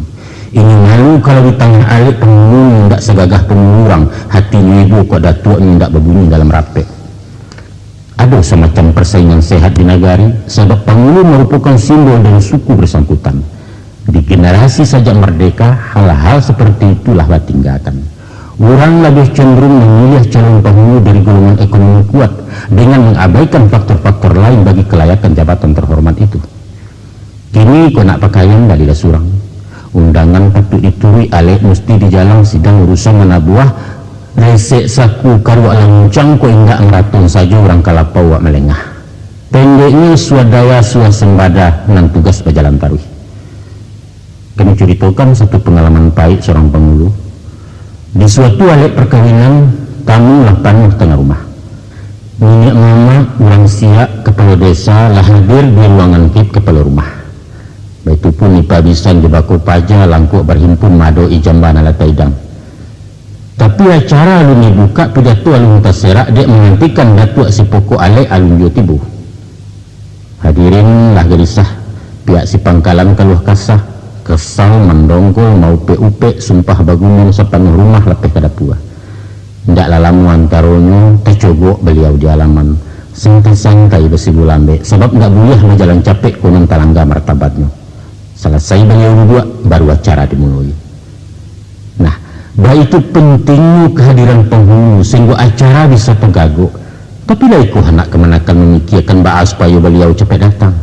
Ini malu kalau di tengah alik penghulu tidak segagah penghulurang, hatinya ibu kok datuknya tidak berbunyi dalam rapek. Ada semacam persaingan sehat di negari, sebab penghulu merupakan simbol dan suku bersangkutan. Di generasi sejak merdeka, hal-hal seperti itulah ditinggalkan. Orang lebih cenderung memilih calon penghulu dari golongan ekonomi kuat dengan mengabaikan faktor-faktor lain bagi kelayakan jabatan terhormat itu. Kini kau nak pakaian dari surang. Undangan patut dituri alek mesti di jalan sidang urusan menabuah resek saku karu alamuncang ko indak ngeraton saja orang kalapau wak melengah. Pendeknya swadaya suasembada nan tugas berjalan taruh. Kami ceritakan satu pengalaman pahit seorang penghulu. Di suatu alek perkawinan, tamu lah penuh tengah rumah. Minyak mama, orang siak, kepala desa lah hadir di ruangan kip kepala rumah. Baitupun nipa bisan di baku paja langkuk berhimpun mado ijambana lataidang. Tapi acara alun buka pidato alun taserak dek menghentikan datuk si pokok alek alun yotibu. Hadirin lah gelisah, pihak si pangkalan keluh kasah. Kesal mendongkol mau pe sumpah bagunung sepenuh rumah lepeh kada puah. Ndak lalamu antaronyo tercobok beliau di halaman santai-santai besi bulambe sebab ndak boleh jalan capek kunun talangga martabatnya. Selesai beliau berdua baru acara dimulai. Nah, baik itu pentingnya kehadiran penghulu sehingga acara bisa tergaguk. Tapi laiku anak kemanakan memikirkan bahas supaya beliau cepat datang.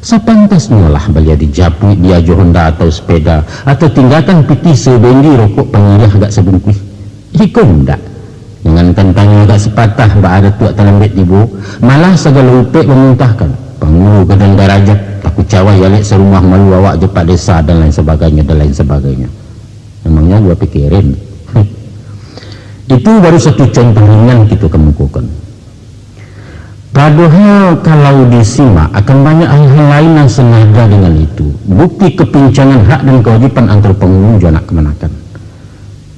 Sepantasnya lah beliau dijapui dia Honda atau sepeda atau tinggalkan piti sebendi rokok pengirah agak sebungkus. Ikut ndak dengan tentangnya agak sepatah bah ada tuak telembet ibu malah segala upek memuntahkan penghulu gedang darajat takut cawai yalek serumah malu awak jepat desa dan lain sebagainya. Memangnya gua pikirin. Itu baru satu contoh ringan kita kemukakan. Padahal kalau disimak akan banyak hal-hal lain yang senada dengan itu. Bukti kepincangan hak dan kewajiban antar penghulu anak kemanakan.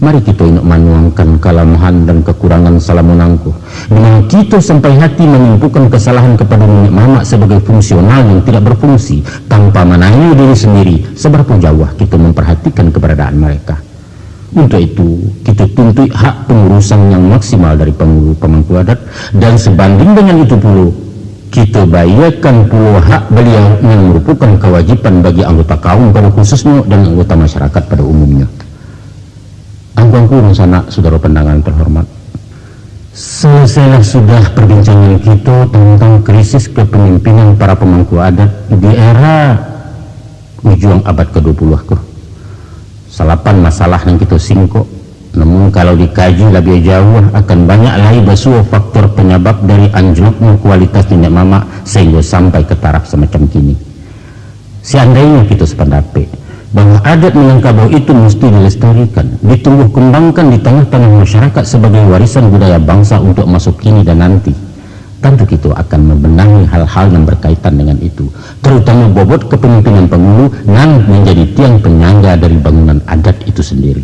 Mari kita ingat menuangkan kelemahan dan kekurangan salah menangkuh. Dengan kita sampai hati menimpukan kesalahan kepada nenek mamak sebagai fungsional yang tidak berfungsi tanpa menangi diri sendiri seberapa jauh kita memperhatikan keberadaan mereka. Untuk itu, kita tuntut hak pengurusan yang maksimal dari penghulu pemangku adat dan sebanding dengan itu pula, kita bayarkan pula hak beliau yang merupakan kewajiban bagi anggota kaum pada khususnya dan anggota masyarakat pada umumnya. Angkuangku sanak saudara pendangan terhormat. Selesailah sudah perbincangan kita tentang krisis kepemimpinan para pemangku adat di era ujung abad ke-20 ke. salapan masalah yang kita singkok. Namun kalau dikaji lebih jauh akan banyak lagi basuh faktor penyebab dari anjloknya kualitas tindak mama sehingga sampai ke taraf semacam kini. Seandainya kita sependapat bahwa adat Minangkabau itu mesti dilestarikan, ditumbuh kembangkan di tengah-tengah masyarakat sebagai warisan budaya bangsa untuk masuk kini dan nanti, tentu kita akan membenahi hal-hal yang berkaitan dengan itu, terutama bobot kepemimpinan penghulu yang menjadi tiang penyangga dari bangunan adat itu sendiri.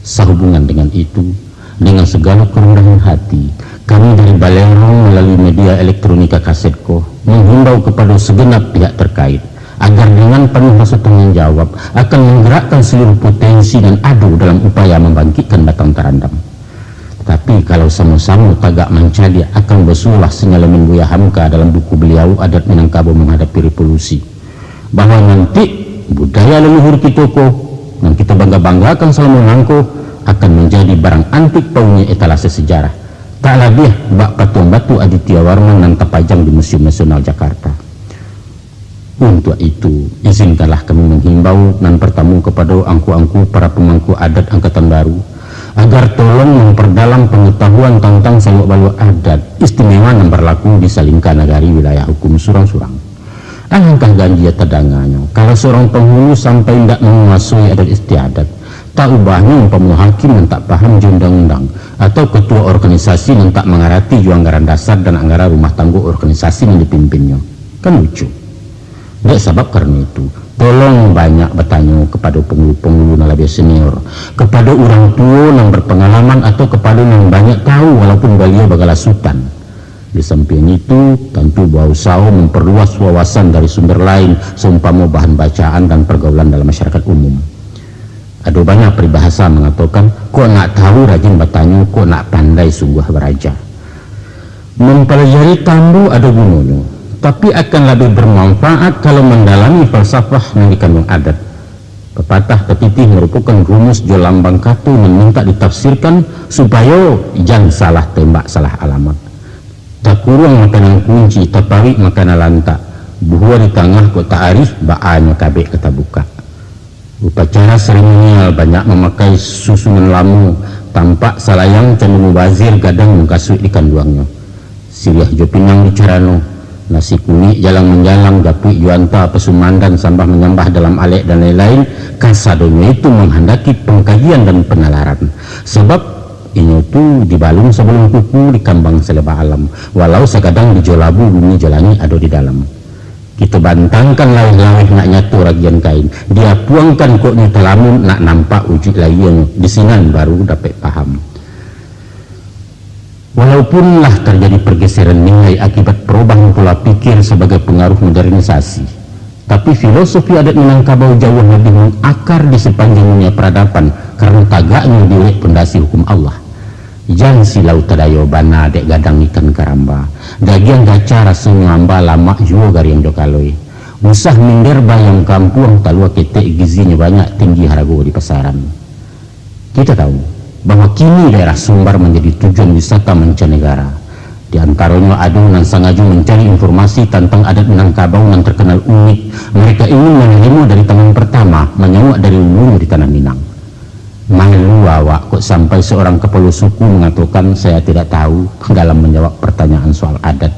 Sehubungan dengan itu, dengan segala kerendahan hati, kami dari Balerong melalui media elektronika Kasetko menghimbau kepada segenap pihak terkait agar dengan penuh rasa tanggung jawab akan menggerakkan seluruh potensi dan adu dalam upaya membangkitkan Batang Tarandam. Tapi kalau sama-sama tagak mencari akan bersulah senyalamin Buya Hamka dalam buku beliau Adat Minangkabau Menghadapi Revolusi, bahwa nanti budaya leluhur kita yang kita bangga-banggakan selama nangko akan menjadi barang antik paunya etalase sejarah. Tak lebih bak patung batu Aditya Warman dan terpajang di Museum Nasional Jakarta. Untuk itu, izinkanlah kami menghimbau dan bertamu kepada angku-angku para pemangku adat angkatan baru agar tolong memperdalam pengetahuan tentang seluk-beluk adat istimewa yang berlaku di Salingka Nagari wilayah hukum Surang-Surang. Alangkah ganjil terdangannya kalau seorang penghulu sampai tidak menguasai adat istiadat, tak ubahnya umpama hakim yang tak paham undang-undang atau ketua organisasi yang tak mengerti anggaran dasar dan anggaran rumah tangga organisasi yang dipimpinnya. Kan lucu. Tidak sebab karena itu, tolong banyak bertanya kepada penghulu-penghulu yang lebih senior, kepada orang tua yang berpengalaman atau kepada yang banyak tahu walaupun beliau bagala sultan. Di samping itu, tentu berusaha memperluas wawasan dari sumber lain seumpama bahan bacaan dan pergaulan dalam masyarakat umum. Ada banyak peribahasa mengatakan, kok nak tahu rajin bertanya, kok nak pandai sungguh beraja. Mempelajari tambu ada gunanya, tapi akan lebih bermanfaat kalau mendalami falsafah yang dikandung adat. Pepatah ketitih merupakan rumus jolambang katu yang minta ditafsirkan supaya jangan salah tembak, salah alamat. Tak kurang makanan kunci, tak parik makanan lantak, buah di tengah kok tak arif, baanya kabek kata buka. Upacara seremonial banyak memakai susunan lamu, tampak salayang cenderung mubazir gadang mengkasut di kanduangnya. Siriah jopinang di carano, nasi kuning jalan menjalang, gapi juanta pesumandan sambah menyambah dalam alek dan lain-lain. Kasadonya itu menghendaki pengkajian dan penalaran, sebab ini tuh dibalung sebelum kuku di kambang seleba alam, walau sekadang di jolabu bumi jalani ada di dalam. Kita bantangkan lawih-lawih nak nyatu ragian kain, dia puangkan kok nyutalamun nak nampak wujud lain di sinan baru dapat paham. Walaupun lah terjadi pergeseran nilai akibat perubahan pola pikir sebagai pengaruh modernisasi, tapi filosofi adat Minangkabau jauh lebih mengakar di sepanjang dunia peradaban karena tagaknya diurek pondasi hukum Allah. Jangan silau tadayo bana dek gadang ikan karamba, dagian gaca rasa ngamba lama juga gariang jokaloi. Usah minder bayang kampung talua ketek gizinya banyak tinggi harga di pasaran. Kita tahu bahwa kini daerah Sumbar menjadi tujuan wisata mancanegara. Di antaranya ada yang sengaja mencari informasi tentang adat Minangkabau yang terkenal unik. Mereka ingin menerima dari tangan pertama, menyawa dari ulu di tanah Minang. Malu awak kok sampai seorang kepala suku mengatakan saya tidak tahu dalam menjawab pertanyaan soal adat.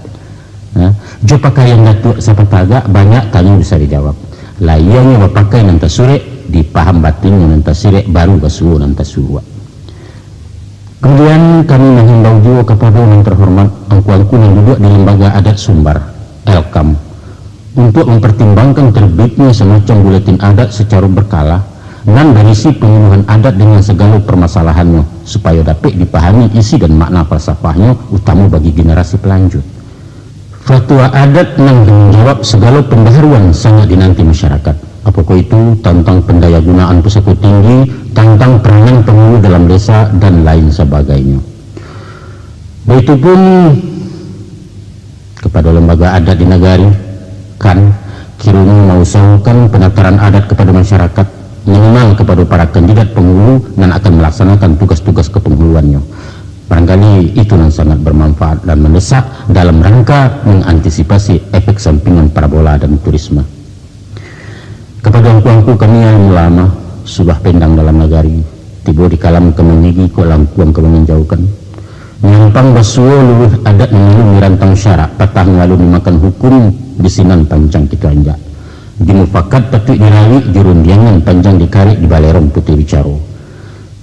Jo pakaian datuk siapa tagak banyak tanya bisa dijawab. Layangnya berpakai nanti sore dipaham batinnya nanti sore baru kasuh nanti suruh. Kemudian kami menghimbau juga kepada yang terhormat angku-angku yang duduk di lembaga adat Sumbar, Elkam, untuk mempertimbangkan terbitnya semacam buletin adat secara berkala dan berisi penyuluhan adat dengan segala permasalahannya supaya dapat dipahami isi dan makna falsafahnya utama bagi generasi pelanjut. Fatwa adat yang menjawab segala pembaharuan sangat dinanti masyarakat, apakah itu tentang pendayagunaan pusaka tinggi, tentang peranan penghulu dalam desa dan lain sebagainya. Begitupun kepada lembaga adat di Nagari, kan kiranya mengusahakan penataran adat kepada masyarakat, mengenal kepada para kandidat penghulu dan akan melaksanakan tugas-tugas kepenghuluannya. Barangkali itu yang sangat bermanfaat dan mendesak dalam rangka mengantisipasi efek sampingan parabola dan turisme. Kepada angku-angku kami yang ulama, subah pendang dalam nagari, tiba di kalam kemenigi ko langkuang kemenjauhkan. Nyampang basuo luwih adat mengilu mirantang syarak, patah ngalu dimakan hukum bisinan panjang kita anjak. Dimufakat tapi dirawi jurundiangan panjang dikarik di balerong putih bicaro.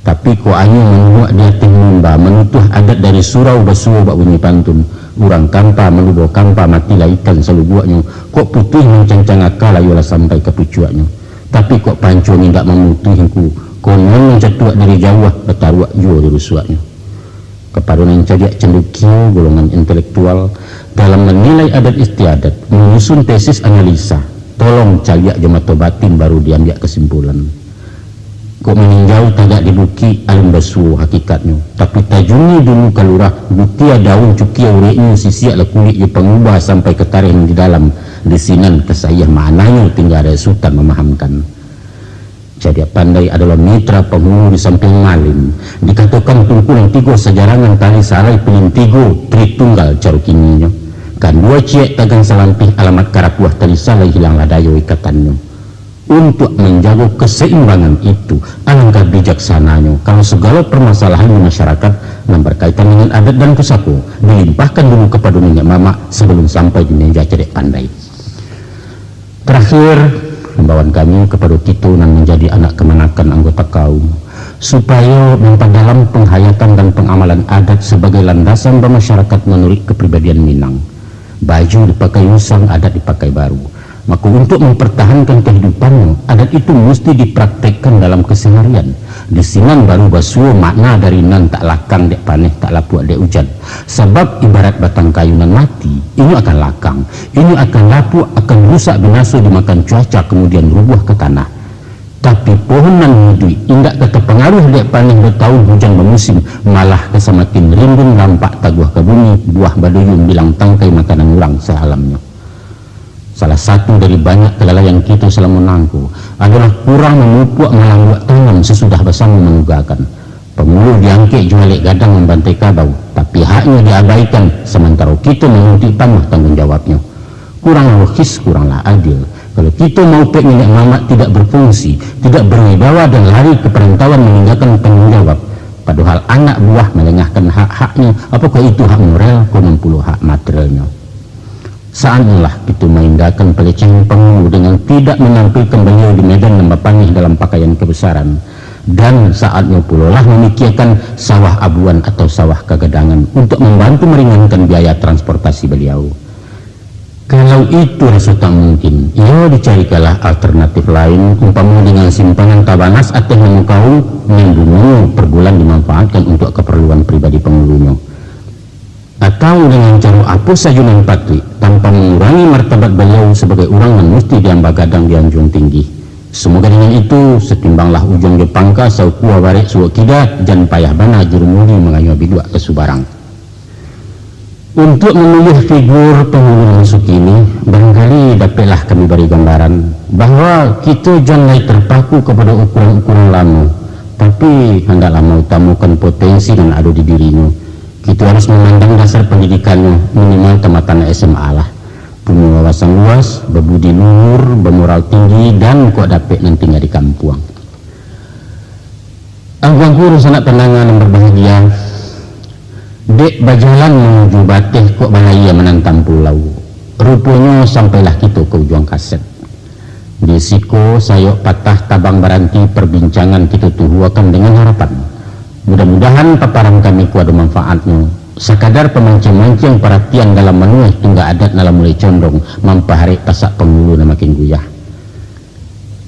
Tapi ko anyu menguak dia timba menutuh adat dari surau basuo bak bunyi pantun. Urang kampa melubo kampa mati ikan selubuaknya. Kok putih mencancang akal ayolah sampai ke pucuaknya. Tapi kok panco tidak memutuhku. Konon mencatuak dari jauh betaruak jua di rusuaknya. Kepaduan cadiak cendukiu golongan intelektual dalam menilai adat istiadat, menyusun tesis analisa. Tolong caliak jemato batin baru diambil kesimpulan. Kok meninjau tagak dibuki alim basuh hakikatnya, tapi tajuni dulu kalurah butia daun cukia ureknya sisiak lekulik je pengubah sampai ketarik di dalam desinan kesayah mananya tinggal ada sultan memahamkan. Jadi pandai adalah mitra penghulu di samping malim. Dikatakan tungkulang tigo sejarangan tali sarai penintigo tritunggal carukininya. Kan dua ciek tagang salampih alamat karapuah tali sarai hilanglah dayo ikatannya. Untuk menjaga keseimbangan itu, alangkah bijaksananya kalau segala permasalahan di masyarakat yang berkaitan dengan adat dan pusako dilimpahkan dulu kepada nenek mama sebelum sampai di meja cedek pandai. Terakhir, himbauan kami kepada Tito yang menjadi anak kemenakan anggota kaum supaya memperdalam penghayatan dan pengamalan adat sebagai landasan bermasyarakat menurut kepribadian Minang. Baju dipakai usang, adat dipakai baru. Maka untuk mempertahankan kehidupannya, adat itu mesti dipraktekkan dalam keseharian. Di sinan baru basuh makna dari nan tak lakang dek paneh tak lapuak dek hujan. Sebab ibarat batang kayu nan mati, ini akan lakang, ini akan lapuak, akan rusak binasa dimakan cuaca kemudian rubuh ke tanah. Tapi pohon nan hidup indak kata pengaruh dek paneh bertahun hujan bermusim, malah kesamakin rimbun lampak taguah ke bumi, buah baduyun bilang tangkai makanan orang sealamnya. Salah satu dari banyak kelalaian kita selama menangku adalah kurang memupuk melangguak tangan sesudah bersama menugakan. Pengulu diangkit jualik gadang membantai kabau, tapi haknya diabaikan sementara kita menuntut panuh tanggung jawabnya. Kurang logis, kuranglah adil. Kalau kita mau pek nenek mamak tidak berfungsi, tidak berwibawa dan lari ke perantauan meninggalkan tanggung jawab. Padahal anak buah melengahkan hak-haknya, apakah itu hak moral, kurang puluh hak materialnya. Saatnya kita mengindahkan pelecehan pengulu dengan tidak menampilkan beliau di medan lembapangih dalam pakaian kebesaran. Dan saatnya pula lah memikirkan sawah abuan atau sawah kegedangan untuk membantu meringankan biaya transportasi beliau. Kalau itu rasa tak mungkin, ia dicarikanlah alternatif lain, umpama dengan simpangan tabanas atau memukau yang dulu per bulan dimanfaatkan untuk keperluan pribadi pengulunya. Atau dengan cara apa saja manfaatnya tanpa mengurangi martabat beliau sebagai orang yang mesti diambah gadang di anjung tinggi. Semoga dengan itu setimbanglah ujung Jepangka saukua barek suwa kidat dan payah bana jurumuli mengayu bidua ke Subarang. Untuk memilih figur penghulu masuk ini, barangkali dapatlah kami beri gambaran bahwa kita jangan terpaku kepada ukuran-ukuran lama, tapi hendaklah mengutamakan potensi yang ada di dirinya. Kita harus memandang dasar pendidikannya minimal tamatan SMA lah, punya wawasan luas, berbudi luhur, bermoral tinggi, dan kok dapat nanti nggak di kampung. Angkuang kurus anak penangan yang berbahagia, dek berjalan menuju Bateh kok bahaya menantang pulau. Rupanya sampailah kita ke ujung kaset. Di siko sayok patah tabang baranti perbincangan kita tuhuakan dengan harapan. Mudah-mudahan paparan kami kuada manfaatnya. Sekadar pemancing-mancing perhatian dalam menuih tunggak adat dalam mulai condong mampaharik pasak penghulu na makin guyah.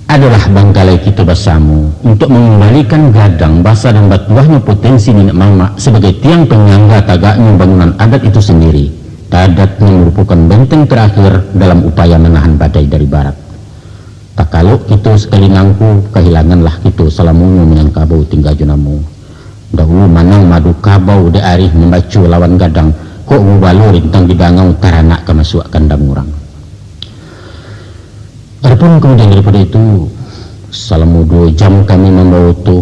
Adalah bangkalai kita bersama untuk mengembalikan gadang basa dan batuahnya potensi nenek mama sebagai tiang penyangga tagaknya bangunan adat itu sendiri. Adat yang merupakan benteng terakhir dalam upaya menahan badai dari barat. Tak kalau kita sekali ngangku kehilanganlah kita salamunyo menyangkabau tinggal junamu. Dahulu manang madu kabau de arih membacu lawan gadang kok mubalo rintang didangau taranak kemasuk kandang orang. Adapun kemudian daripada itu selama 2 jam kami membawa tu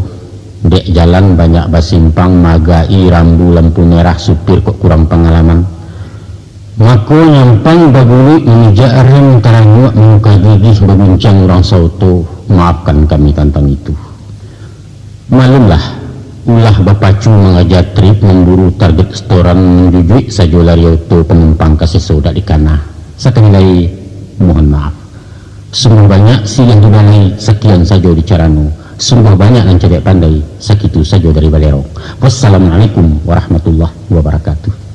dek jalan banyak basimpang magai rambu lampu merah supir kok kurang pengalaman. Maka nyampang baguli mengejar rem taranguak muka gigih berbincang orang sauto. Maafkan kami tentang itu. Malumlah ulah bapacu mengajar trip memburu target setoran menjujui sajo larioto penumpang kasih soda di kana. Sekali lagi mohon maaf. Sungguh banyak si yang dibanai sekian sajo di caranu. Sungguh banyak yang cedek pandai sakitu sajo dari Balerong. Wassalamualaikum warahmatullahi wabarakatuh.